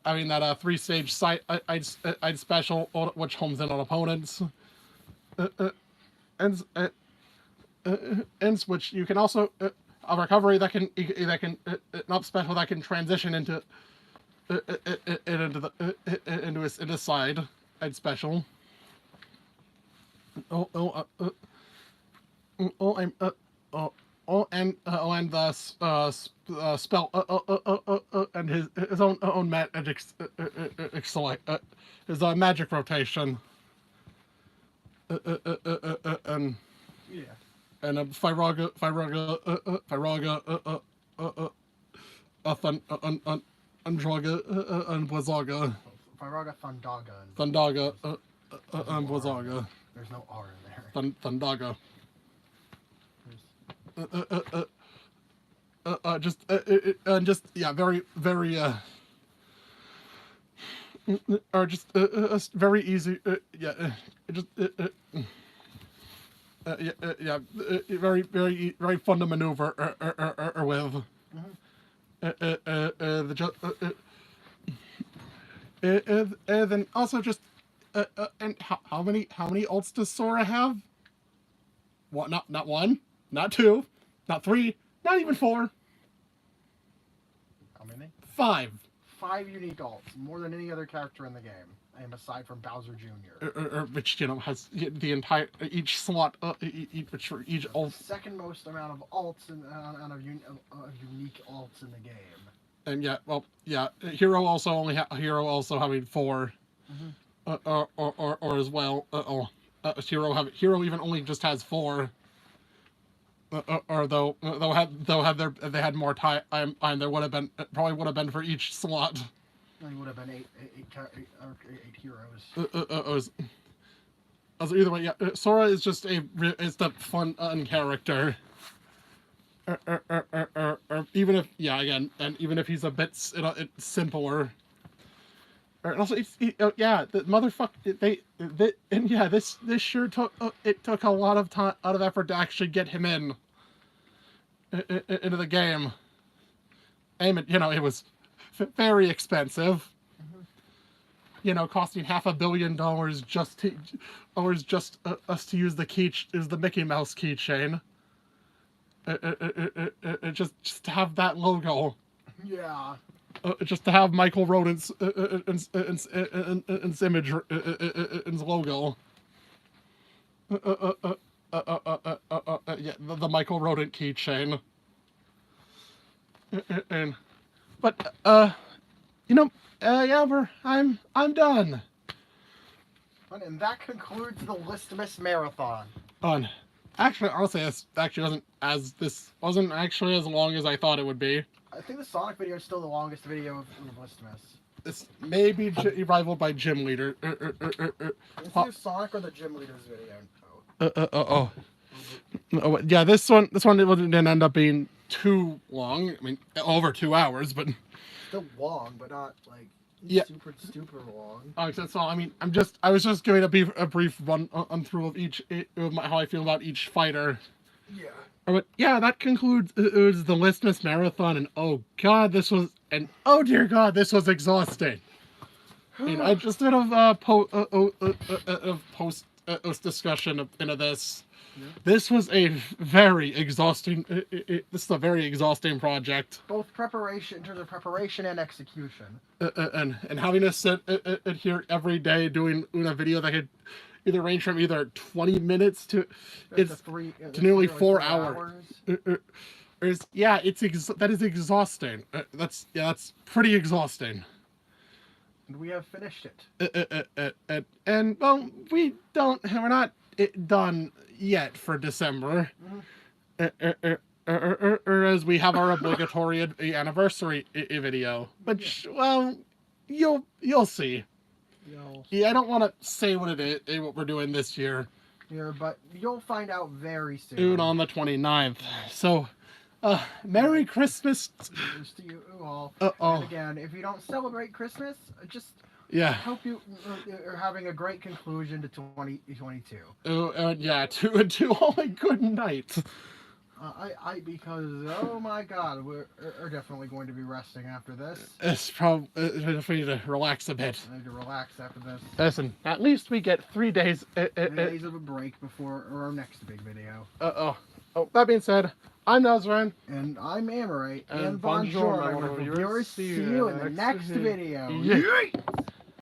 having that 3-stage site I'd special which homes in on opponents. And which you can also a recovery that can not special that can transition into his side and special. And the spell and his own magic his magic rotation. And Yeah. And Fyraga, Andraga, and Blazaga. Fyraga, Thundaga, and Blazaga. There's no R in there. Thundaga. Very easy. Very fun to maneuver with. Then also just and how many ults does Sora have? What? Not one, not two, not three, not even four. How many? 5. 5 unique ults, more than any other character in the game. Aside from Bowser Jr. Which has the entire each slot, each ult. Second most amount of ults of unique ults in the game. And Hero also having 4, or as well. Hero even only just has 4. Or they had more time, there would have been probably would have been for each slot. It would have been eight heroes. So either way, yeah, Sora is just the fun character. Even if even if he's a bit simpler. And also, yeah, the motherfucker. And yeah, this sure took it took a lot of time, out of effort to actually get him into the game. It was very expensive. Costing $500 million just us to use the Mickey Mouse keychain. Just to have that logo. Yeah. Just to have Michael Rodent's image, logo. Yeah, the Michael Rodent keychain. Yeah, I'm done. And that concludes the Listmas marathon. Actually, honestly, this wasn't actually as long as I thought it would be. I think the Sonic video is still the longest video of Listmas. This may be rivaled by Gym Leader. Is it Sonic or the Gym Leader's video? Yeah, this one didn't end up being too long. I mean, over 2 hours, but still long, but not like super long. That's all. I mean, I was just giving a brief run through of how I feel about each fighter. Yeah. But yeah, that concludes the Listmas marathon, and oh dear God, this was exhausting. I just did a post discussion into this. Yeah. This was a very exhausting. This is a very exhausting project. Both in terms of preparation and execution. And having to sit here every day doing a video that could either range from 20 minutes to nearly 4 hours. That is exhausting. That's pretty exhausting. And we have finished it. And well, we're not done yet for December. As we have our obligatory anniversary video, but well, you'll see. Yeah, I don't want to say what it is, what we're doing this year. Yeah, but you'll find out very soon. On the 29th. So, Merry Christmas to you all. And again, if you don't celebrate Christmas, just hope you are having a great conclusion to 2022. To all a good night. Because oh my God, we're definitely going to be resting after this. It's probably need to relax a bit. I need to relax after this. Listen, at least we get 3 days. 3 days of a break before our next big video. That being said, I'm Nazran. And I'm Amorite. And bonjour, my wonderful viewers. See you in the next video. Yeah.